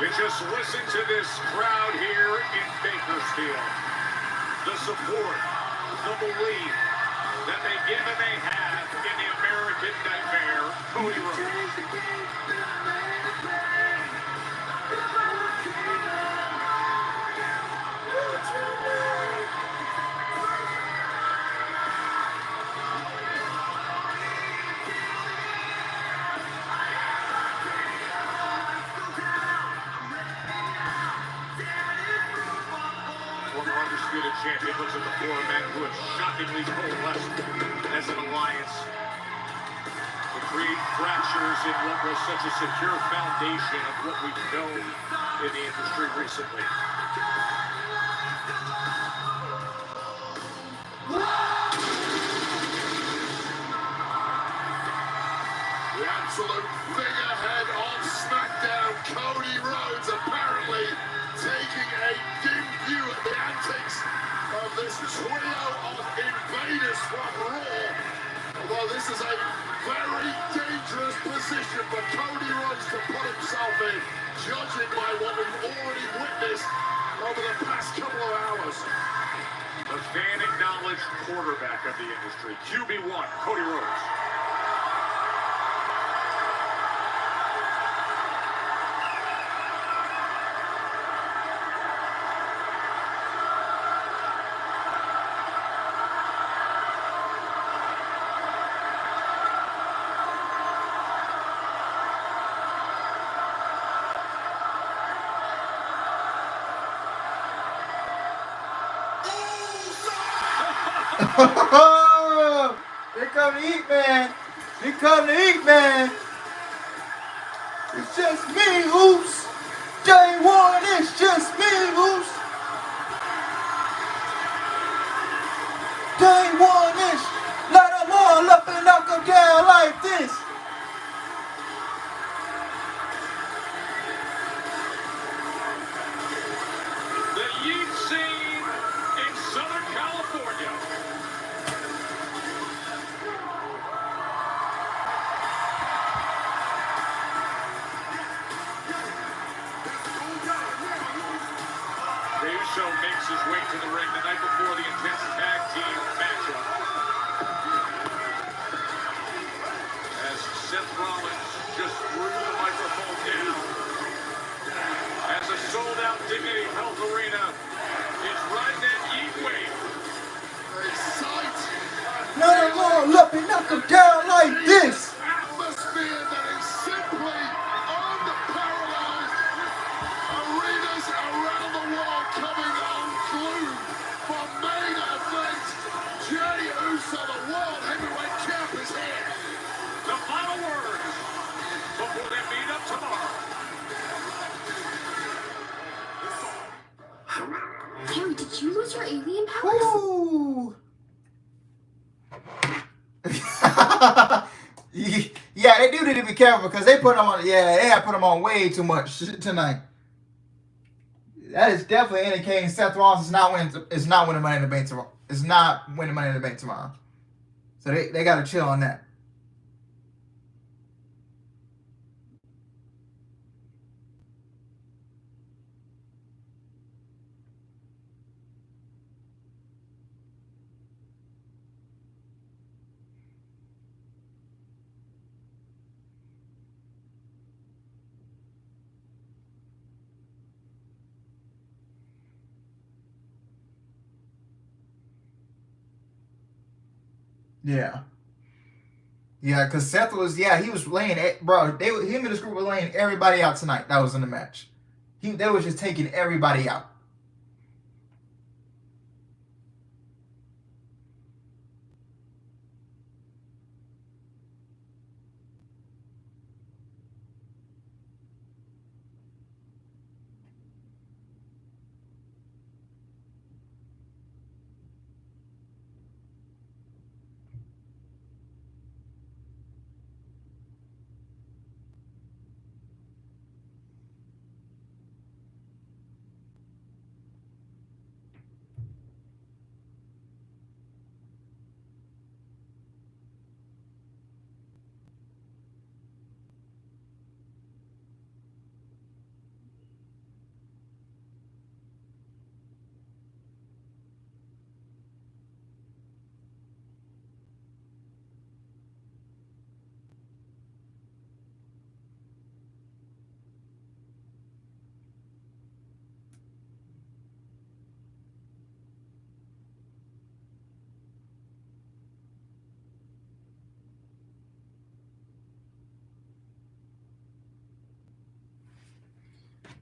You just listen to this crowd here in Bakersfield. The support, the belief that they give and they have in the American Nightmare, Cody Rhodes. looks at the four men who have shockingly coalesced as an alliance to create fractures in what was such a secure foundation of what we've known in the industry recently. The absolute figurehead of Smackdown, Cody Rhodes, apparently taking a dim view at the antics of this trio of invaders from Raw. Although this is a very dangerous position for Cody Rhodes to put himself in, judging by what we've already witnessed over the past couple of hours. The fan-acknowledged quarterback of the industry, QB1, Cody Rhodes. They come to eat, man. They come to eat, man. It's just me, Oops. Day one, it's just me, Oops. Day one is let them all up and knock them down like this. The Yeet scene in Southern California. Show makes his way to the ring the night before the intense tag team matchup. As Seth Rollins just threw the microphone down. As a sold-out Dignity Health Arena is riding that Yeet wave. A sight. Let them all up and knock them down like this. Atmosphere that is simply unparalleled. Arenas around the world coming unglued for main event. Jey Uso, the world heavyweight champ, is here. The final words before they meet up tomorrow. Harry, did you lose your alien powers? Ooh. Yeah, they do need to be careful because they put them on. Yeah, they have put them on way too much tonight. That is definitely indicating Seth Rollins is not winning Money in the Bank tomorrow. Is not winning Money in the Bank tomorrow. So they got to chill on that. Yeah. Yeah, because Seth was, he was laying, bro, him and his group were laying everybody out tonight that was in the match. They was just taking everybody out.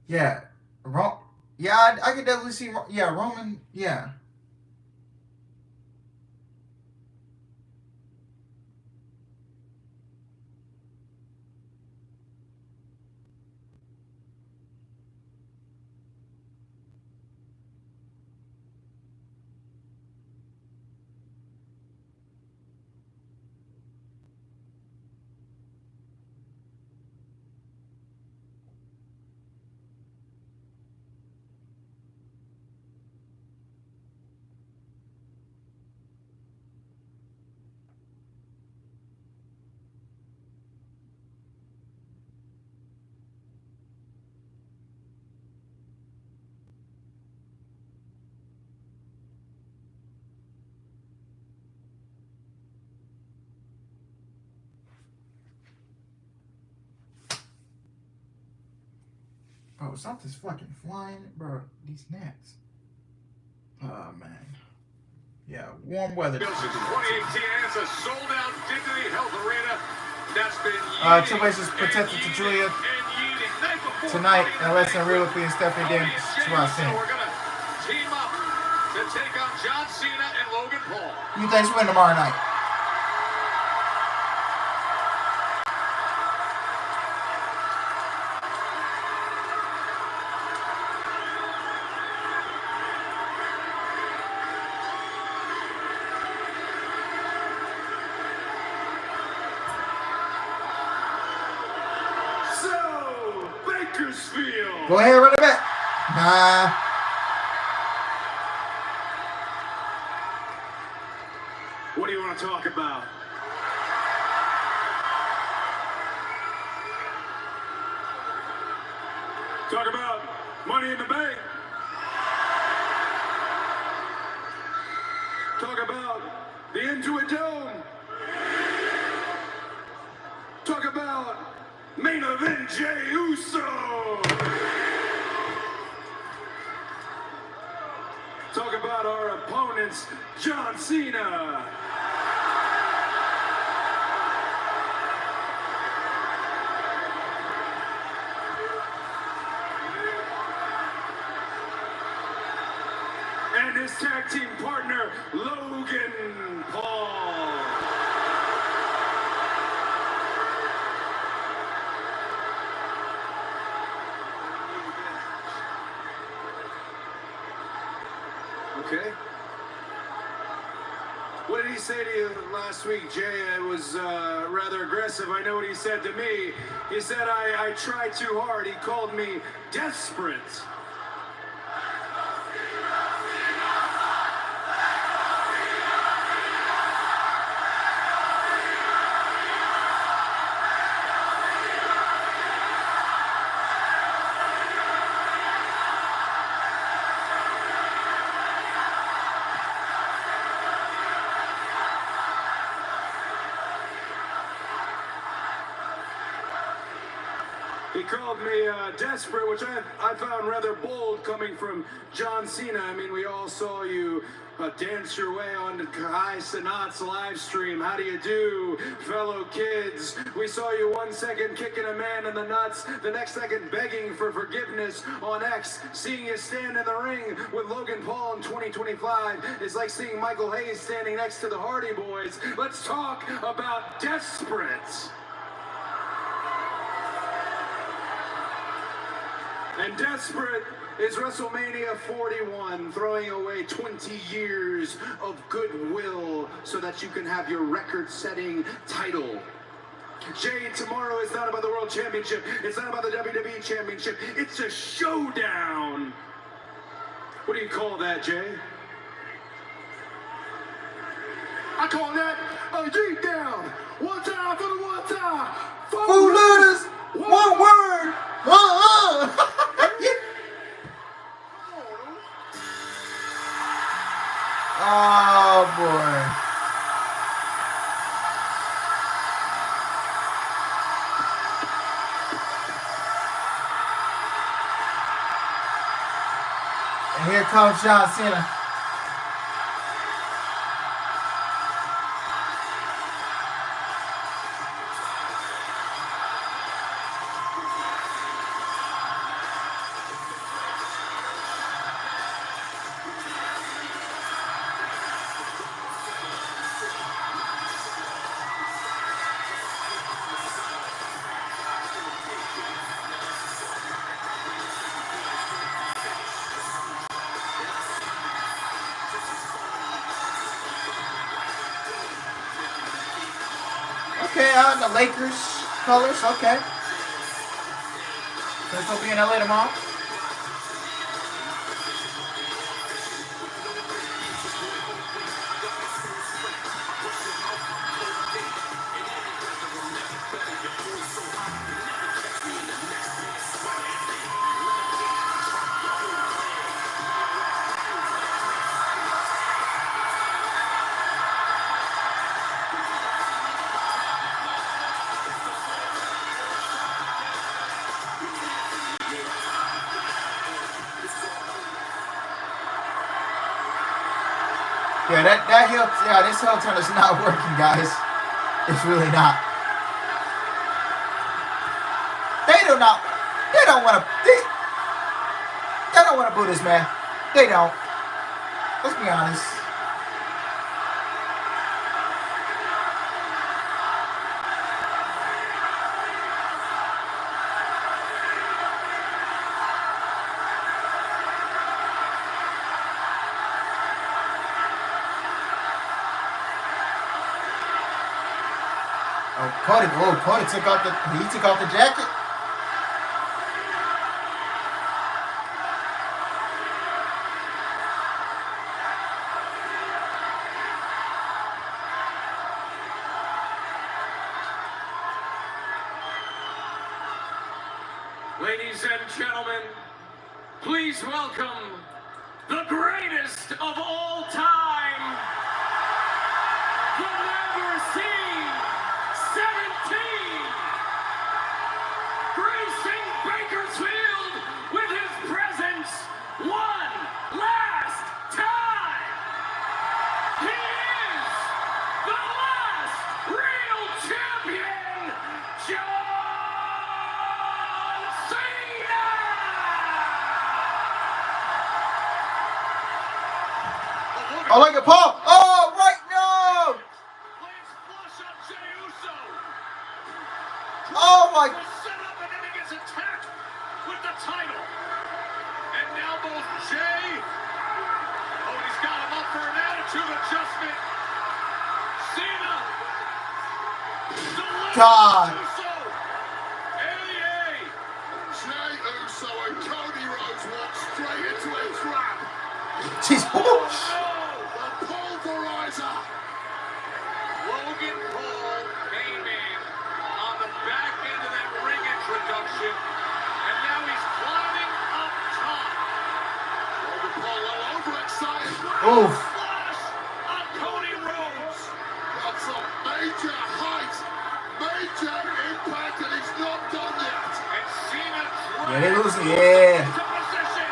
Yeah. I could definitely see, Roman, yeah. Oh, something's fucking flying, bro. These gnats. Oh man. Yeah, warm weather. Since 2018, and it's a sold-out Dignity Health Arena that's been Triple H is protected to Julia tonight, and Lesson Real and Stephanie Davis. That's what I said. We're gonna team up to take on John Cena and Logan Paul. You guys win tomorrow night. Go ahead, run it back. Nah. What do you want to talk about? Talk about Money in the Bank. Talk about the Intuit Dome. Talk about main event Jey Uso. Talk about our opponents, John Cena. And his tag team partner, Logan Paul. Okay. What did he say to you last week, Jay? It was rather aggressive. I know what he said to me. He said I tried too hard. He called me desperate. He called me desperate, which I found rather bold coming from John Cena. I mean, we all saw you dance your way on Kai Cenat's live stream. How do you do, fellow kids? We saw you 1 second kicking a man in the nuts, the next second begging for forgiveness on X. Seeing you stand in the ring with Logan Paul in 2025 is like seeing Michael Hayes standing next to the Hardy Boys. Let's talk about desperate. And desperate is WrestleMania 41, throwing away 20 years of goodwill so that you can have your record-setting title. Jay, tomorrow is not about the World Championship. It's not about the WWE Championship. It's a showdown. What do you call that, Jay? I call that a yeet down. One time for the one time. Four letters, one word. Oh boy. And here comes John Cena. Okay, the Lakers colors, okay. This will be in LA tomorrow. Yeah, this heel turn is not working, guys. It's really not. They don't want to. They don't want to boo this man. They don't. Let's be honest. Cody took off the jacket. Ladies and gentlemen, please welcome the greatest of all time, the never seen 17, gracing Bakersfield with his presence one last time. He is the last real champion, John Cena! Oh, look at Paul. Oh, right now. Oh, my. Set up and then he gets attacked with the title. And now both Jay. Oh, he's got him up for an attitude adjustment. Cena. God. Jay Uso and Cody Rhodes walk straight into a trap. Jeez. The pulverizer. Logan Paul came in on the back end of that ring introduction, and now he's climbing up top. Logan Paul a little overexcited. Oof. Splash on Cody Rhodes. Got some major height, major impact, and he's not done yet. And Cena Yeah, they losing. Yeah. to position.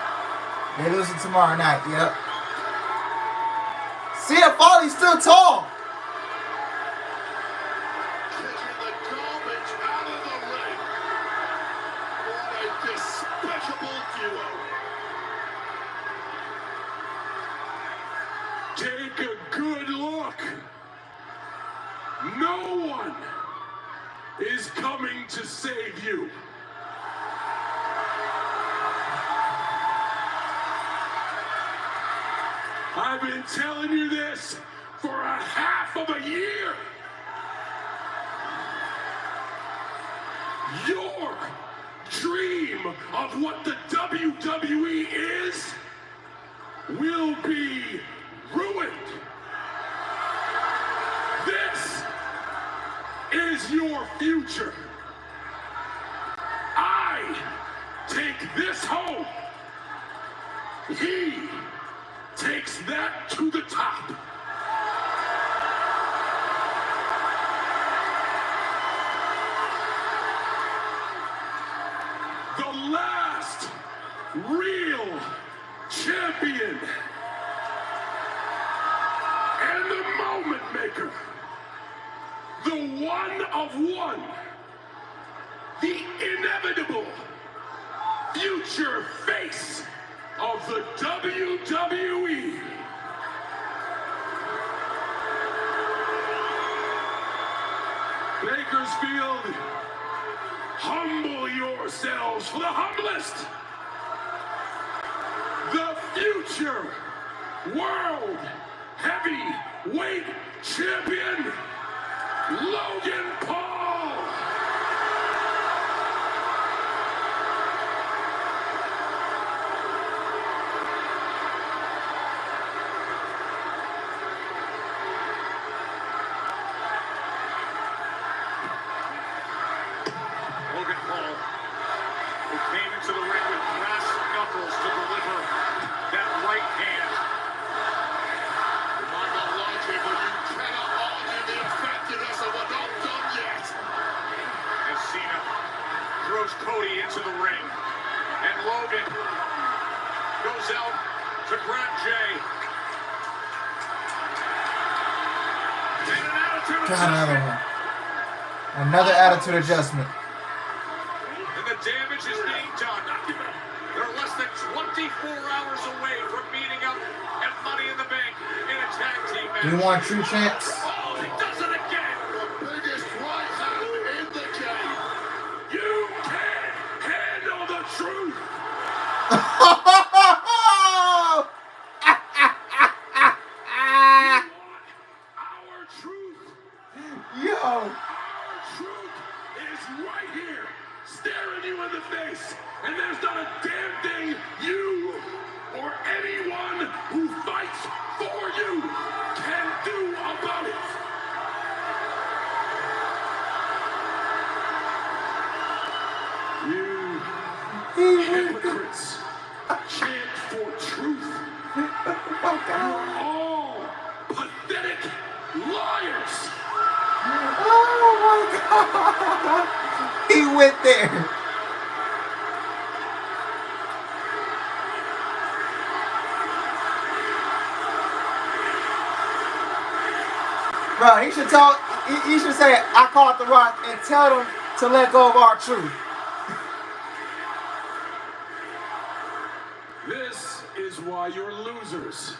They losing tomorrow night. Yep. Cena Foley's still tall. Kicking the garbage out of the ring. What a despicable duo. Take a good look. No one is coming to save you. I've been telling you this for a half of a year. Your dream of what the WWE is will be ruined. This is your future. I take this home. He takes that to the top. The last real champion and the moment maker, the one of one, the inevitable future face of the WWE. Bakersfield, humble yourselves for the humblest. The future world heavyweight champion, Logan Paul. Logan Paul, who came into the ring with brass knuckles to deliver that right hand. You might not like it, but you cannot argue the effectiveness of what not done yet. As Cena throws Cody into the ring. And Logan goes out to grab Jay. another one. Another attitude adjustment. And the damage is being done. They're less than 24 hours away from meeting up at Money in the Bank in a tag team match. We want true champs. Oh, he does it again. The biggest right hand in the game. You can't handle the truth. Our truth. Yo. Our truth is right here, staring you in the face. And there's not a damn thing you or anyone who fights for you can do about it. You hypocrites chant for truth. You're all pathetic liars. Oh my God. He went there. Bro, he should tell. He should say, "I caught the Rock," and tell them to let go of our truth. This is why you're losers.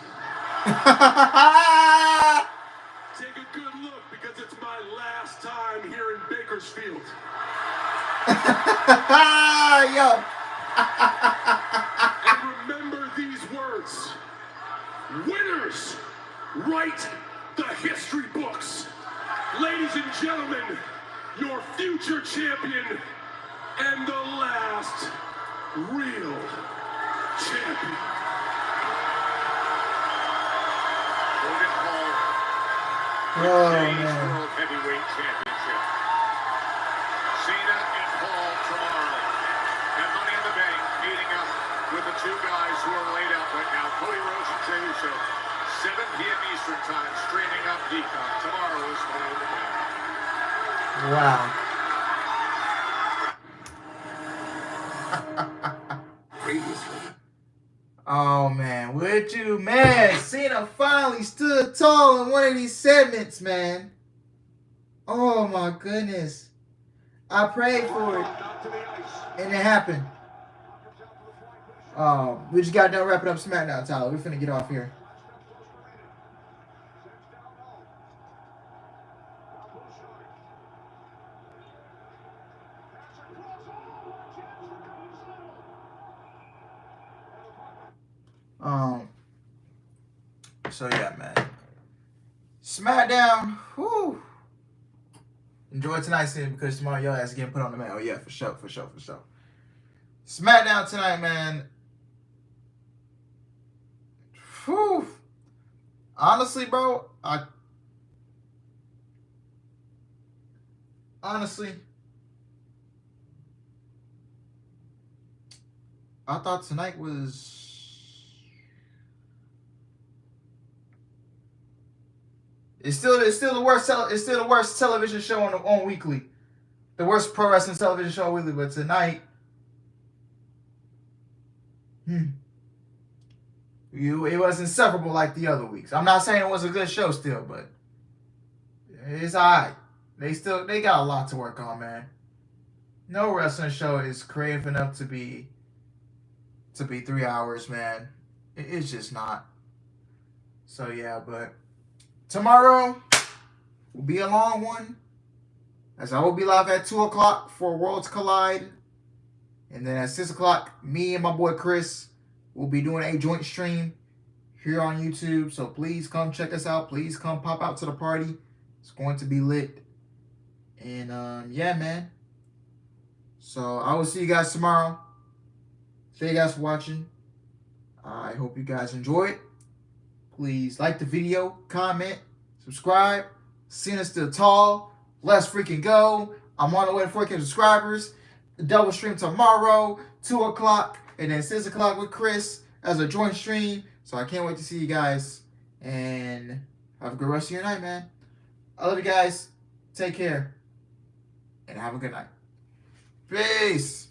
Take a good look because it's my last time here in Bakersfield. Yo. And remember these words. Winners write the history books. Ladies and gentlemen, your future champion and the last real champion. Logan Paul, Oh today's man. World Heavyweight Championship. Cena and Paul tomorrow. And Money in the Bank meeting up with the two guys who are laid out right now. Cody Rhodes and Jey Uso. 7 p.m. Eastern Time, streaming on Peacock. Tomorrow is Money in the Bank. Wow. Previously. Oh man, would you, man? Cena finally stood tall in one of these segments, man. Oh my goodness. I prayed for it, and it happened. We just got done wrapping up SmackDown, Tyler. We're finna get off here. So yeah, man. SmackDown. Whoo. Enjoy tonight's scene because tomorrow your ass getting put on the mat. Oh yeah, for sure. SmackDown tonight, man. Whew. Honestly, bro, I thought tonight was it's still the worst television show on weekly. The worst pro wrestling television show on weekly, but tonight it was insufferable like the other weeks. I'm not saying it was a good show still, but it's alright. They got a lot to work on, man. No wrestling show is creative enough to be 3 hours, man. It's just not. So yeah, but tomorrow will be a long one, as I will be live at 2 o'clock for Worlds Collide. And then at 6 o'clock, me and my boy Chris will be doing a joint stream here on YouTube. So please come check us out. Please come pop out to the party. It's going to be lit. And yeah, man. So I will see you guys tomorrow. Thank you guys for watching. I hope you guys enjoy it. Please like the video, comment, subscribe. Cena's still tall. Let's freaking go. I'm on the way to 4K subscribers. The double stream tomorrow, 2 o'clock, and then 6 o'clock with Chris as a joint stream. So I can't wait to see you guys. And have a good rest of your night, man. I love you guys. Take care. And have a good night. Peace.